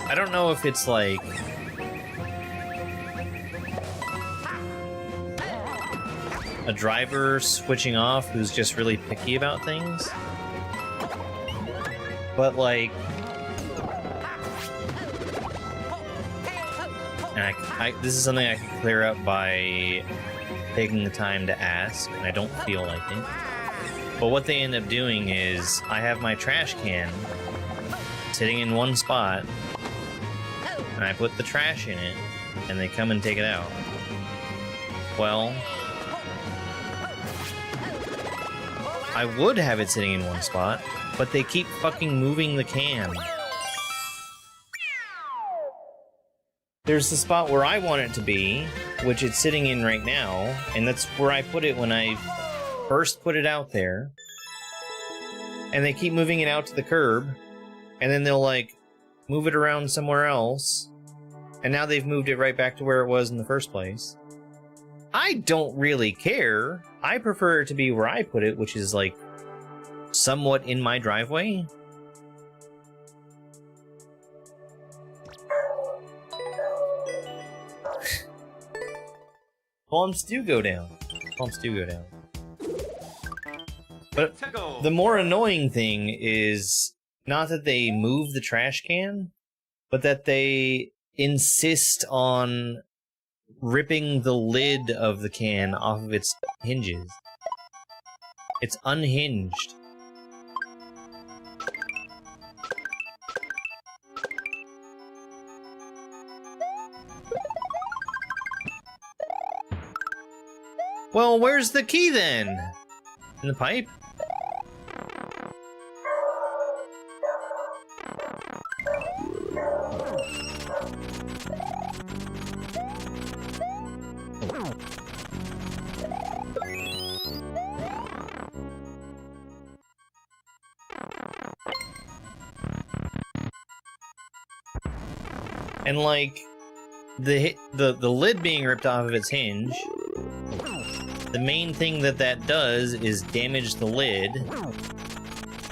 I don't know if it's like a driver switching off who's just really picky about things, but like, and this is something I can clear up by taking the time to ask, and I don't feel like it. But what they end up doing is, I have my trash can sitting in one spot, and I put the trash in it, and they come and take it out. Well, I would have it sitting in one spot, but they keep fucking moving the can. There's the spot where I want it to be, which it's sitting in right now, and that's where I put it when I first put it out there. And they keep moving it out to the curb, and then they'll like move it around somewhere else, and now they've moved it right back to where it was in the first place. I don't really care. I prefer it to be where I put it, which is like somewhat in my driveway. Palms do go down. Palms do go down. But the more annoying thing is not that they move the trash can, but that they insist on ripping the lid of the can off of its hinges. It's unhinged. Well, where's the key then? In the pipe? And like the lid being ripped off of its hinge, the main thing that does is damage the lid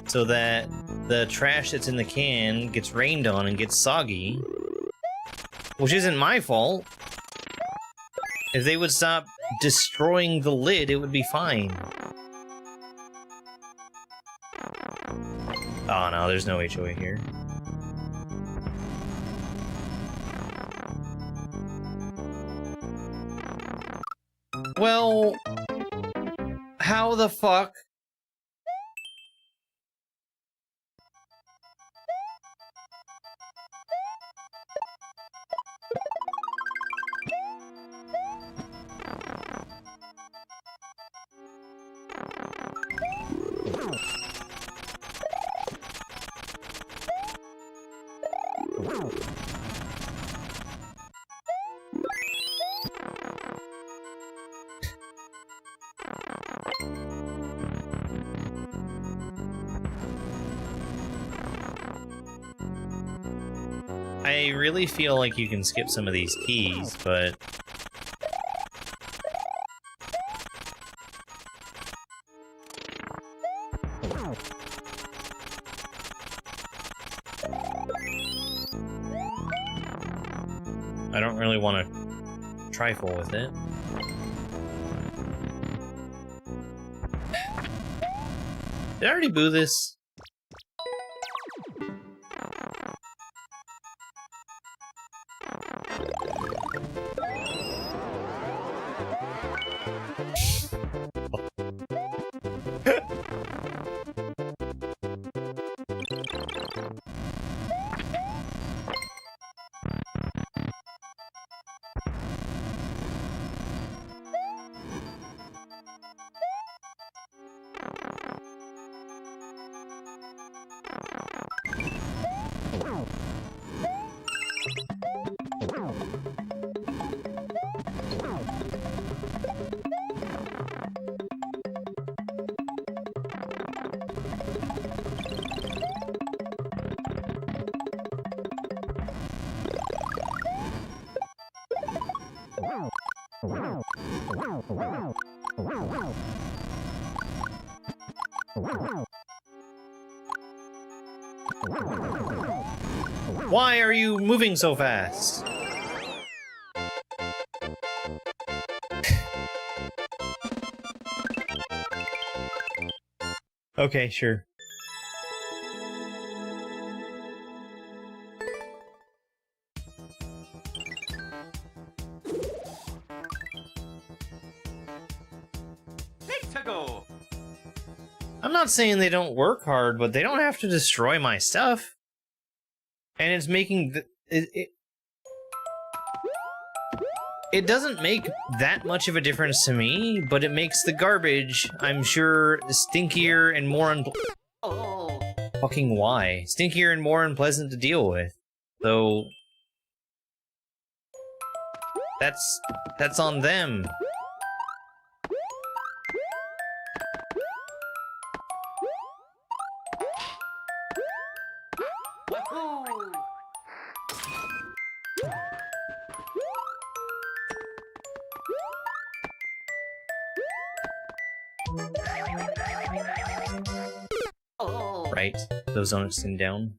so that the trash that's in the can gets rained on and gets soggy, which isn't my fault. If they would stop destroying the lid, it would be fine. Oh no, there's no HOA here. Well, how the fuck I really feel like you can skip some of these keys, but... I don't really want to trifle with it. Did I already boo this? Why are you moving so fast? Okay, sure. Let's go. I'm not saying they don't work hard, but they don't have to destroy my stuff. And it's making it doesn't make that much of a difference to me, but it makes the garbage, I'm sure, stinkier and more Oh. fucking why? Stinkier and more unpleasant to deal with. So that's on them. Wahoo! Oh. Right? Those don't extend down.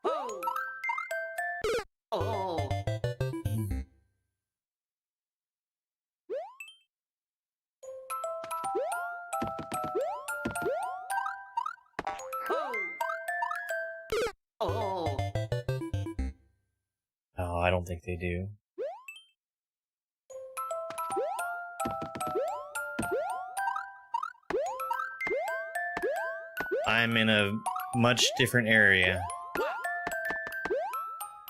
Oh. Oh. Oh. Oh, I don't think they do. I'm in a much different area.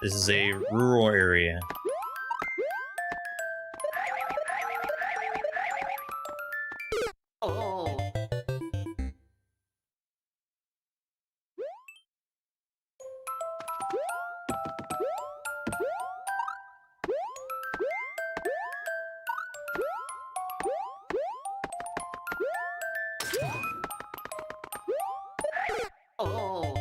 This is a rural area. Oh. Oh.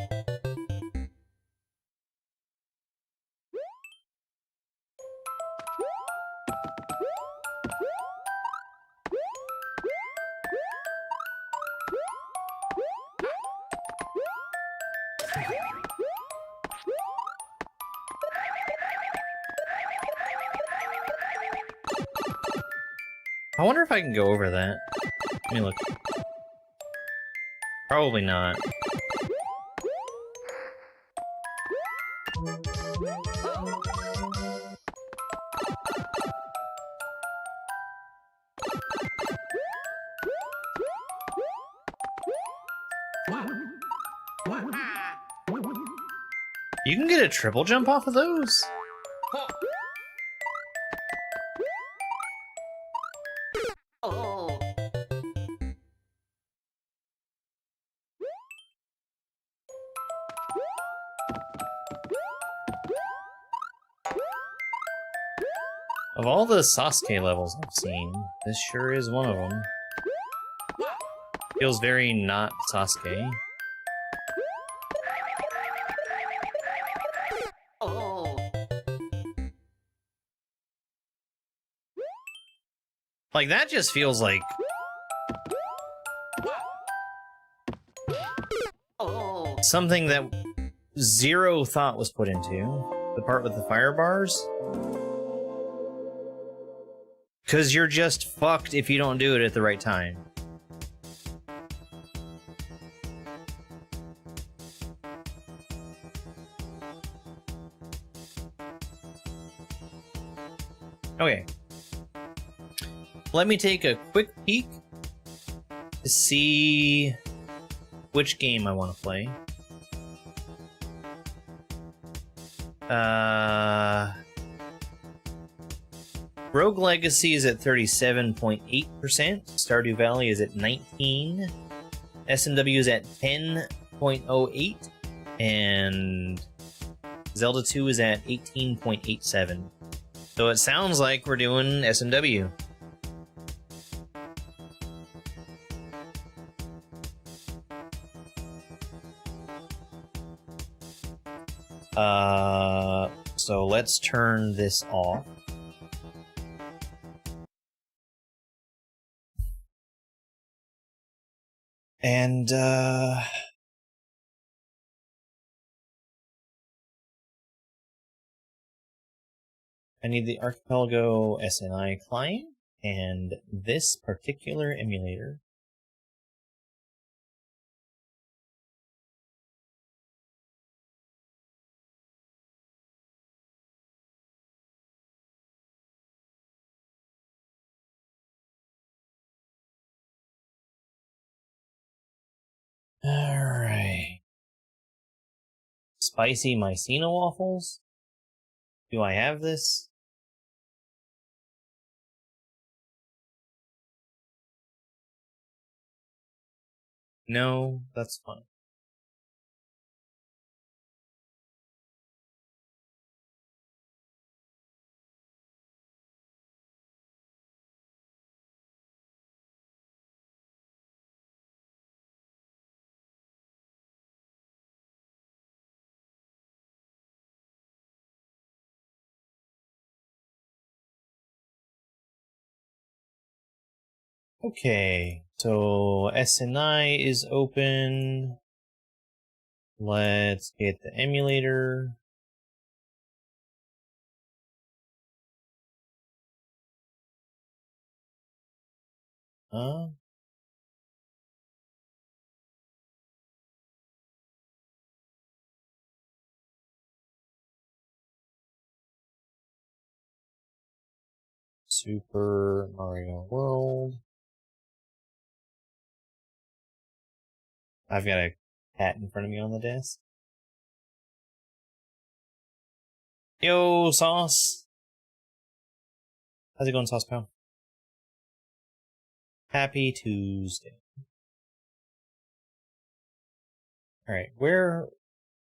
I wonder if I can go over that. Let me look. Probably not. You can get a triple jump off of those? Oh. Of all the Sasuke levels I've seen, this sure is one of them. Feels very not Sasuke. Oh. Like, that just feels like Oh. something that zero thought was put into. The part with the fire bars. Because you're just fucked if you don't do it at the right time. Okay. Let me take a quick peek to see which game I want to play. Rogue Legacy is at 37.8%. Stardew Valley is at 19%. SMW is at 10.08%. And Zelda 2 is at 18.87%. So it sounds like we're doing SMW. So let's turn this off. And, I need the Archipelago SNI client and this particular emulator. Alright. Spicy Mycena waffles? Do I have this? No, that's fine. Okay, so SNI is open. Let's get the emulator. Huh? Super Mario World. I've got a cat in front of me on the desk. Yo, Sauce. How's it going, Sauce Pal? Happy Tuesday. Alright, where...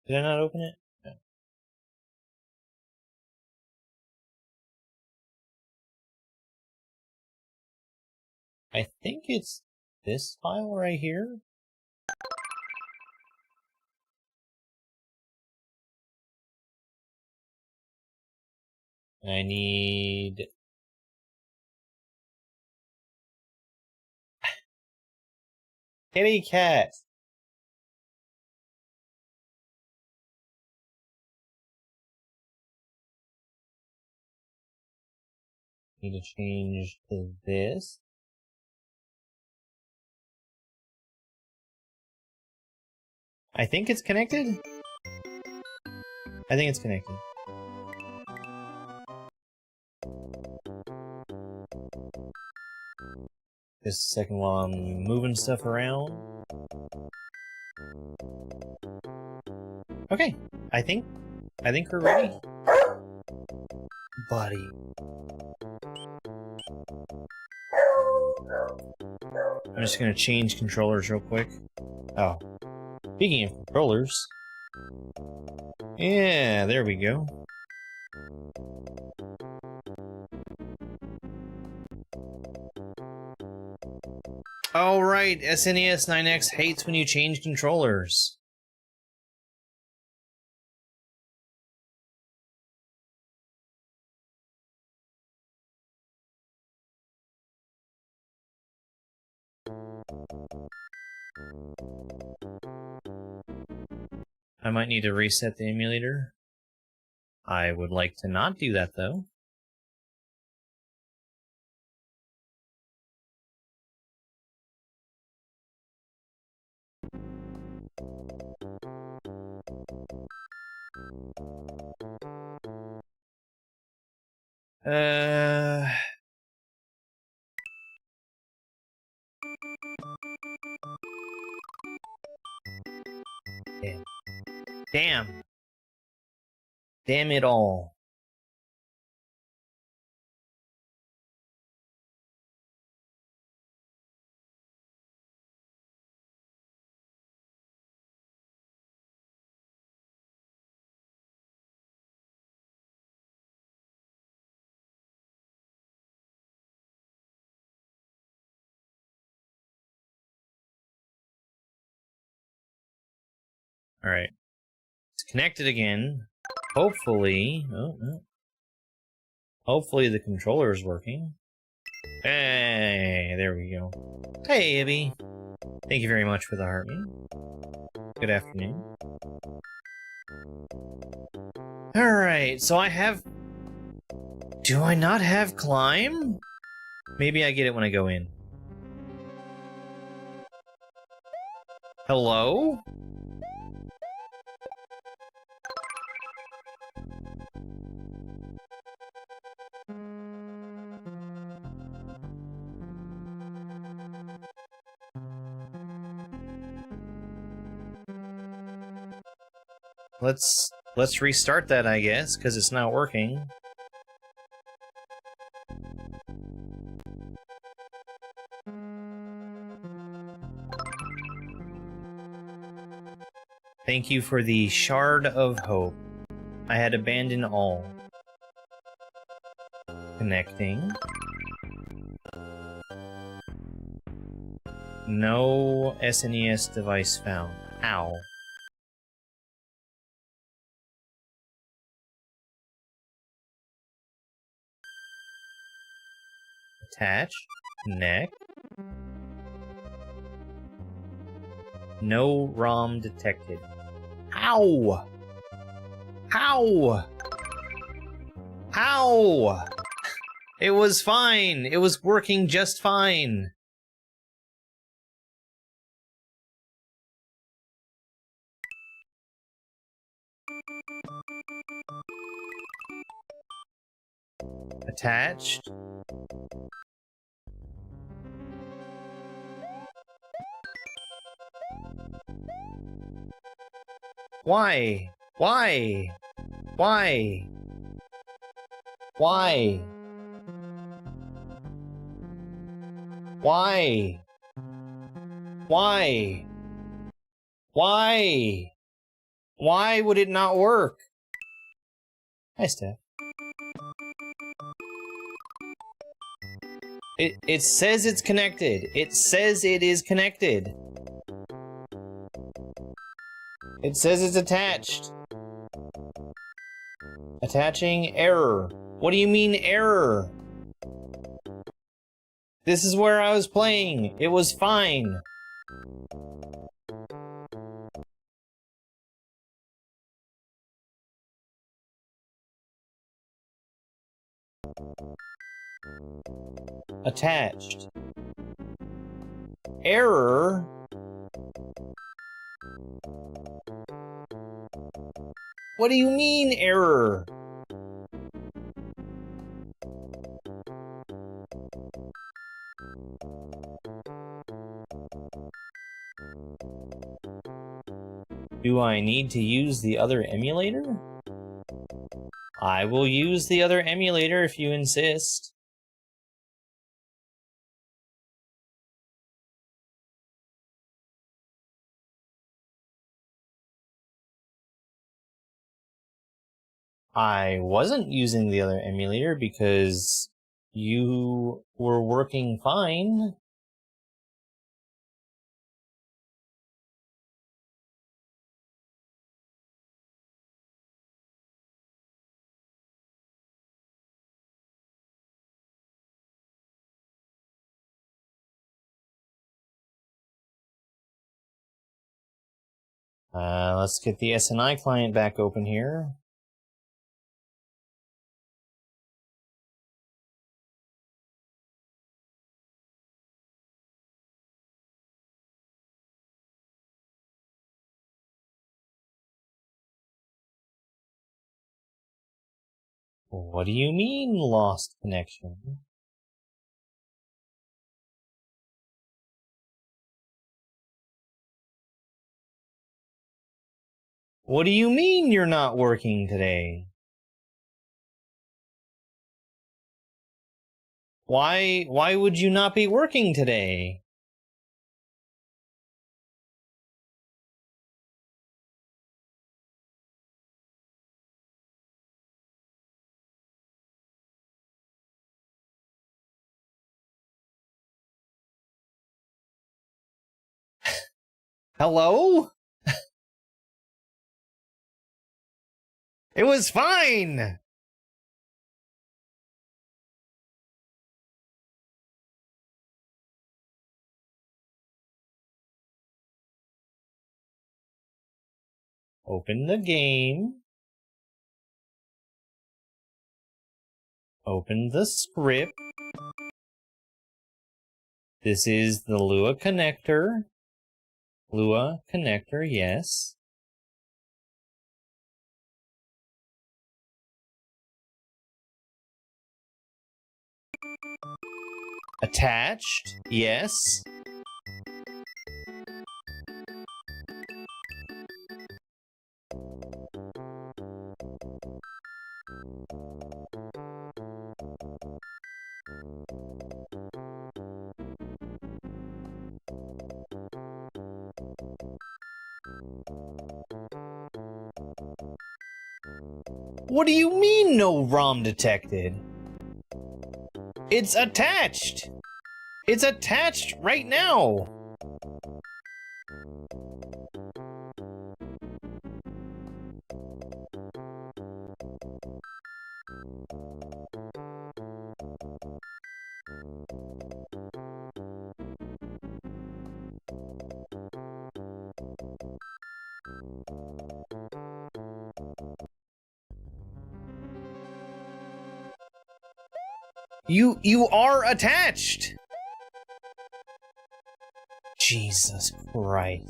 Did I not open it? No. I think it's this file right here. I need... Kitty cat! Need to change to this. I think it's connected? I think it's connected. Just a second while I'm moving stuff around. Okay, I think we're ready. Buddy. I'm just gonna change controllers real quick. Oh. Speaking of controllers. Yeah, there we go. Oh, right. SNES 9X hates when you change controllers. I might need to reset the emulator. I would like to not do that, though. Damn. Damn. Damn it all. Alright. It's connected again. Hopefully... Oh, no. Hopefully the controller is working. Hey, there we go. Hey, Ibby. Thank you very much for the heart me. Good afternoon. Alright, so I have... Do I not have climb? Maybe I get it when I go in. Hello? Let's restart that, I guess, because it's not working. Thank you for the shard of hope. I had abandoned all. Connecting. No SNES device found. Ow. Attach. Connect. No ROM detected. Ow! Ow! Ow! It was fine. It was working just fine. Attached. Why? Why? Why? Why? Why? Why? Why? Why would it not work? Hi, Steph. It says it's connected. It says it is connected. It says it's attached. Attaching error. What do you mean error? This is where I was playing. It was fine. Attached. Error. What do you mean error? Do I need to use the other emulator? I will use the other emulator if you insist. I wasn't using the other emulator because you were working fine. Let's get the SNI client back open here. What do you mean, lost connection? What do you mean you're not working today? Why would you not be working today? Hello? It was fine! Open the game. Open the script. This is the Lua connector. Lua connector, yes. Attached, yes. What do you mean no ROM detected? It's attached! It's attached right now! You are attached! Jesus Christ.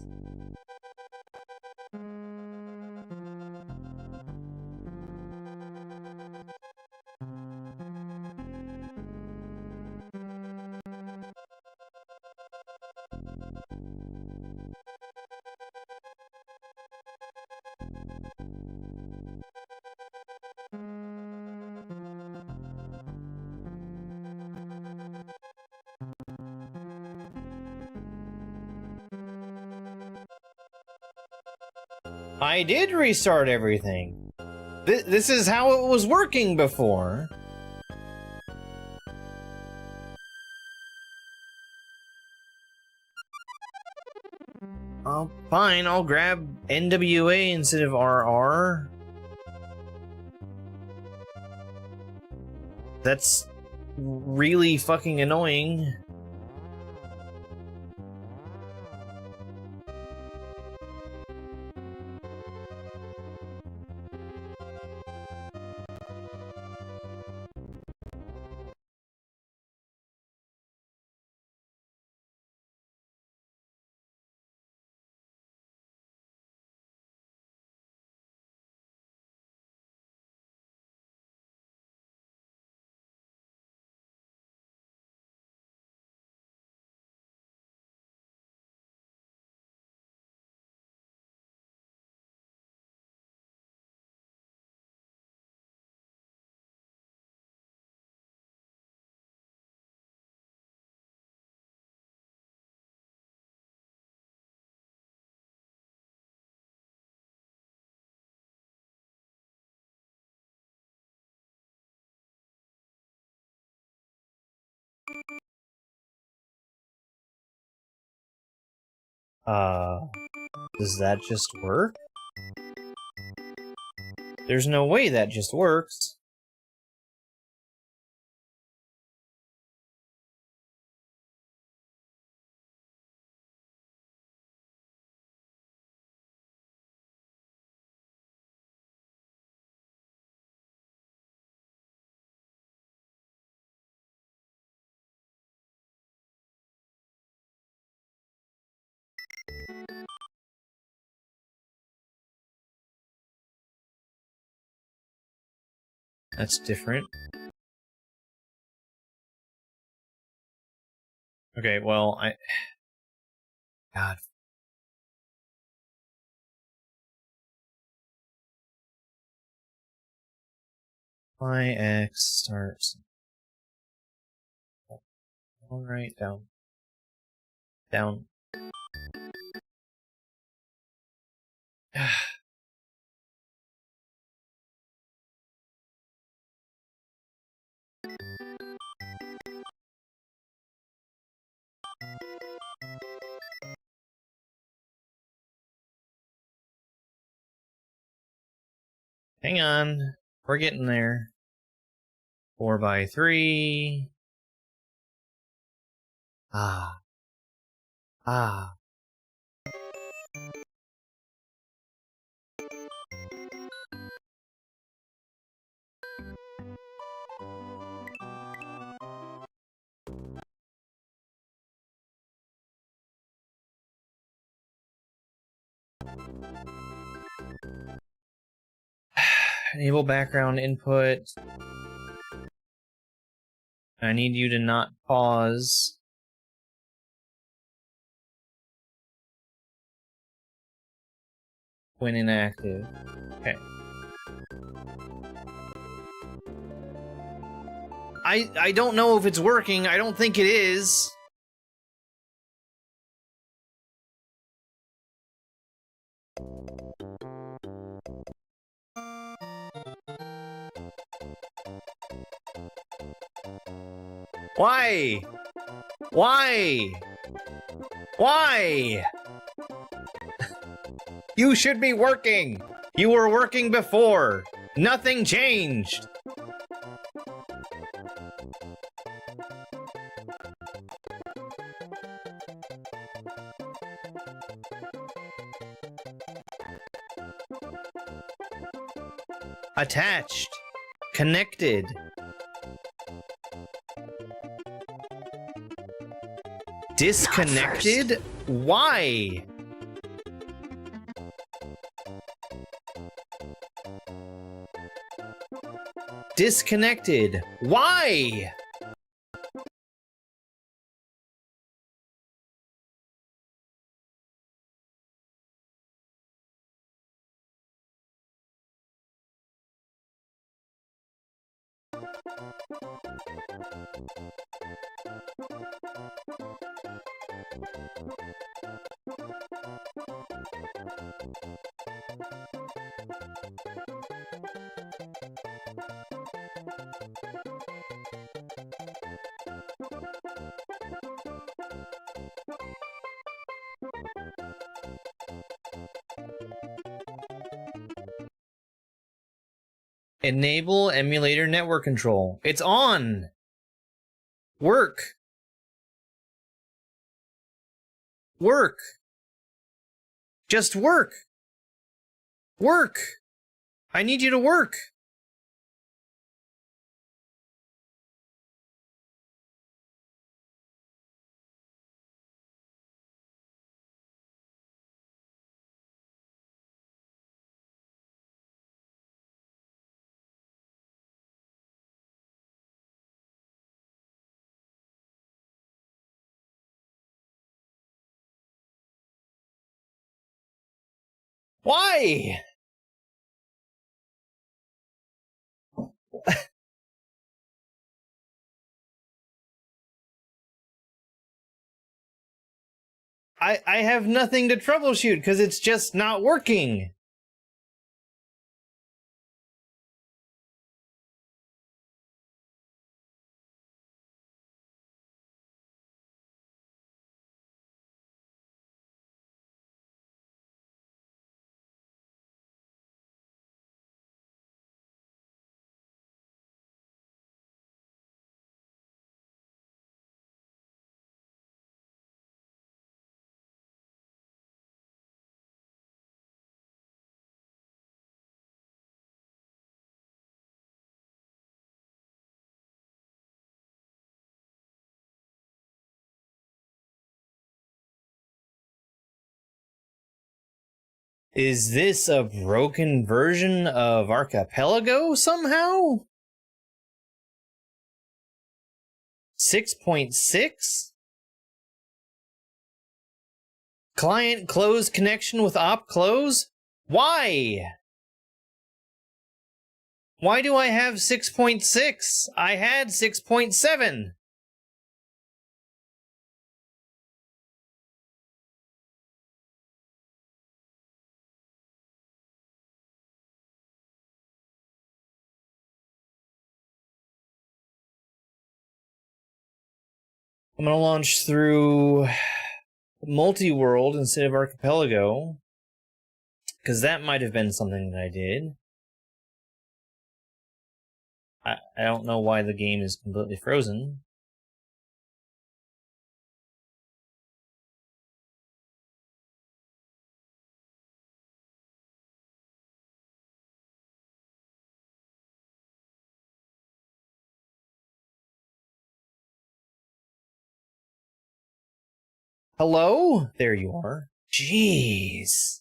I did restart everything. This is how it was working before. Oh, fine, I'll grab NWA instead of RR. That's really fucking annoying. Does that just work? There's no way that just works. That's different. Okay, well, God. My X starts. Alright, down. Down. Hang on. We're getting there. 4x3. Ah. Ah. Enable background input. I need you to not pause. When inactive. Okay. I don't know if it's working. I don't think it is. Why? Why? Why? You should be working. You were working before. Nothing changed. Attached. Connected. Disconnected? Why? Disconnected. Why? Enable emulator network control. It's on. Work. Work. Just work. Work. I need you to work. Why? I have nothing to troubleshoot because it's just not working. Is this a broken version of Archipelago somehow? 6.6? Client close connection with op close? Why? Why do I have 6.6? I had 6.7. I'm gonna launch through multiworld instead of archipelago, because that might have been something that I did. I don't know why the game is completely frozen. Hello? There you are. Jeez.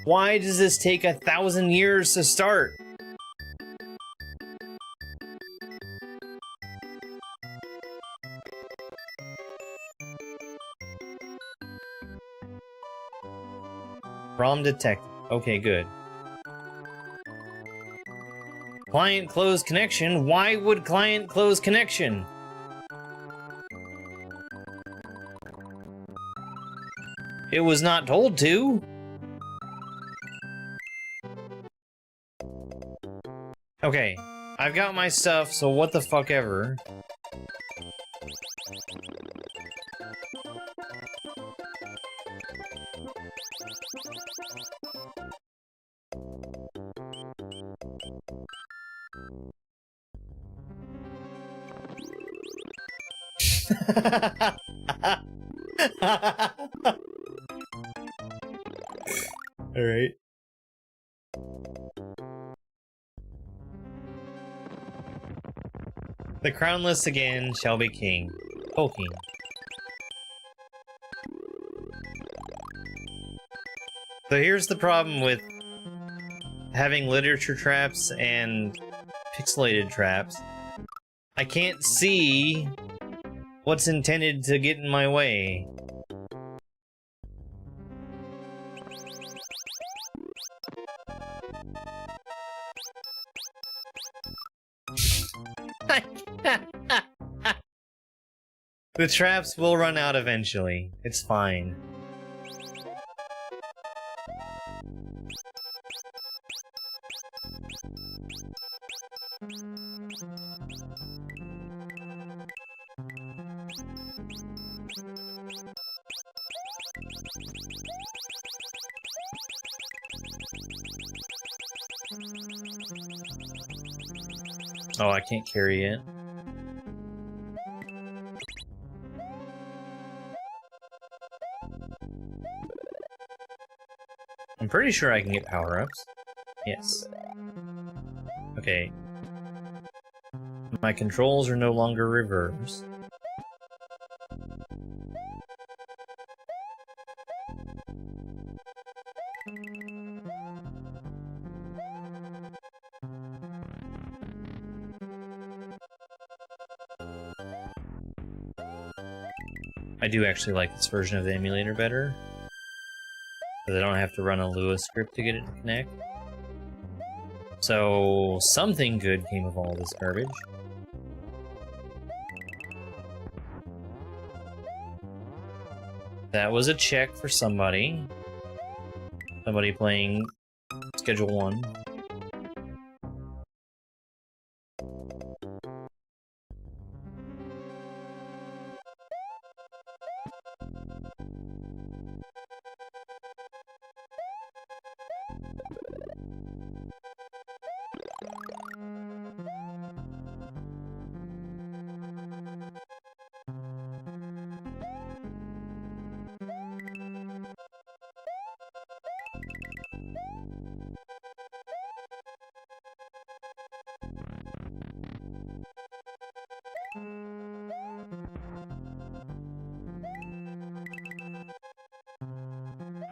Why does this take 1,000 years to start? ROM detected. Okay, good. Client close connection? Why would client close connection? It was not told to. Okay, I've got my stuff, so what the fuck ever. All right. The crownless again shall be king. Tolkien. So here's the problem with having literature traps and pixelated traps. I can't see what's intended to get in my way. The traps will run out eventually. It's fine. Oh, I can't carry it. I'm pretty sure I can get power-ups. Yes. Okay. My controls are no longer reversed. I do actually like this version of the emulator better, because I don't have to run a Lua script to get it to connect. So, something good came of all this garbage. That was a check for somebody. Somebody playing Schedule 1.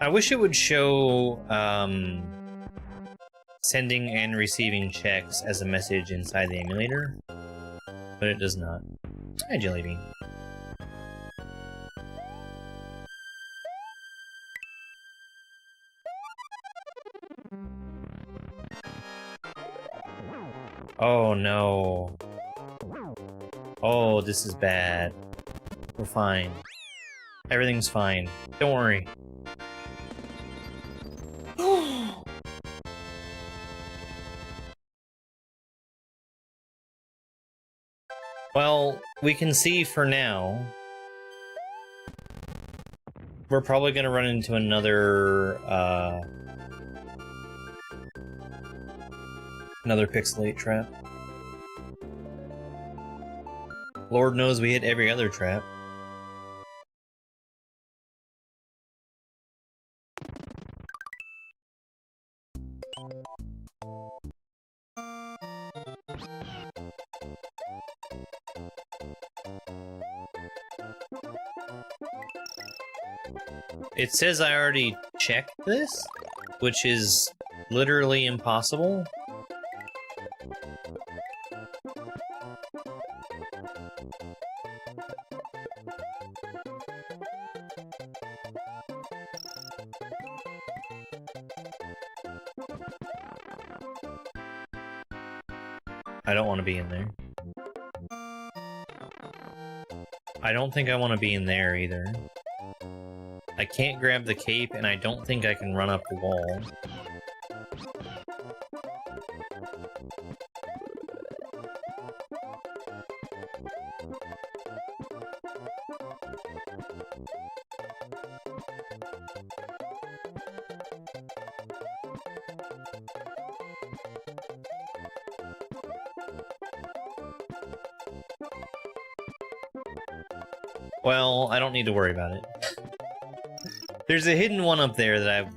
I wish it would show sending and receiving checks as a message inside the emulator, but it does not. Hi, Jellybean. Oh no. Oh, this is bad. We're fine. Everything's fine. Don't worry. Well, we can see for now. We're probably gonna run into another pixelate trap. Lord knows we hit every other trap. It says I already checked this, which is literally impossible. I don't want to be in there. I don't think I want to be in there either. I can't grab the cape, and I don't think I can run up the wall. Well, I don't need to worry about it. There's a hidden one up there that I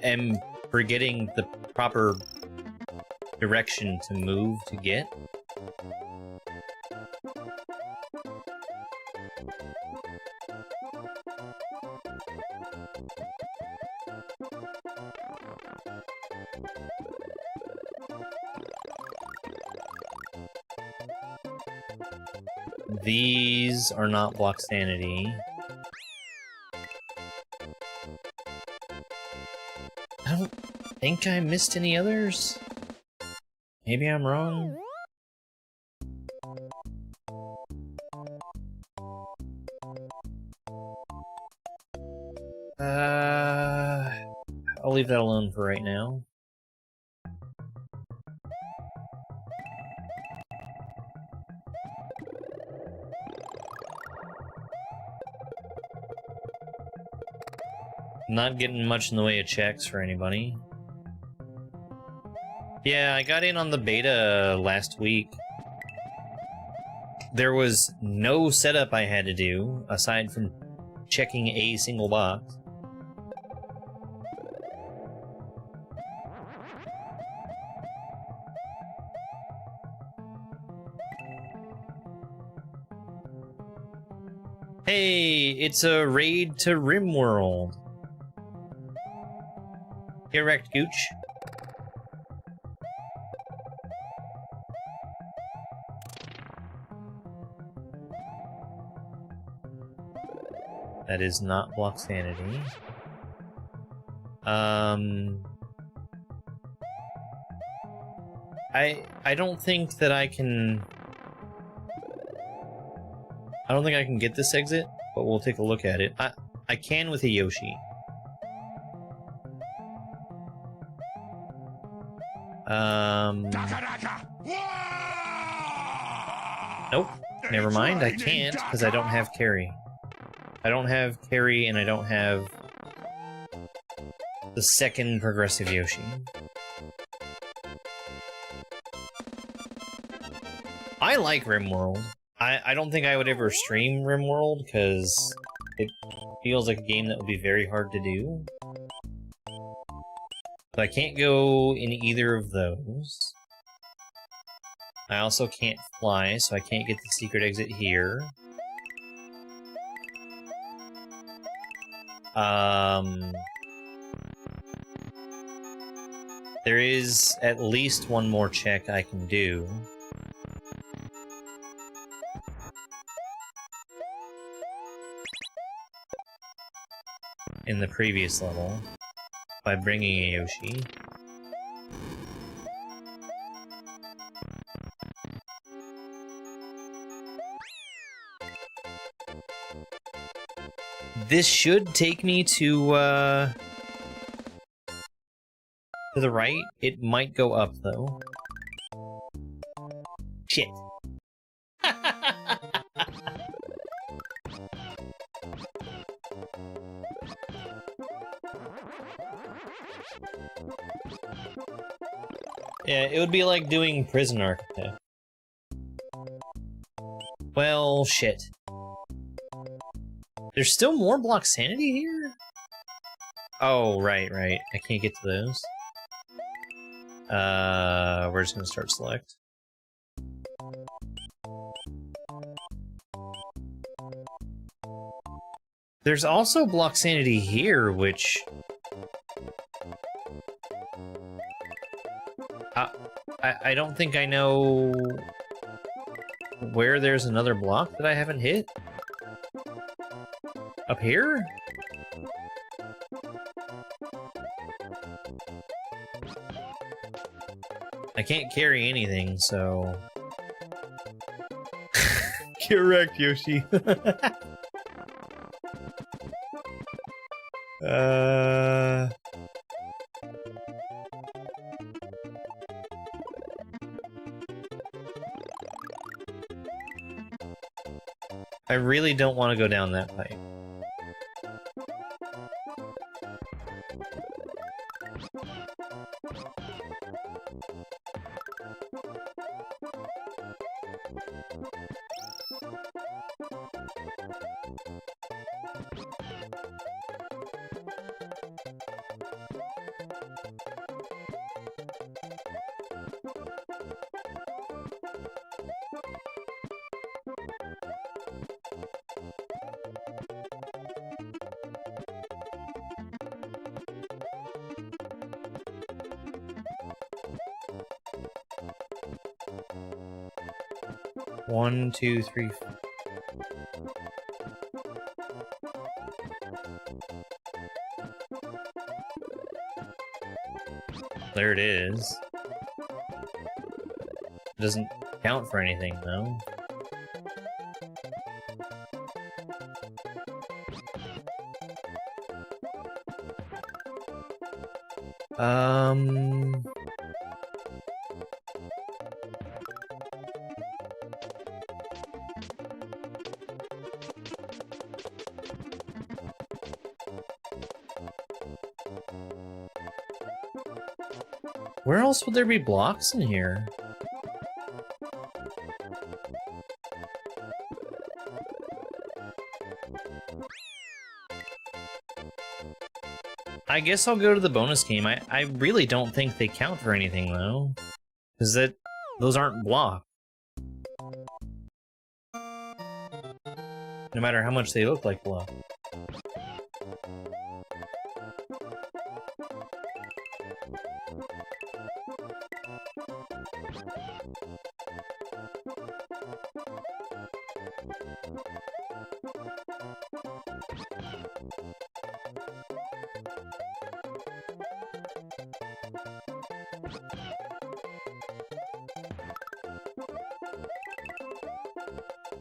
am forgetting the proper direction to move to get. These are not block sanity. I don't think I missed any others. Maybe I'm wrong. I'll leave that alone for right now. Not getting much in the way of checks for anybody. Yeah, I got in on the beta last week. There was no setup I had to do, aside from checking a single box. Hey, it's a raid to RimWorld. Get wrecked, Gooch. That is not block sanity. I don't think that I can... I don't think I can get this exit, but we'll take a look at it. I can with a Yoshi. Nope. Never mind, I can't, because I don't have carry. I don't have carry, and I don't have the second progressive Yoshi. I like RimWorld. I don't think I would ever stream RimWorld, because it feels like a game that would be very hard to do. But I can't go in either of those. I also can't fly, so I can't get the secret exit here. There is at least one more check I can do. In the previous level, by bringing a Yoshi. This should take me to the right. It might go up, though. Shit. Yeah, it would be like doing Prison Architect. Well, shit. There's still more block sanity here? Oh, right. I can't get to those. We're just gonna start select. There's also block sanity here, which... I don't think I know where there's another block that I haven't hit. Up here? I can't carry anything, so... Correct, Yoshi. I really don't want to go down that pipe. One, two, three. There it is. It doesn't count for anything, though. Where else would there be blocks in here? I guess I'll go to the bonus game. I really don't think they count for anything, though. Because those aren't blocks. No matter how much they look like blocks.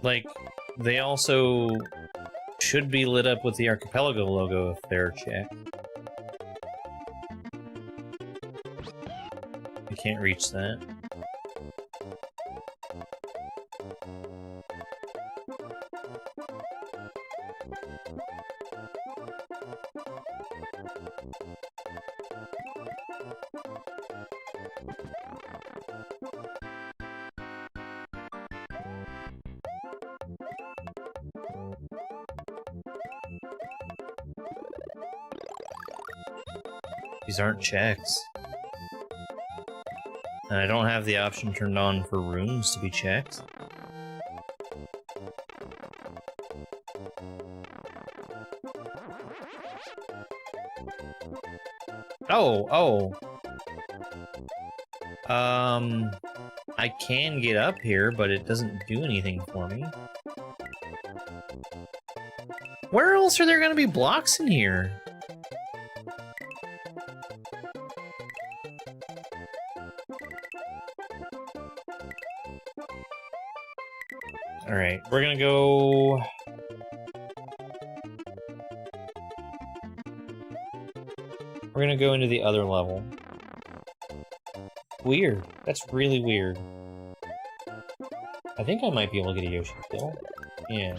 Like, they also should be lit up with the Archipelago logo if they're checked. You can't reach that. These aren't checks. And I don't have the option turned on for rooms to be checked. Oh. I can get up here, but it doesn't do anything for me. Where else are there gonna be blocks in here? Alright, we're gonna go... We're gonna go into the other level. Weird. That's really weird. I think I might be able to get a Yoshi kill. Yeah.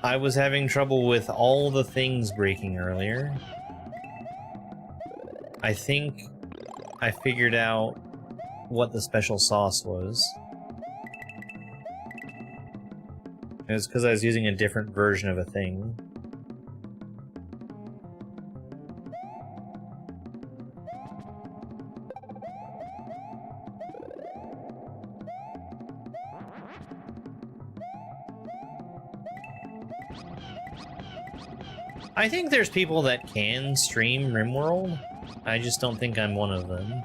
I was having trouble with all the things breaking earlier. I think I figured out what the special sauce was. It was because I was using a different version of a thing. I think there's people that can stream RimWorld. I just don't think I'm one of them.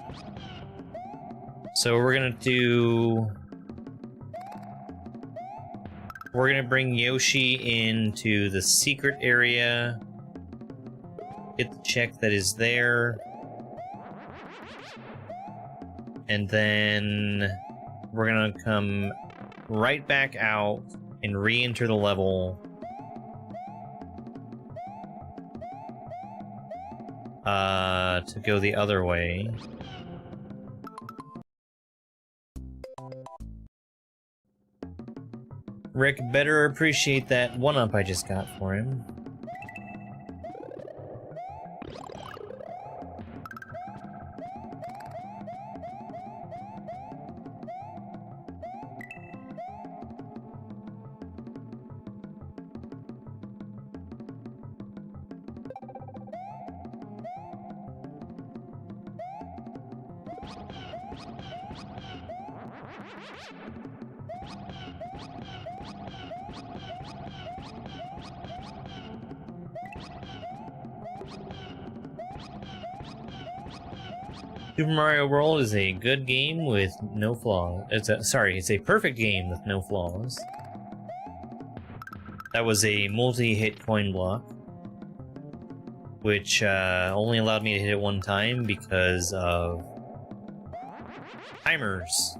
So we're gonna do... We're gonna bring Yoshi into the secret area. Get the check that is there. And then... we're gonna come right back out and re-enter the level. To go the other way. Rick better appreciate that one-up I just got for him. Super Mario World is a good game with no flaws. It's a perfect game with no flaws. That was a multi-hit coin block, which only allowed me to hit it one time because of timers.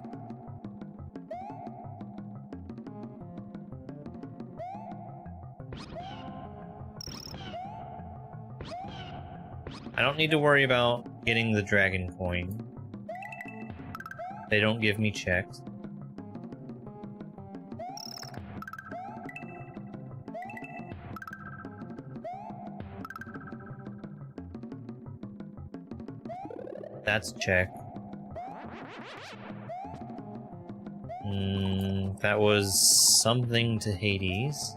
I don't need to worry about getting the dragon coin. They don't give me checks. That's a check. That was something to Hades.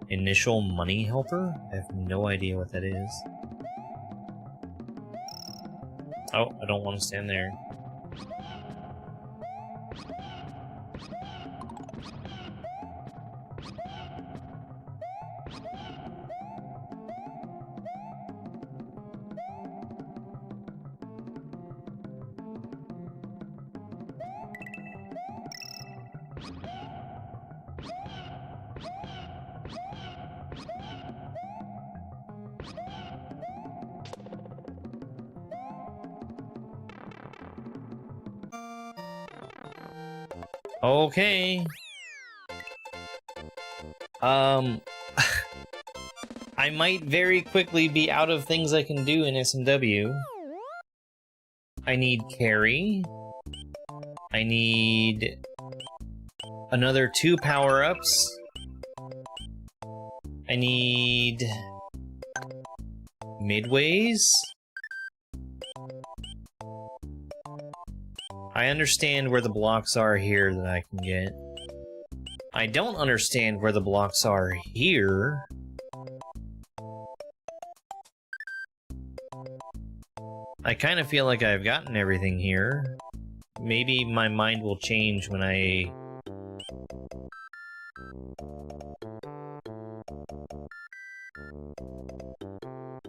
Initial money helper? I have no idea what that is. Oh, I don't want to stand there. Okay. I might very quickly be out of things I can do in SMW. I need carry. I need another 2 power-ups. I need midways. I understand where the blocks are here that I can get. I don't understand where the blocks are here. I kind of feel like I've gotten everything here. Maybe my mind will change when I...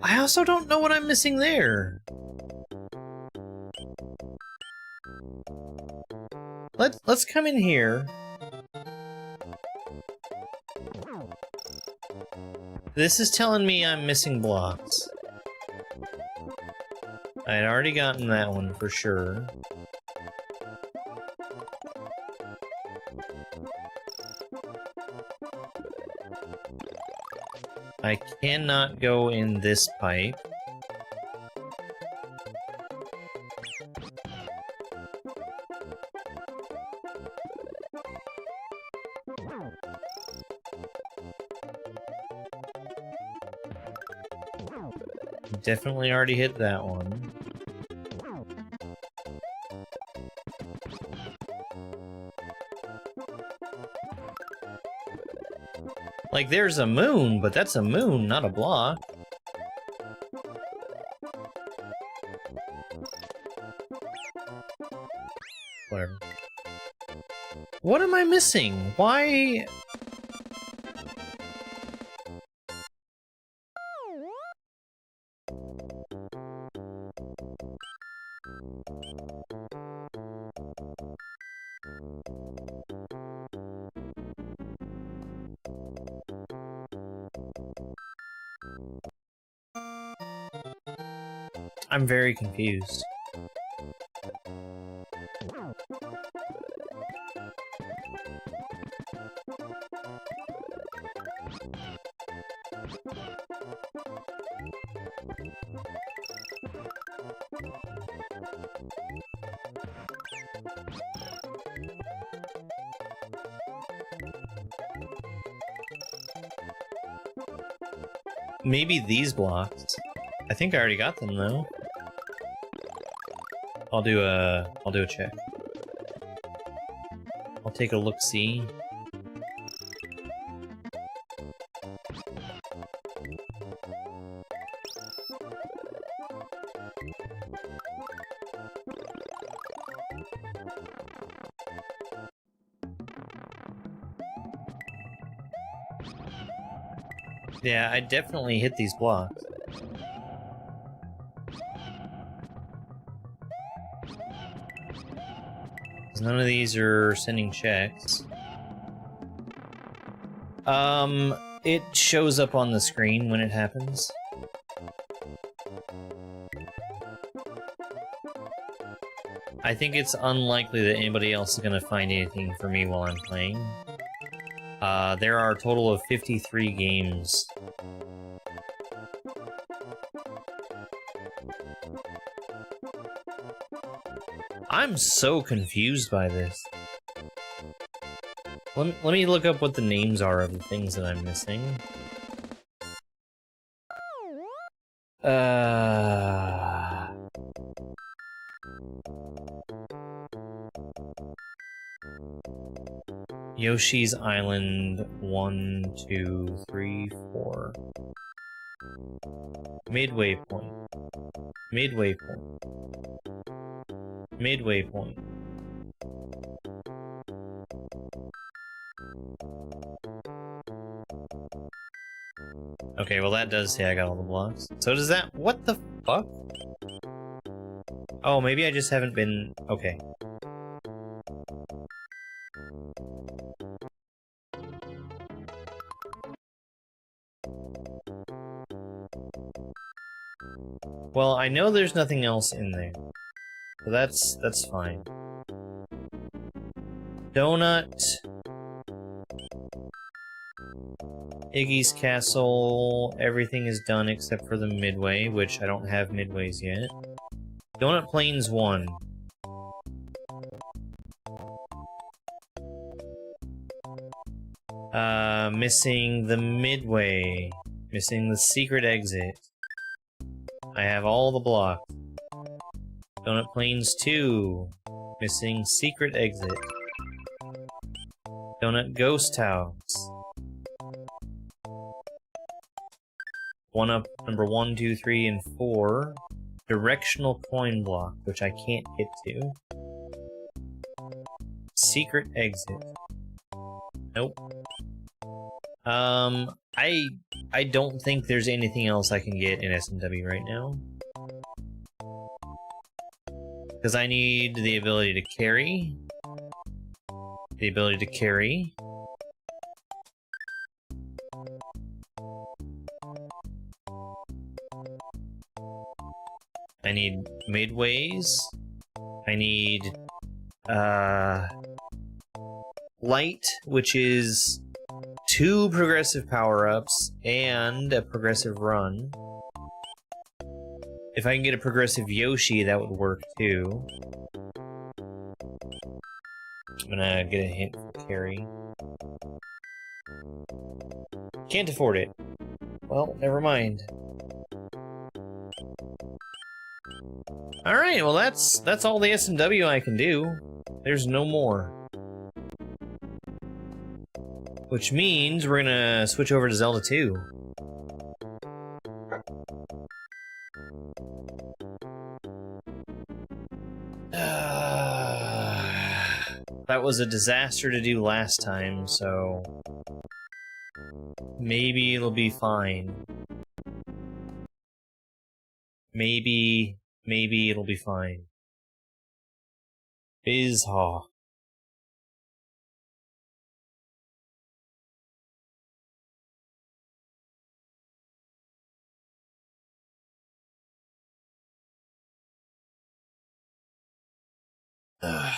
I also don't know what I'm missing there. Let's come in here. This is telling me I'm missing blocks. I had already gotten that one for sure. I cannot go in this pipe. Definitely already hit that one. Like, there's a moon, but that's a moon, not a block. Whatever. What am I missing? Why... I'm very confused. Maybe these blocks. I think I already got them though. I'll do a check. I'll take a look-see. Yeah, I definitely hit these blocks. None of these are sending checks. It shows up on the screen when it happens. I think it's unlikely that anybody else is gonna find anything for me while I'm playing. There are a total of 53 games. I'm so confused by this. Let me look up what the names are of the things that I'm missing. Yoshi's Island 1, 2, 3, 4. Midway Point. Midway Point. Midway Point. Okay, well that does say I got all the blocks. So does that— what the fuck? Oh, maybe I just haven't been— okay. Well, I know there's nothing else in there. So that's fine. Donut. Iggy's Castle. Everything is done except for the Midway, which I don't have Midways yet. Donut Plains 1. Missing the Midway. Missing the secret exit. I have all the blocks. Donut Plains 2. Missing secret exit. Donut Ghost House. 1-up number 1, 2, 3, and 4. Directional coin block, which I can't get to. Secret exit. Nope. I don't think there's anything else I can get in SMW right now. Because I need the ability to carry. The ability to carry. I need midways. I need light, which is 2 progressive power-ups and a progressive run. If I can get a progressive Yoshi, that would work too. I'm gonna get a hint for carry. Can't afford it. Well, never mind. Alright, well that's all the SMW I can do. There's no more. Which means we're gonna switch over to Zelda 2. That was a disaster to do last time, so maybe it'll be fine. Maybe it'll be fine. BizHawk. Ugh.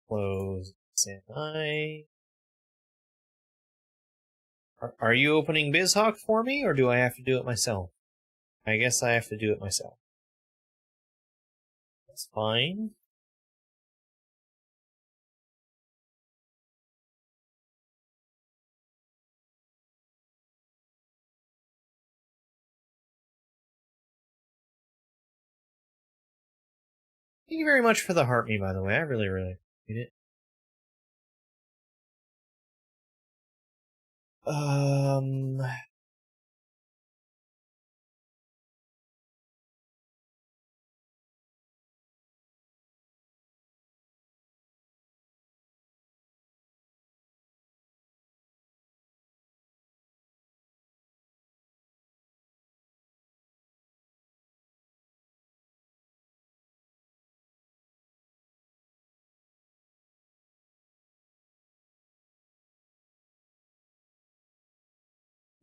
Close. Are you opening BizHawk for me, or do I have to do it myself? I guess I have to do it myself. That's fine. Thank you very much for the heart me, by the way. I really appreciate it.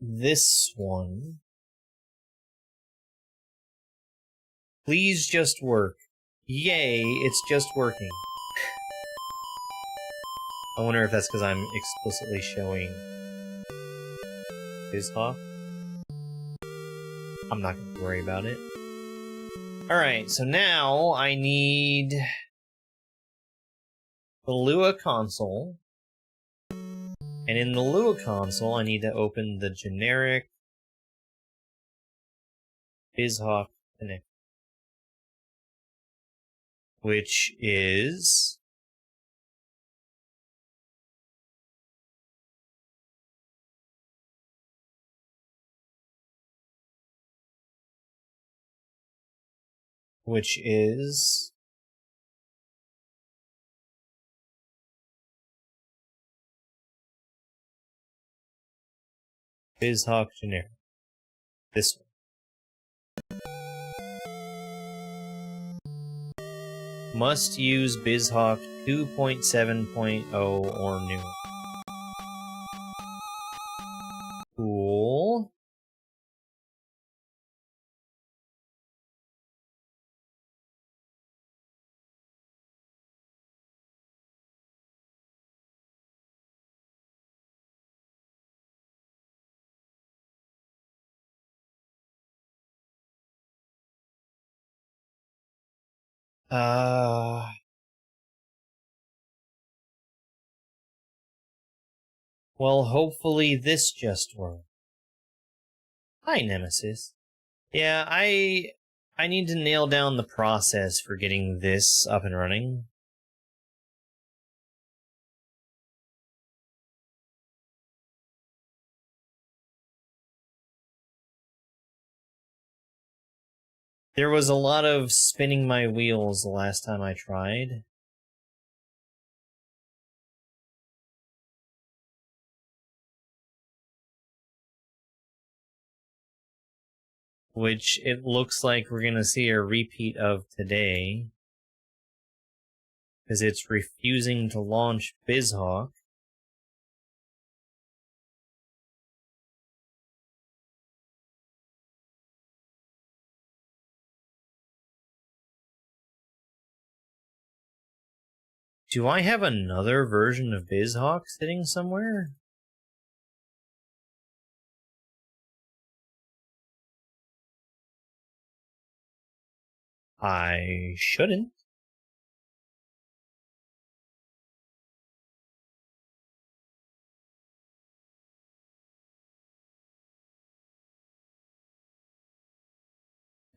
This one. Please just work. Yay, it's just working. I wonder if that's because I'm explicitly showing BizHawk. I'm not going to worry about it. Alright, so now I need the Lua console. And in the Lua console, I need to open the generic BizHawk connector. Which is... BizHawk generic. This one. Must use BizHawk 2.7.0 or newer. Cool. Well, hopefully this just worked. Hi, Nemesis. Yeah, I need to nail down the process for getting this up and running. There was a lot of spinning my wheels the last time I tried. Which it looks like we're gonna see a repeat of today. Because it's refusing to launch BizHawk. Do I have another version of BizHawk sitting somewhere? I shouldn't.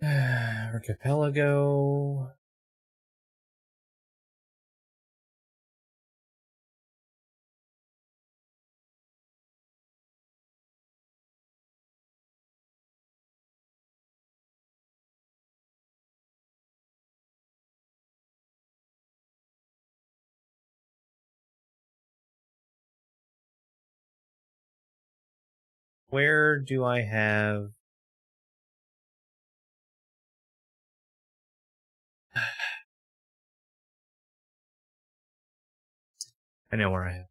Archipelago. Where do I have... I know where I have.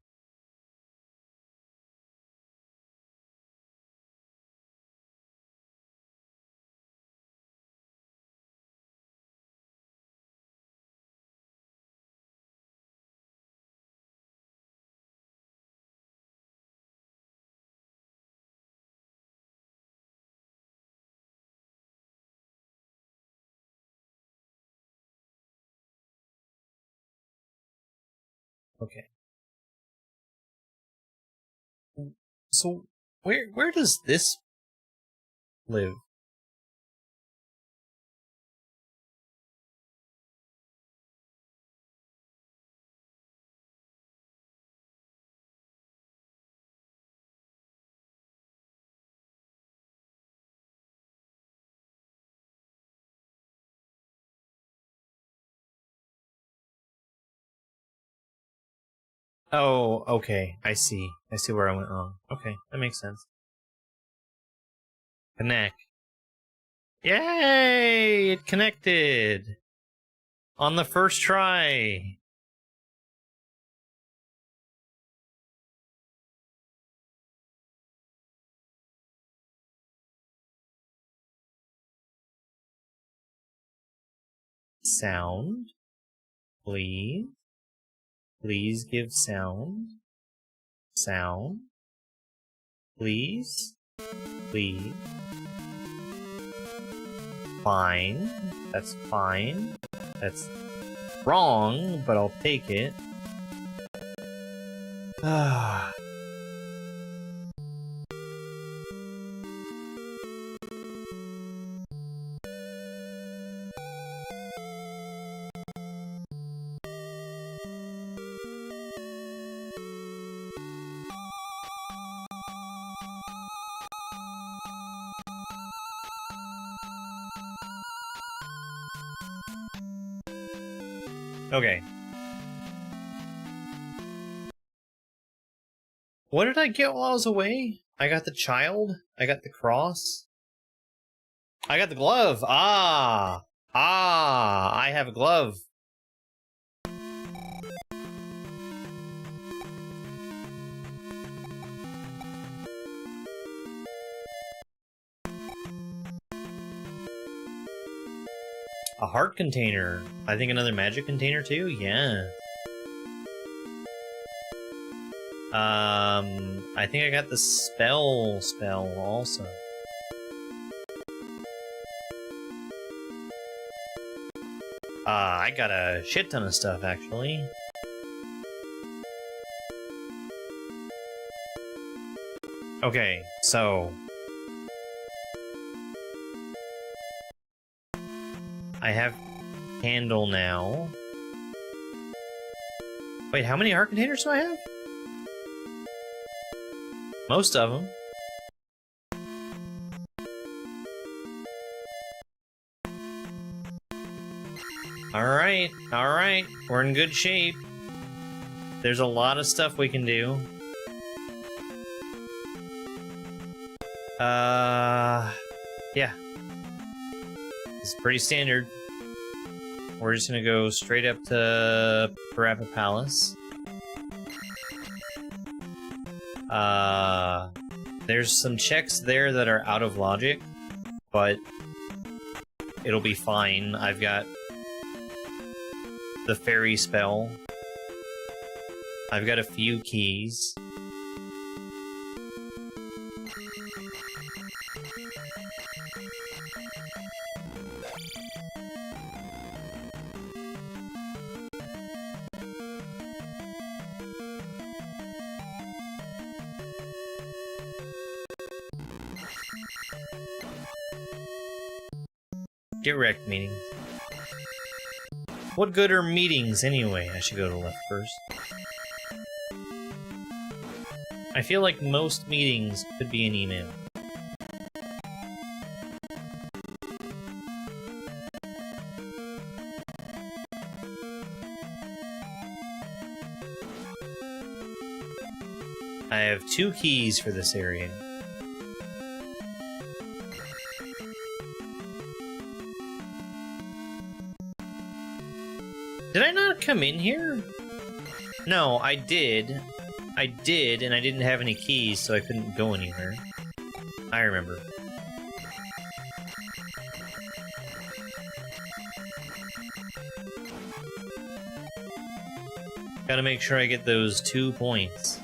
Okay. So, where does this live? Oh, okay. I see. I see where I went wrong. Okay, that makes sense. Connect. Yay! It connected! On the first try! Sound. Please. Please give sound. Sound. Please. Please. Fine. That's fine. That's wrong, but I'll take it. Ah. Okay. What did I get while I was away? I got the child. I got the cross. I got the glove. Ah! Ah! I have a glove. A heart container. I think another magic container too? Yeah. I think I got the spell also. I got a shit ton of stuff, actually. Okay, so I have Candle now. Wait, how many art containers do I have? Most of them. Alright, alright. We're in good shape. There's a lot of stuff we can do. Yeah. It's pretty standard. We're just gonna go straight up to Powerup Palace. There's some checks there that are out of logic, but it'll be fine. I've got the fairy spell. I've got a few keys. Get wrecked, meetings. What good are meetings anyway? I should go to the left first. I feel like most meetings could be an email. I have 2 keys for this area. Did I not come in here? No, I did. I did, and I didn't have any keys, so I couldn't go anywhere. I remember. Gotta make sure I get those 2 points.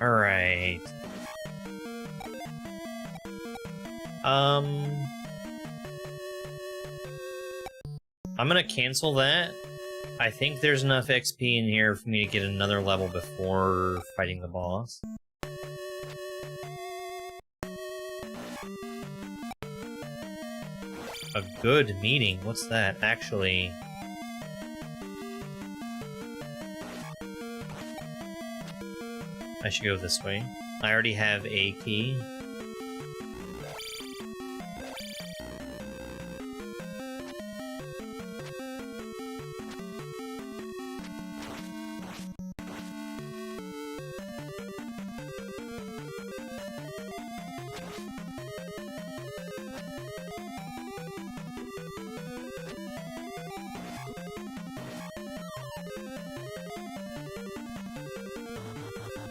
Alright. I'm gonna cancel that. I think there's enough XP in here for me to get another level before fighting the boss. A good meeting? What's that? Actually... I should go this way. I already have a key.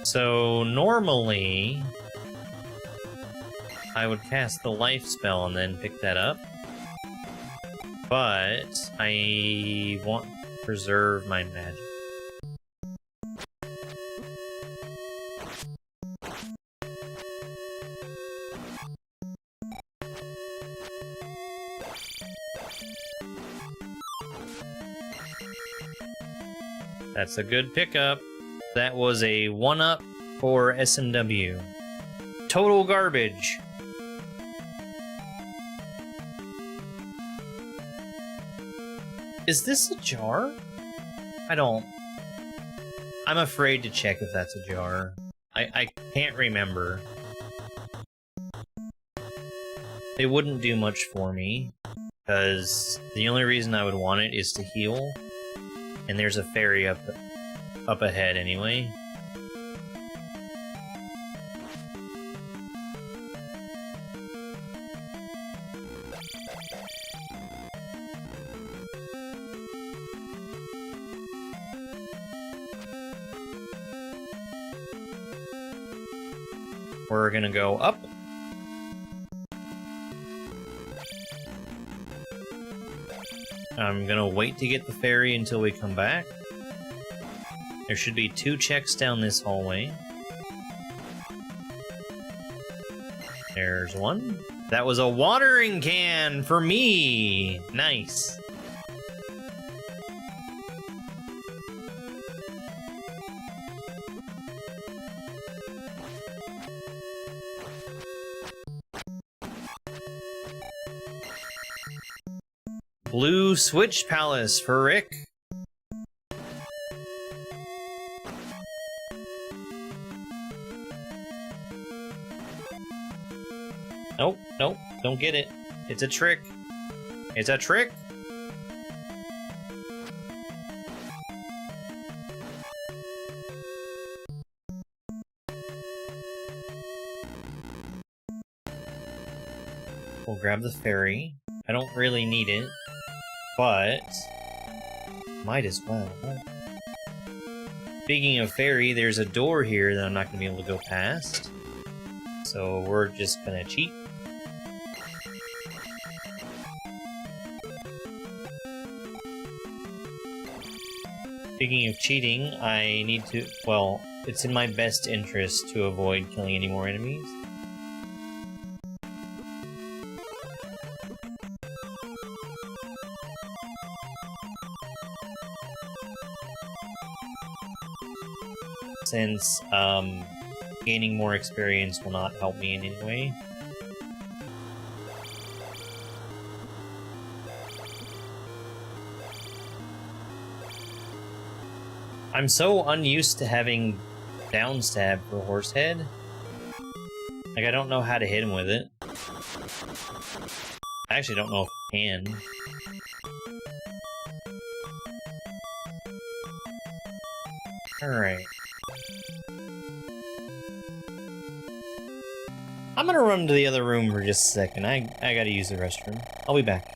So, normally, I would cast the life spell and then pick that up. But, I want to preserve my magic. That's a good pickup. That was a 1-up for SMW. Total garbage. Is this a jar? I'm afraid to check if that's a jar. I can't remember. It wouldn't do much for me, because the only reason I would want it is to heal, and there's a fairy up ahead anyway. We're gonna go up. I'm gonna wait to get the ferry until we come back. There should be 2 checks down this hallway. There's one. That was a watering can for me! Nice. Blue Switch Palace for Rick. Nope, nope, don't get it. It's a trick. It's a trick. We'll grab the ferry. I don't really need it, but might as well. Speaking of ferry, there's a door here that I'm not going to be able to go past. So we're just going to cheat. Speaking of cheating, I need to... Well, it's in my best interest to avoid killing any more enemies. Since, gaining more experience will not help me in any way. I'm so unused to having down stab for Horsehead. Like, I don't know how to hit him with it. I actually don't know if I can. Alright. I'm gonna run to the other room for just a second. I gotta use the restroom. I'll be back.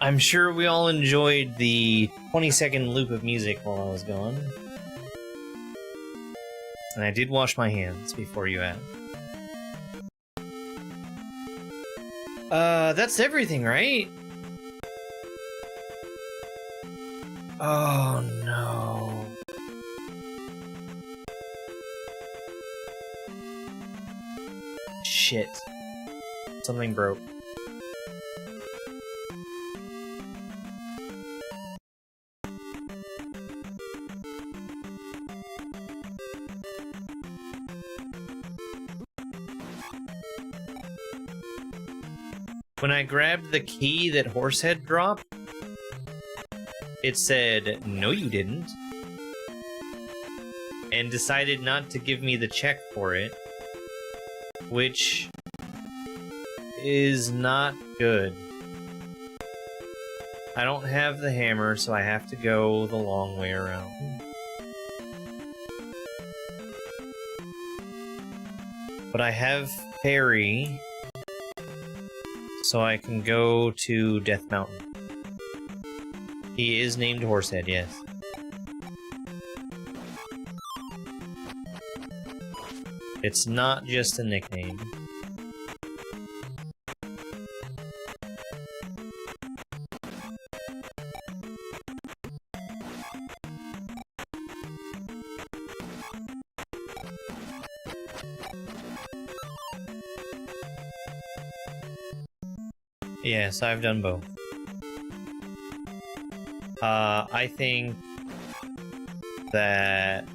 I'm sure we all enjoyed the 20-second loop of music while I was gone. And I did wash my hands before you asked. That's everything, right? Oh no. Shit. Something broke. When I grabbed the key that Horsehead dropped, it said, "No you didn't," and decided not to give me the check for it, which is not good. I don't have the hammer, so I have to go the long way around. But I have Perry, so I can go to Death Mountain. He is named Horsehead, yes. It's not just a nickname. Yes, I've done both. I think that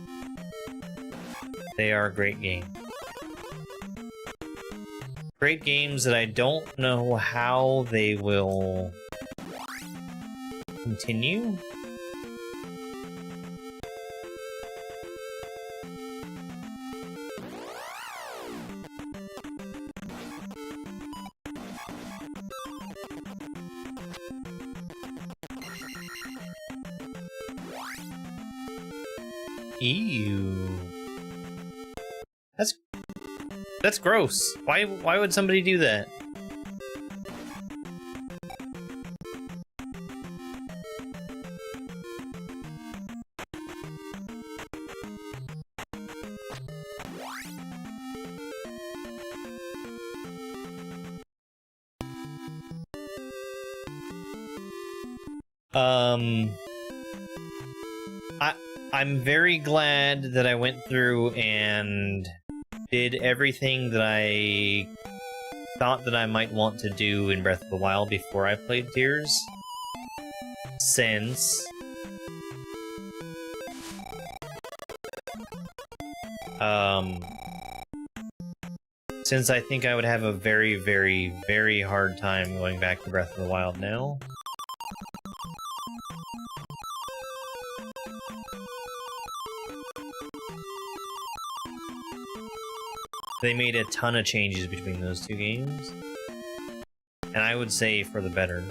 they are a great game. Great games that I don't know how they will continue. Ew. That's gross. Why would somebody do that? I'm very glad that I went through and did everything that I thought that I might want to do in Breath of the Wild before I played Tears. Since I think I would have a very, very, very hard time going back to Breath of the Wild now. They made a ton of changes between those two games, and I would say for the better.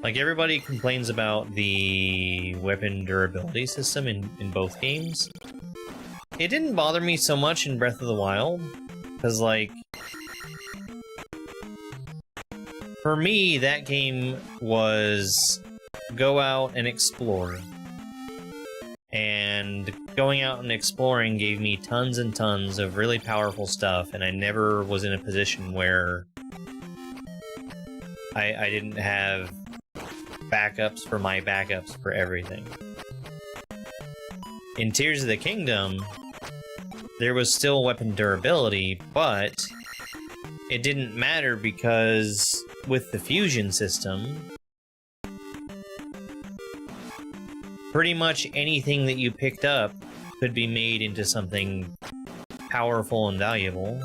Like, everybody complains about the weapon durability system in both games. It didn't bother me so much in Breath of the Wild, because, like, for me, that game was go out and explore. And going out and exploring gave me tons and tons of really powerful stuff, and I never was in a position where I didn't have backups for my backups for everything. In Tears of the Kingdom, there was still weapon durability, but it didn't matter because with the fusion system, pretty much anything that you picked up could be made into something powerful and valuable.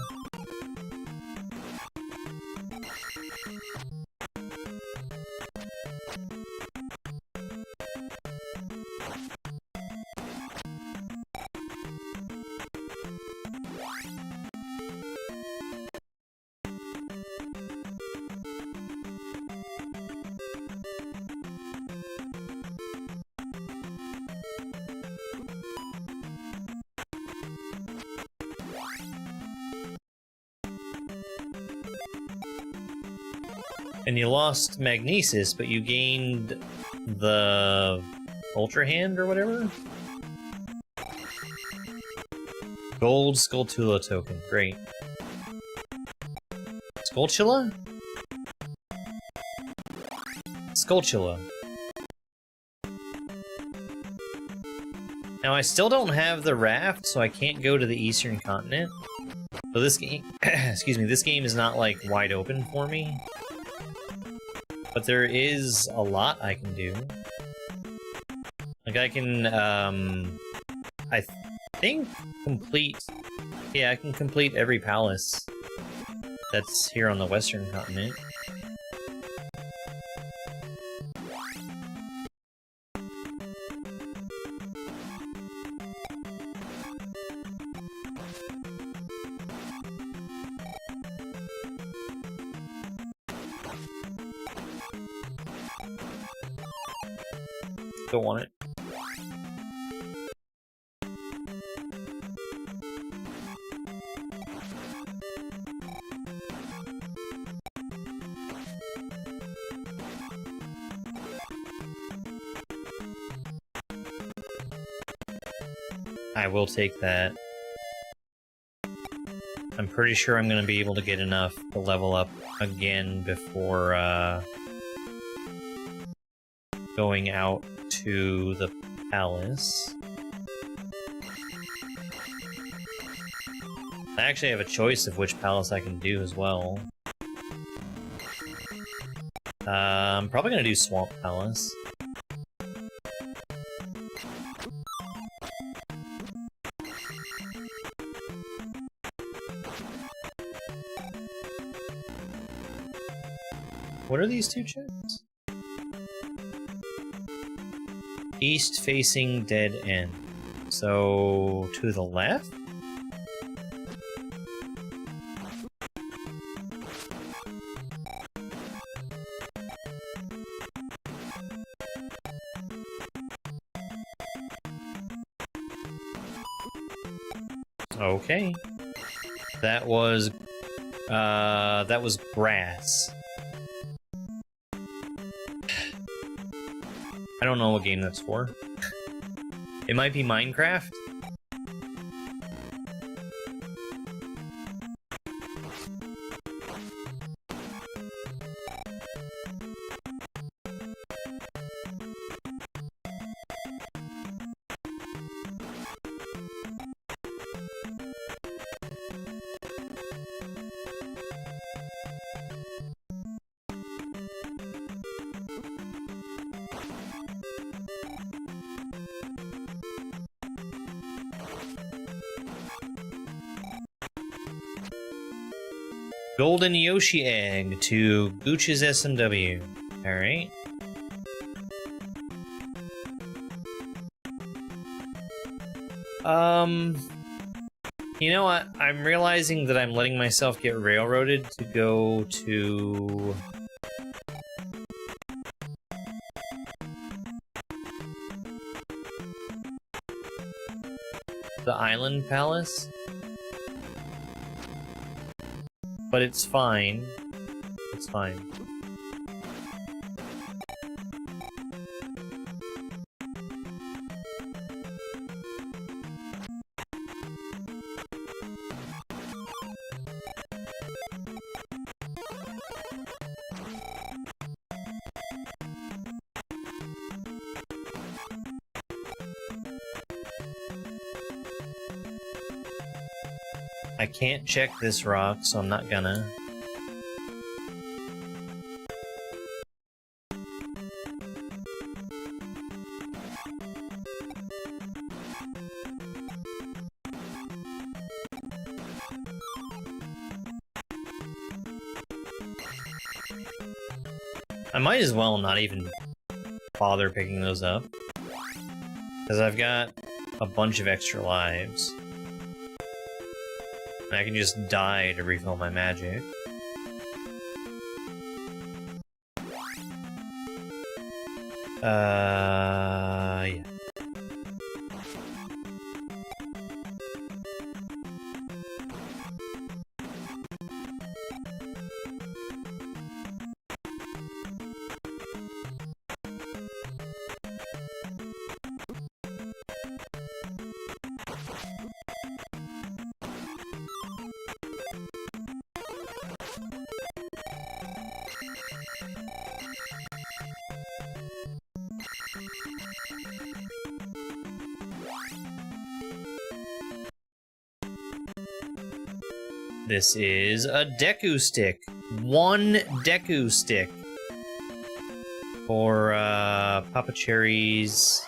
And you lost Magnesis, but you gained the Ultra Hand or whatever? Gold Skulltula token, great. Skulltula? Skulltula. Now I still don't have the raft, so I can't go to the Eastern Continent. So this game, excuse me, this game is not like wide open for me. But there is a lot I can do. Like I can, I think complete, yeah, I can complete every palace that's here on the Western Continent. Don't want it. I will take that. I'm pretty sure I'm gonna be able to get enough to level up again before going out to the palace. I actually have a choice of which palace I can do as well. I'm probably gonna do Swamp Palace. What are these two chests? East facing dead end. So to the left? Okay. That was grass. I don't know what game that's for. It might be Minecraft. Golden Yoshi egg to Gooch's SMW. Alright. You know what? I'm realizing that I'm letting myself get railroaded to go to... the Island Palace. But it's fine. It's fine. I can't check this rock, so I'm not gonna. I might as well not even bother picking those up, because I've got a bunch of extra lives. And I can just die to refill my magic. Yeah. This is a Deku stick. One Deku stick. For, Papa Cherry's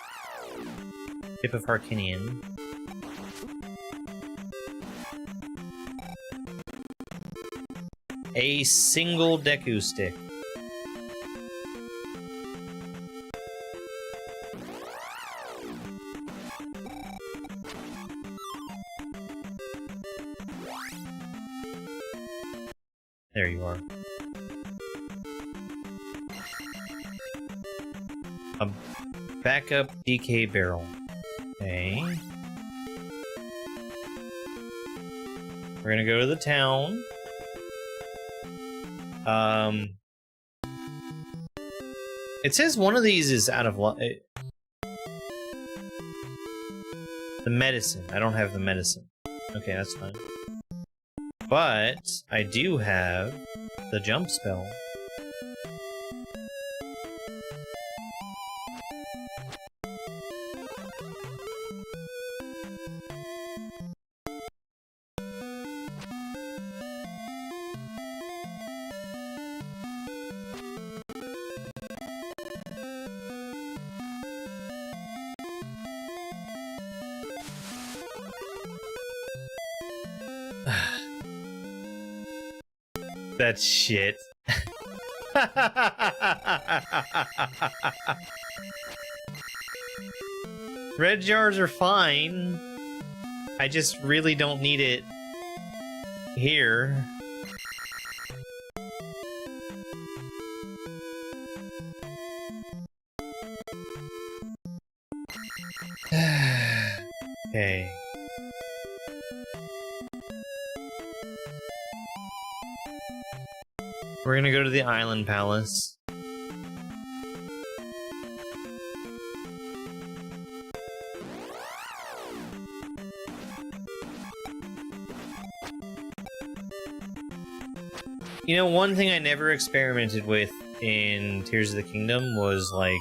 Tip of Harkinian. A single Deku stick. There you are. A backup DK barrel. Okay. We're gonna go to the town. It says one of these is out of luck. The medicine. I don't have the medicine. Okay, that's fine. But I do have the jump spell. That's shit. Red jars are fine. I just really don't need it here. Okay. We're gonna go to the Island Palace. You know, one thing I never experimented with in Tears of the Kingdom was, like,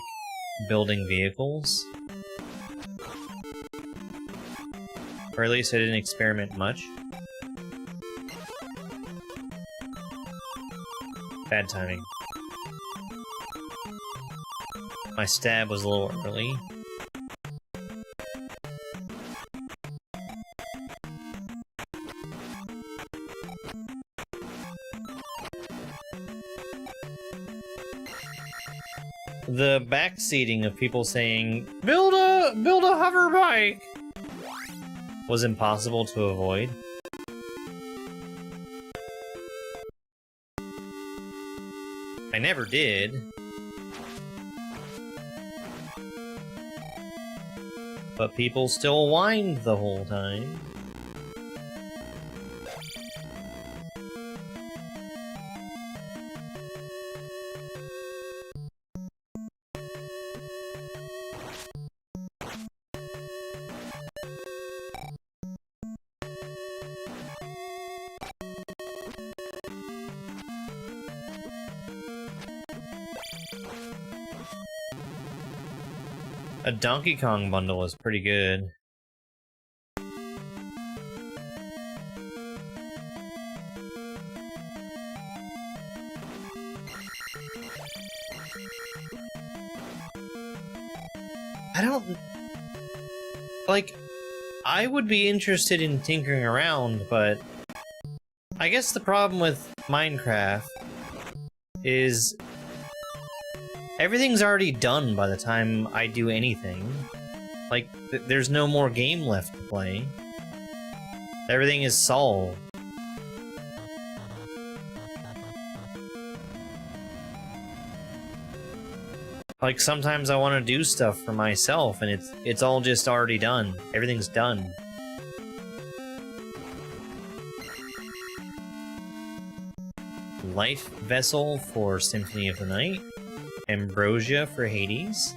building vehicles. Or at least I didn't experiment much. Bad timing. My stab was a little early. The backseating of people saying, build a hover bike was impossible to avoid. I never did. But people still whined the whole time. A Donkey Kong bundle is pretty good. I don't... like, I would be interested in tinkering around, but I guess the problem with Minecraft is everything's already done by the time I do anything. Like, there's no more game left to play. Everything is solved. Like, sometimes I want to do stuff for myself, and it's all just already done. Everything's done. Life Vessel for Symphony of the Night. Ambrosia for Hades.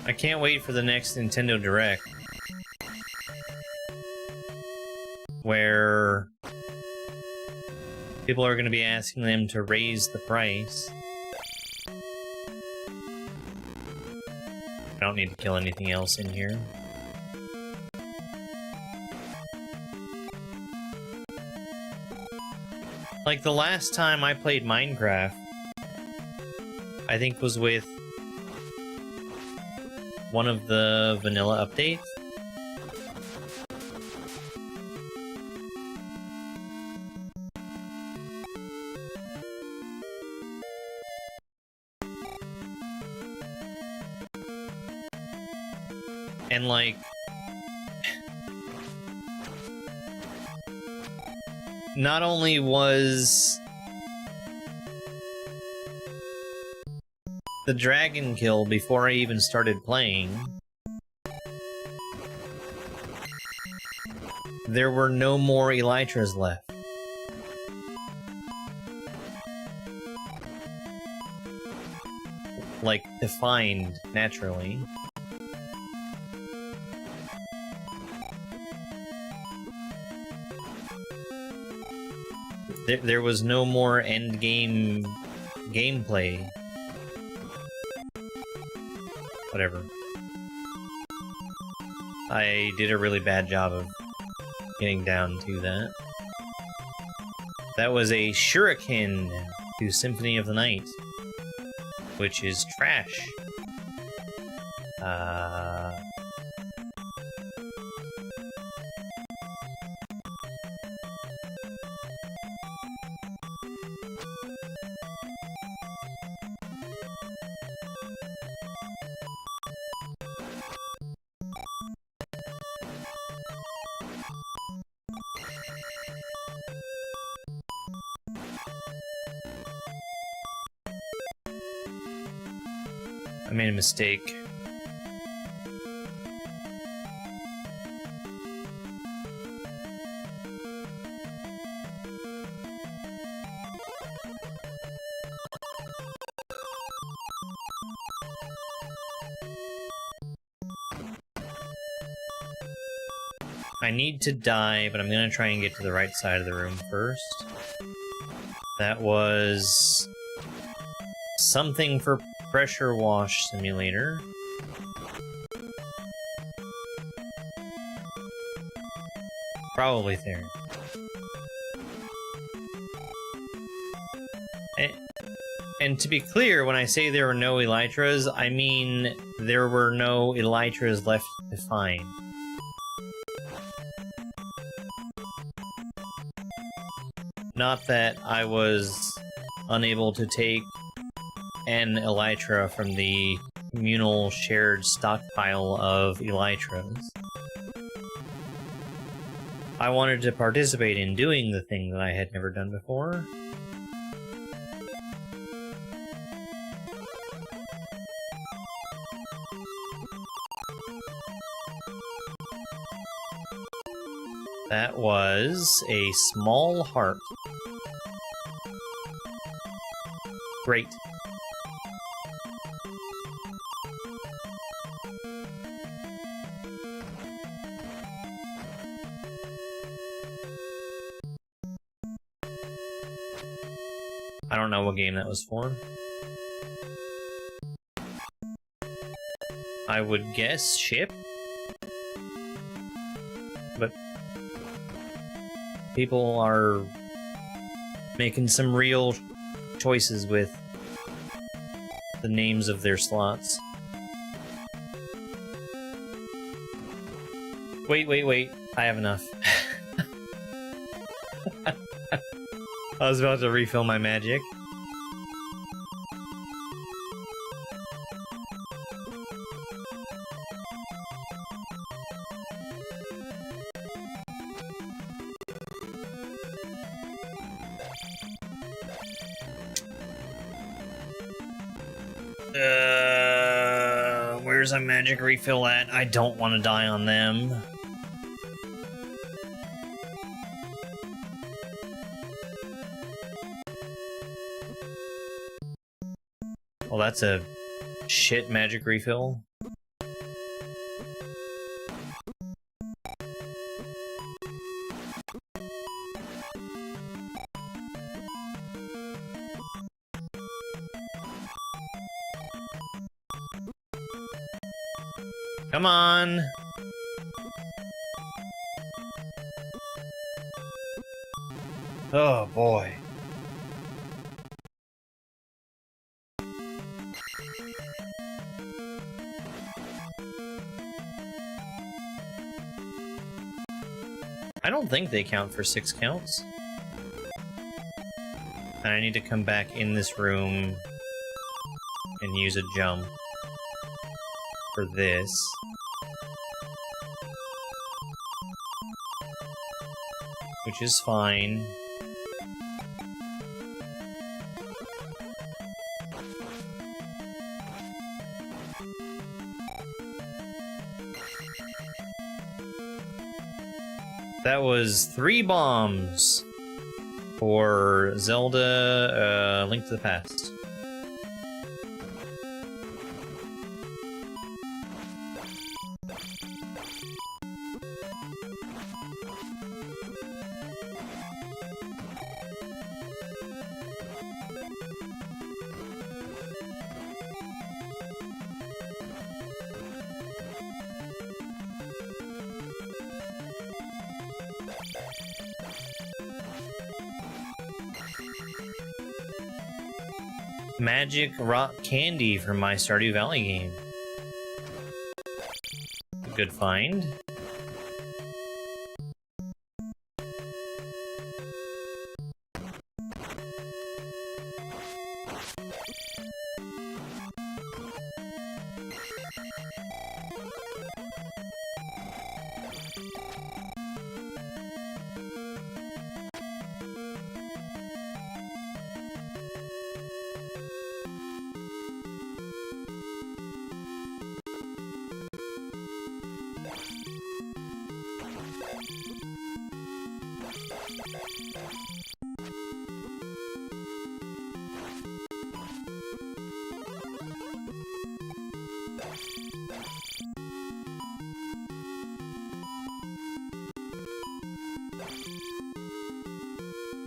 I can't wait for the next Nintendo Direct, where people are going to be asking them to raise the price. I don't need to kill anything else in here. Like, the last time I played Minecraft, I think was with one of the vanilla updates. And like, not only was the dragon kill before I even started playing, there were no more elytras left. like, defined naturally. There was no more endgame gameplay. Whatever. I did a really bad job of getting down to that. That was a shuriken to Symphony of the Night, which is trash. I made a mistake. I need to die, but I'm gonna try and get to the right side of the room first. That was something for pressure wash simulator. Probably there. And to be clear, when I say there were no elytras, I mean there were no elytras left to find. Not that I was unable to take an elytra from the communal shared stockpile of elytras. I wanted to participate in doing the thing that I had never done before. That was a small heart. Great. I don't know what game that was for. I would guess ship? But people are making some real choices with the names of their slots. Wait. I have enough. I was about to refill my magic. Where's a magic refill at? I don't want to die on them. Well, that's a shit magic refill. Come on! Oh boy. I don't think they count for 6 counts. And I need to come back in this room and use a jump for this. Which is fine. That was 3 bombs for Zelda, Link to the Past. magic rock candy from my Stardew Valley game. Good find.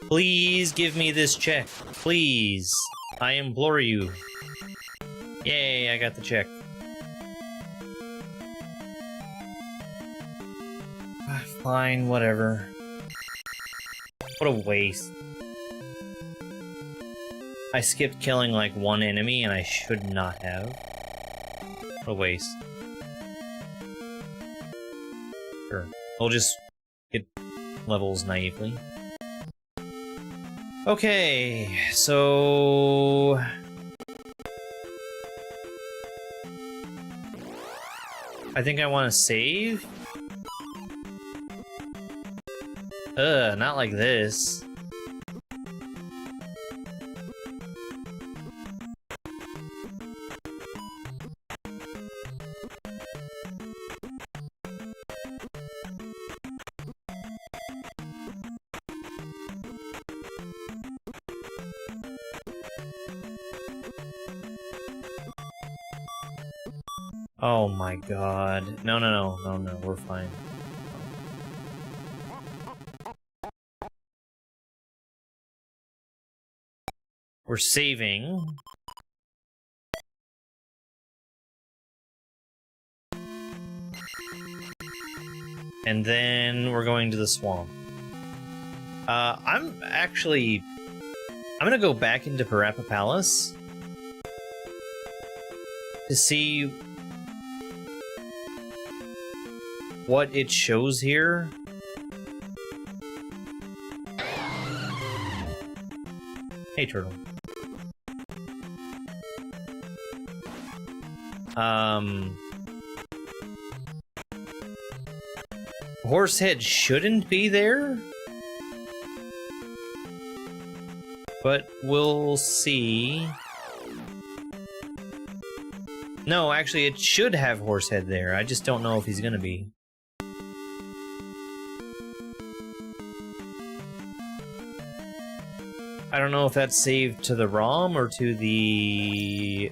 Please give me this check. Please. I implore you. Yay, I got the check. Fine, whatever. What a waste. I skipped killing like one enemy and I should not have. What a waste. Sure. We'll just get levels naively. Okay, so... I think I want to save? Not like this. Oh my god. No, we're fine. We're saving. And then we're going to the swamp. I'm gonna go back into Powerup Palace to see what it shows here. Hey, turtle. Horsehead shouldn't be there, but we'll see. No, actually, it should have Horsehead there. I just don't know if he's gonna be. I don't know if that's saved to the ROM or to the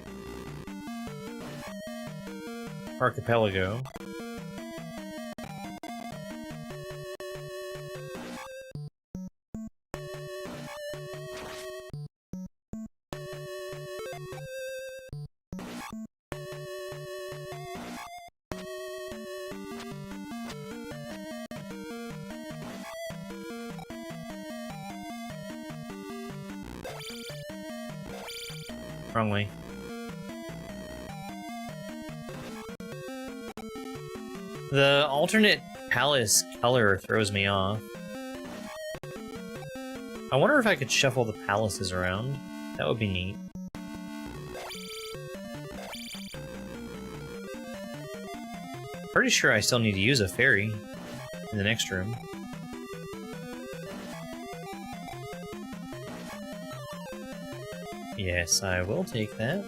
archipelago. Wrong way. The alternate palace color throws me off. I wonder if I could shuffle the palaces around. That would be neat. Pretty sure I still need to use a fairy in the next room. Yes, I will take that.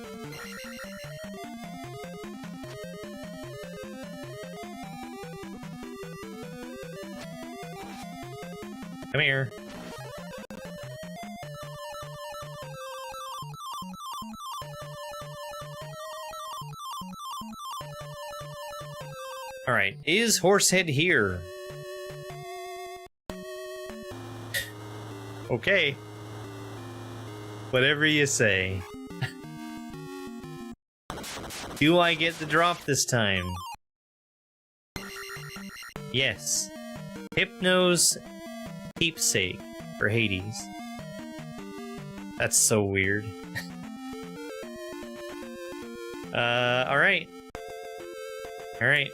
Come here. Alright, is Horsehead here? Okay. Whatever you say. Do I get the drop this time? Yes. Hypno's keepsake for Hades. That's so weird. Alright. Alright.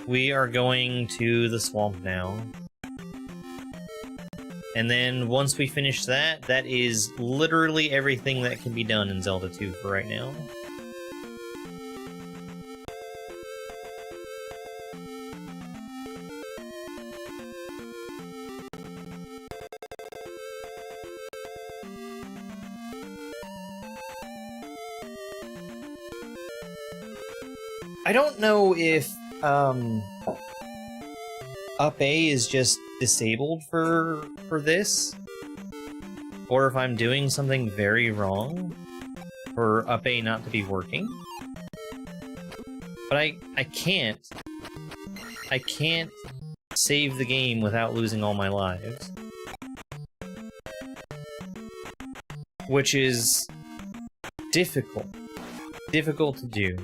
We are going to the swamp now. And then once we finish that, that is literally everything that can be done in Zelda 2 for right now. I don't know if Up A is just disabled for this, or if I'm doing something very wrong for Up A not to be working. But I can't save the game without losing all my lives, which is difficult to do.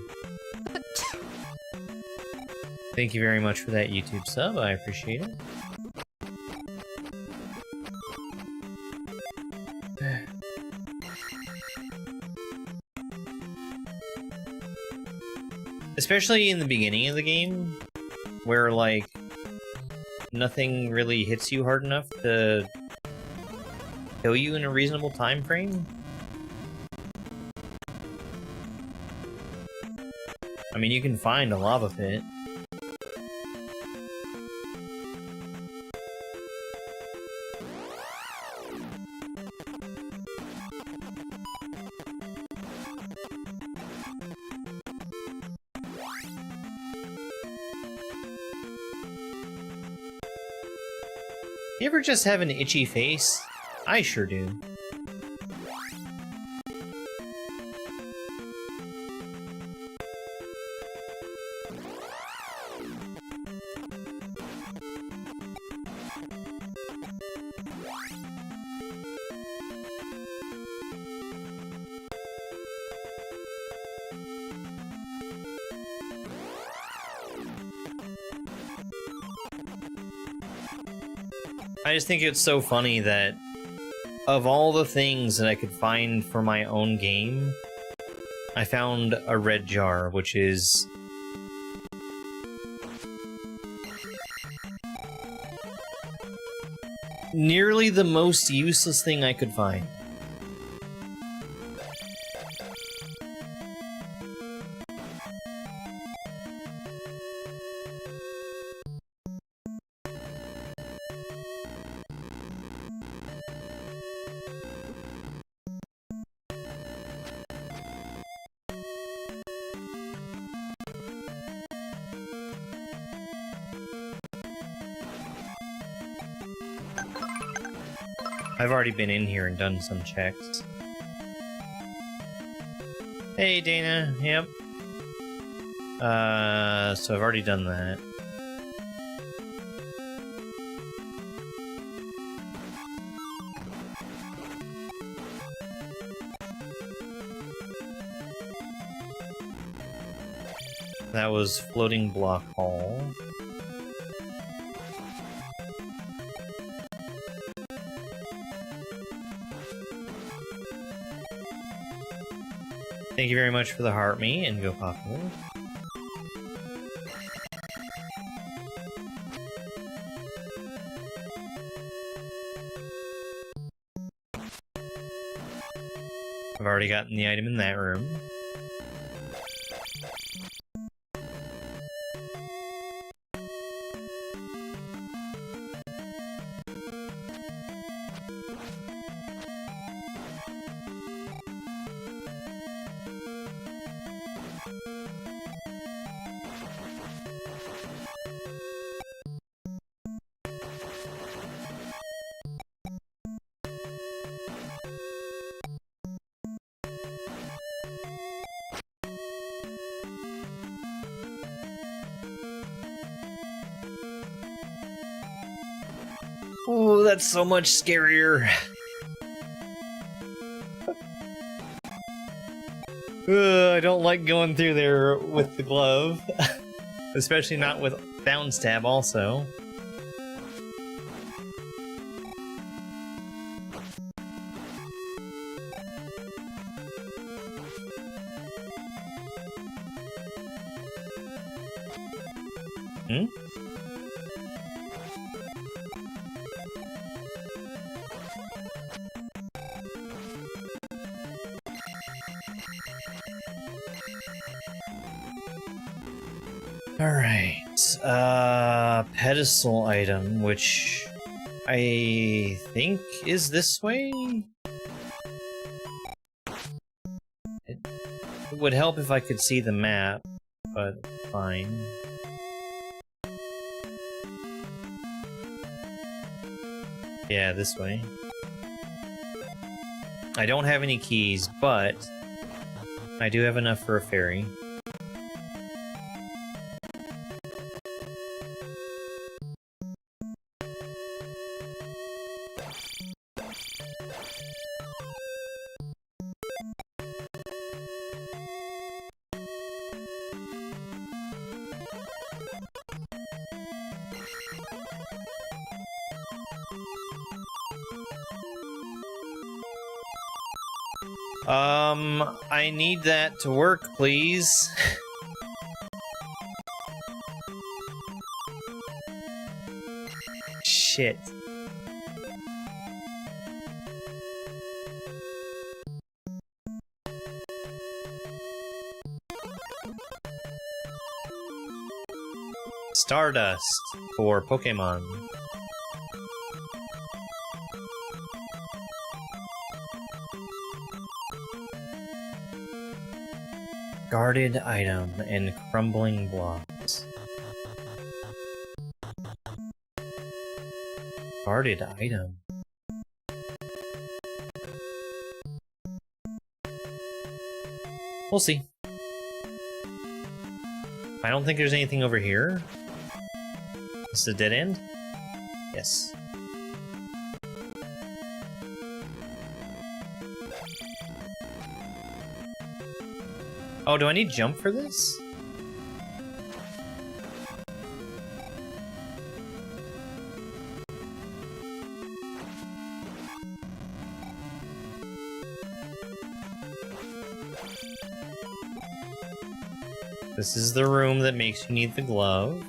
Thank you very much for that YouTube sub, I appreciate it. Especially in the beginning of the game, where, like, nothing really hits you hard enough to kill you in a reasonable time frame. I mean, you can find a lava pit. You ever just have an itchy face? I sure do. I just think it's so funny that of all the things that I could find for my own game, I found a red jar, which is nearly the most useless thing I could find. I've already been in here and done some checks. Hey, Dana. Yep. So I've already done that. That was Floating Block Hall. Thank you very much for the heart me and go popular. I've already gotten the item in that room. Oh, that's so much scarier. I don't like going through there with the glove. Especially not with down stab also. Hmm? Alright, pedestal item, which I think is this way? It would help if I could see the map, but fine. Yeah, this way. I don't have any keys, but I do have enough for a ferry. I need that to work, please. Shit. Stardust for Pokemon. Guarded item and crumbling blocks. Guarded item. We'll see. I don't think there's anything over here. Is this a dead end? Yes. Oh, do I need jump for this? This is the room that makes you need the glove.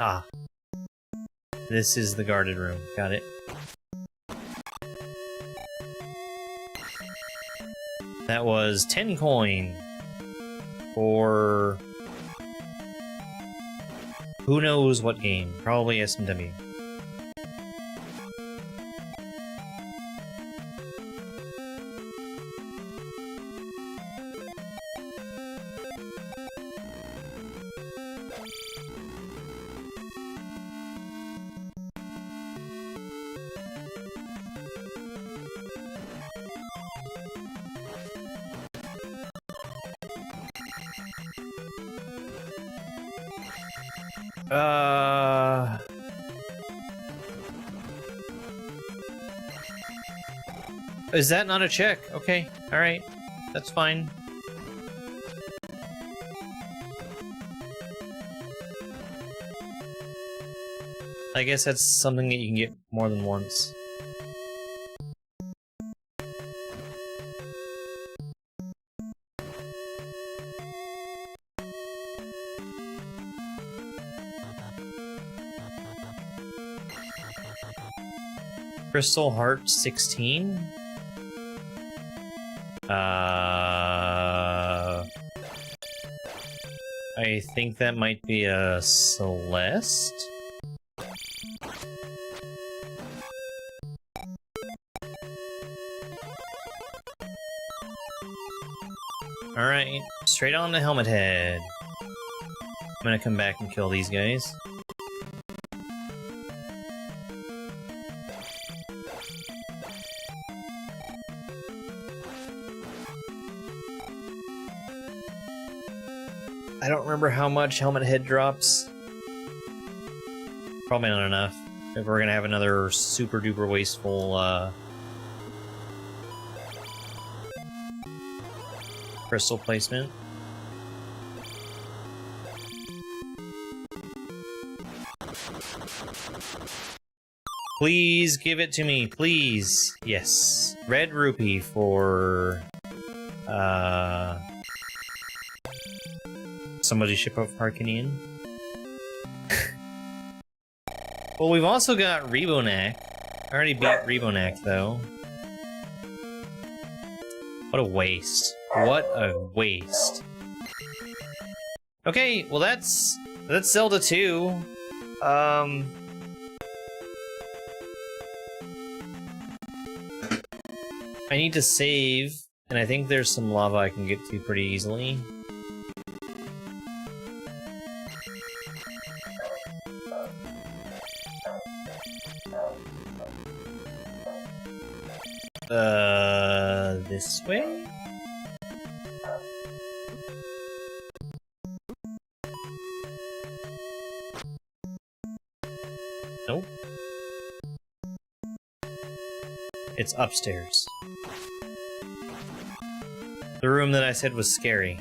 Ah. This is the guarded room. Got it. That was 10 coin for who knows what game. Probably SMW. Is that not a check? Okay, alright. That's fine. I guess that's something that you can get more than once. Crystal Heart 16? I think that might be a Celeste? Alright, straight on to Helmet Head. I'm gonna come back and kill these guys. I don't remember how much Helmet Head drops. Probably not enough. If we're gonna have another super duper wasteful crystal placement. Please give it to me, please. Yes. Red rupee for somebody ship up Harkinian. Well, we've also got Rebonak. I already beat Rebonak though. What a waste. What a waste. Okay, well that's Zelda 2. I need to save, and I think there's some lava I can get to pretty easily. This way? Nope. It's upstairs. The room that I said was scary.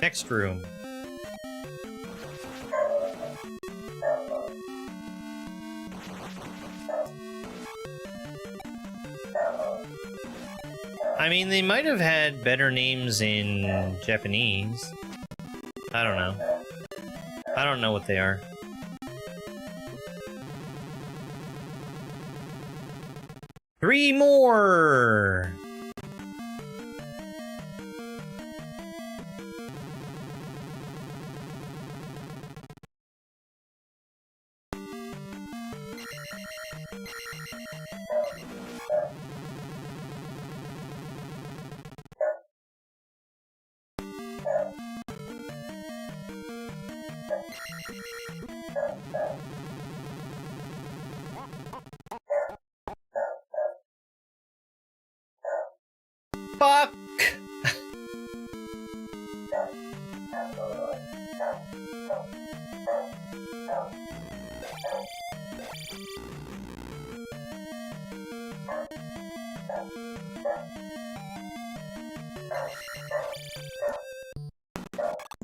Next room. I mean, they might have had better names in Japanese. I don't know. I don't know what they are. Three more! Fuck!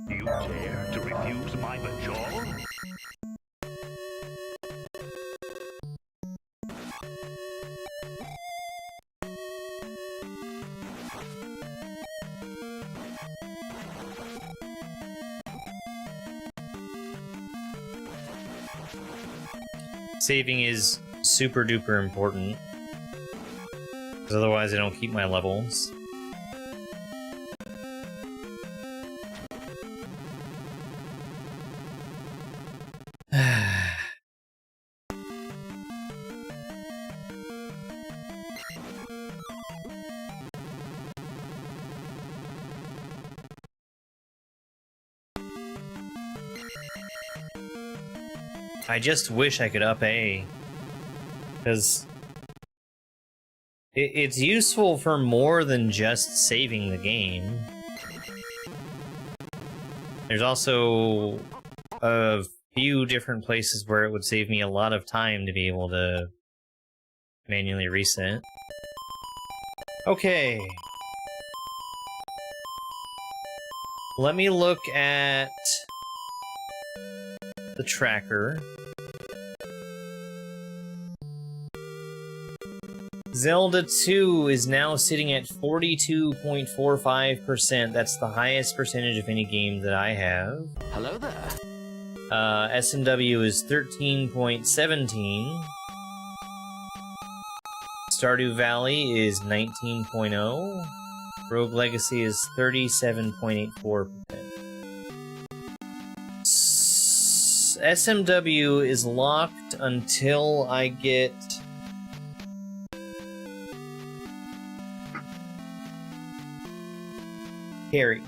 You dare to refuse my bajol? Saving is super duper important, because otherwise I don't keep my levels. I just wish I could up A, because it's useful for more than just saving the game. There's also a few different places where it would save me a lot of time to be able to manually reset. Okay. Let me look at the tracker. Zelda 2 is now sitting at 42.45%. That's the highest percentage of any game that I have. Hello there. S&W is 13.17. Stardew Valley is 19.0. Rogue Legacy is 37.84%. SMW is locked until I get Carry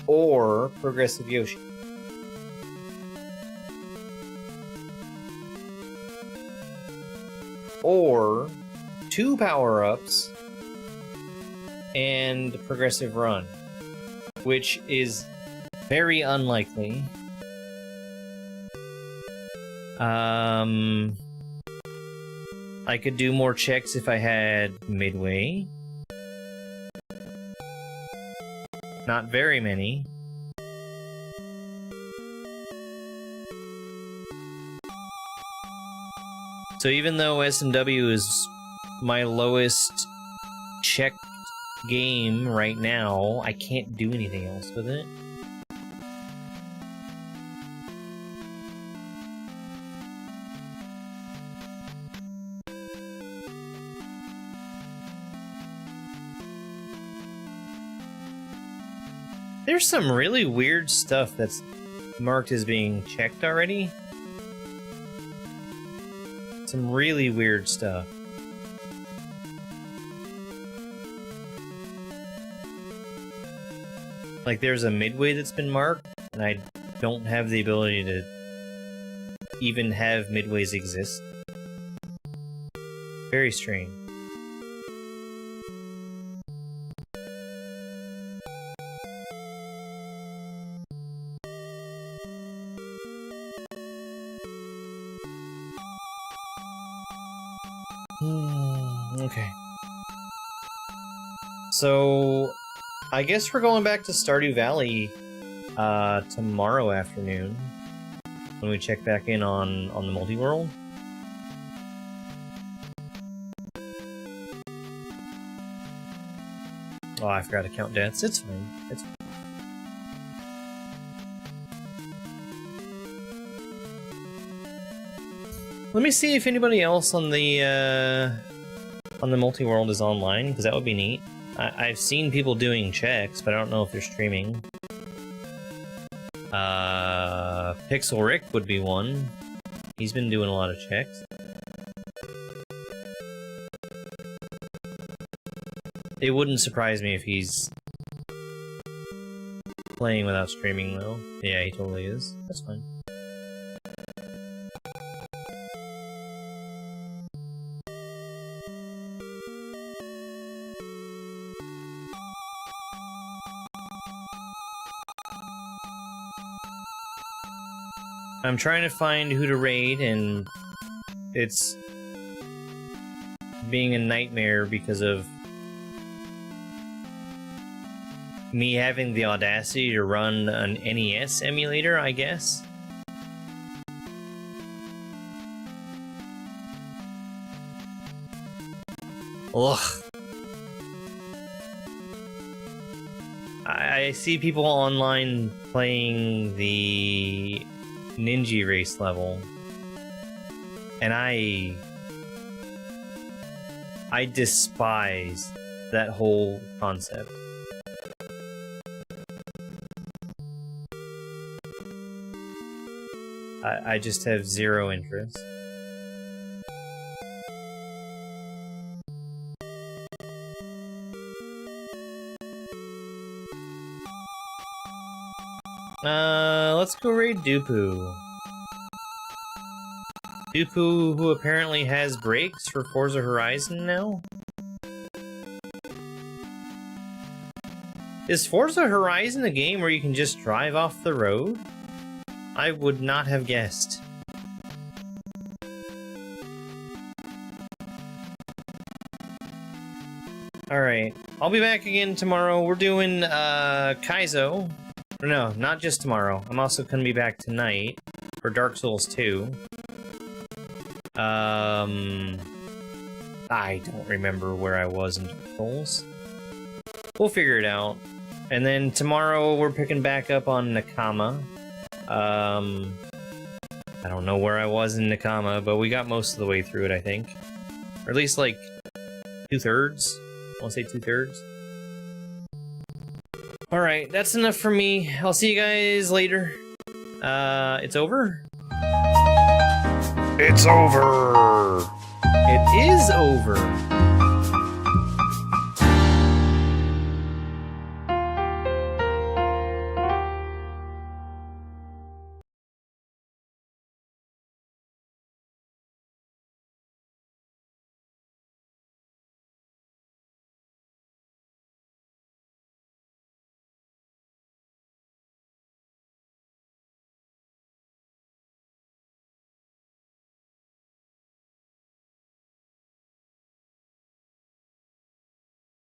or Progressive Yoshi. Or 2 power-ups and Progressive Run, which is very unlikely. I could do more checks if I had Midway. Not very many. So even though SMW is my lowest checked game right now, I can't do anything else with it. There's some really weird stuff that's marked as being checked already. Some really weird stuff. Like there's a Midway that's been marked, and I don't have the ability to even have Midways exist. Very strange. Okay. So, I guess we're going back to Stardew Valley tomorrow afternoon when we check back in on the multiworld. Oh, I forgot to count deaths. It's fine. It's fine. Let me see if anybody else on the multiworld is online, because that would be neat. I've seen people doing checks, but I don't know if they're streaming. Pixel Rick would be one. He's been doing a lot of checks. It wouldn't surprise me if he's playing without streaming, though. Yeah, he totally is. That's fine. I'm trying to find who to raid, and it's being a nightmare because of me having the audacity to run an NES emulator, I guess. Ugh. I see people online playing the Ninja race level, and I despise that whole concept. I just have zero interest. Let's go raid Dupu. Dupu, who apparently has brakes for Forza Horizon now? Is Forza Horizon a game where you can just drive off the road? I would not have guessed. Alright, I'll be back again tomorrow. We're doing, Kaizo. No, not just tomorrow. I'm also gonna be back tonight for Dark Souls 2. I don't remember where I was in Dark Souls. We'll figure it out. And then tomorrow we're picking back up on Nakama. I don't know where I was in Nakama, but we got most of the way through it, I think. Or at least, like, 2/3. want to say 2/3. All right, that's enough for me. I'll see you guys later. It's over. It's over. It is over.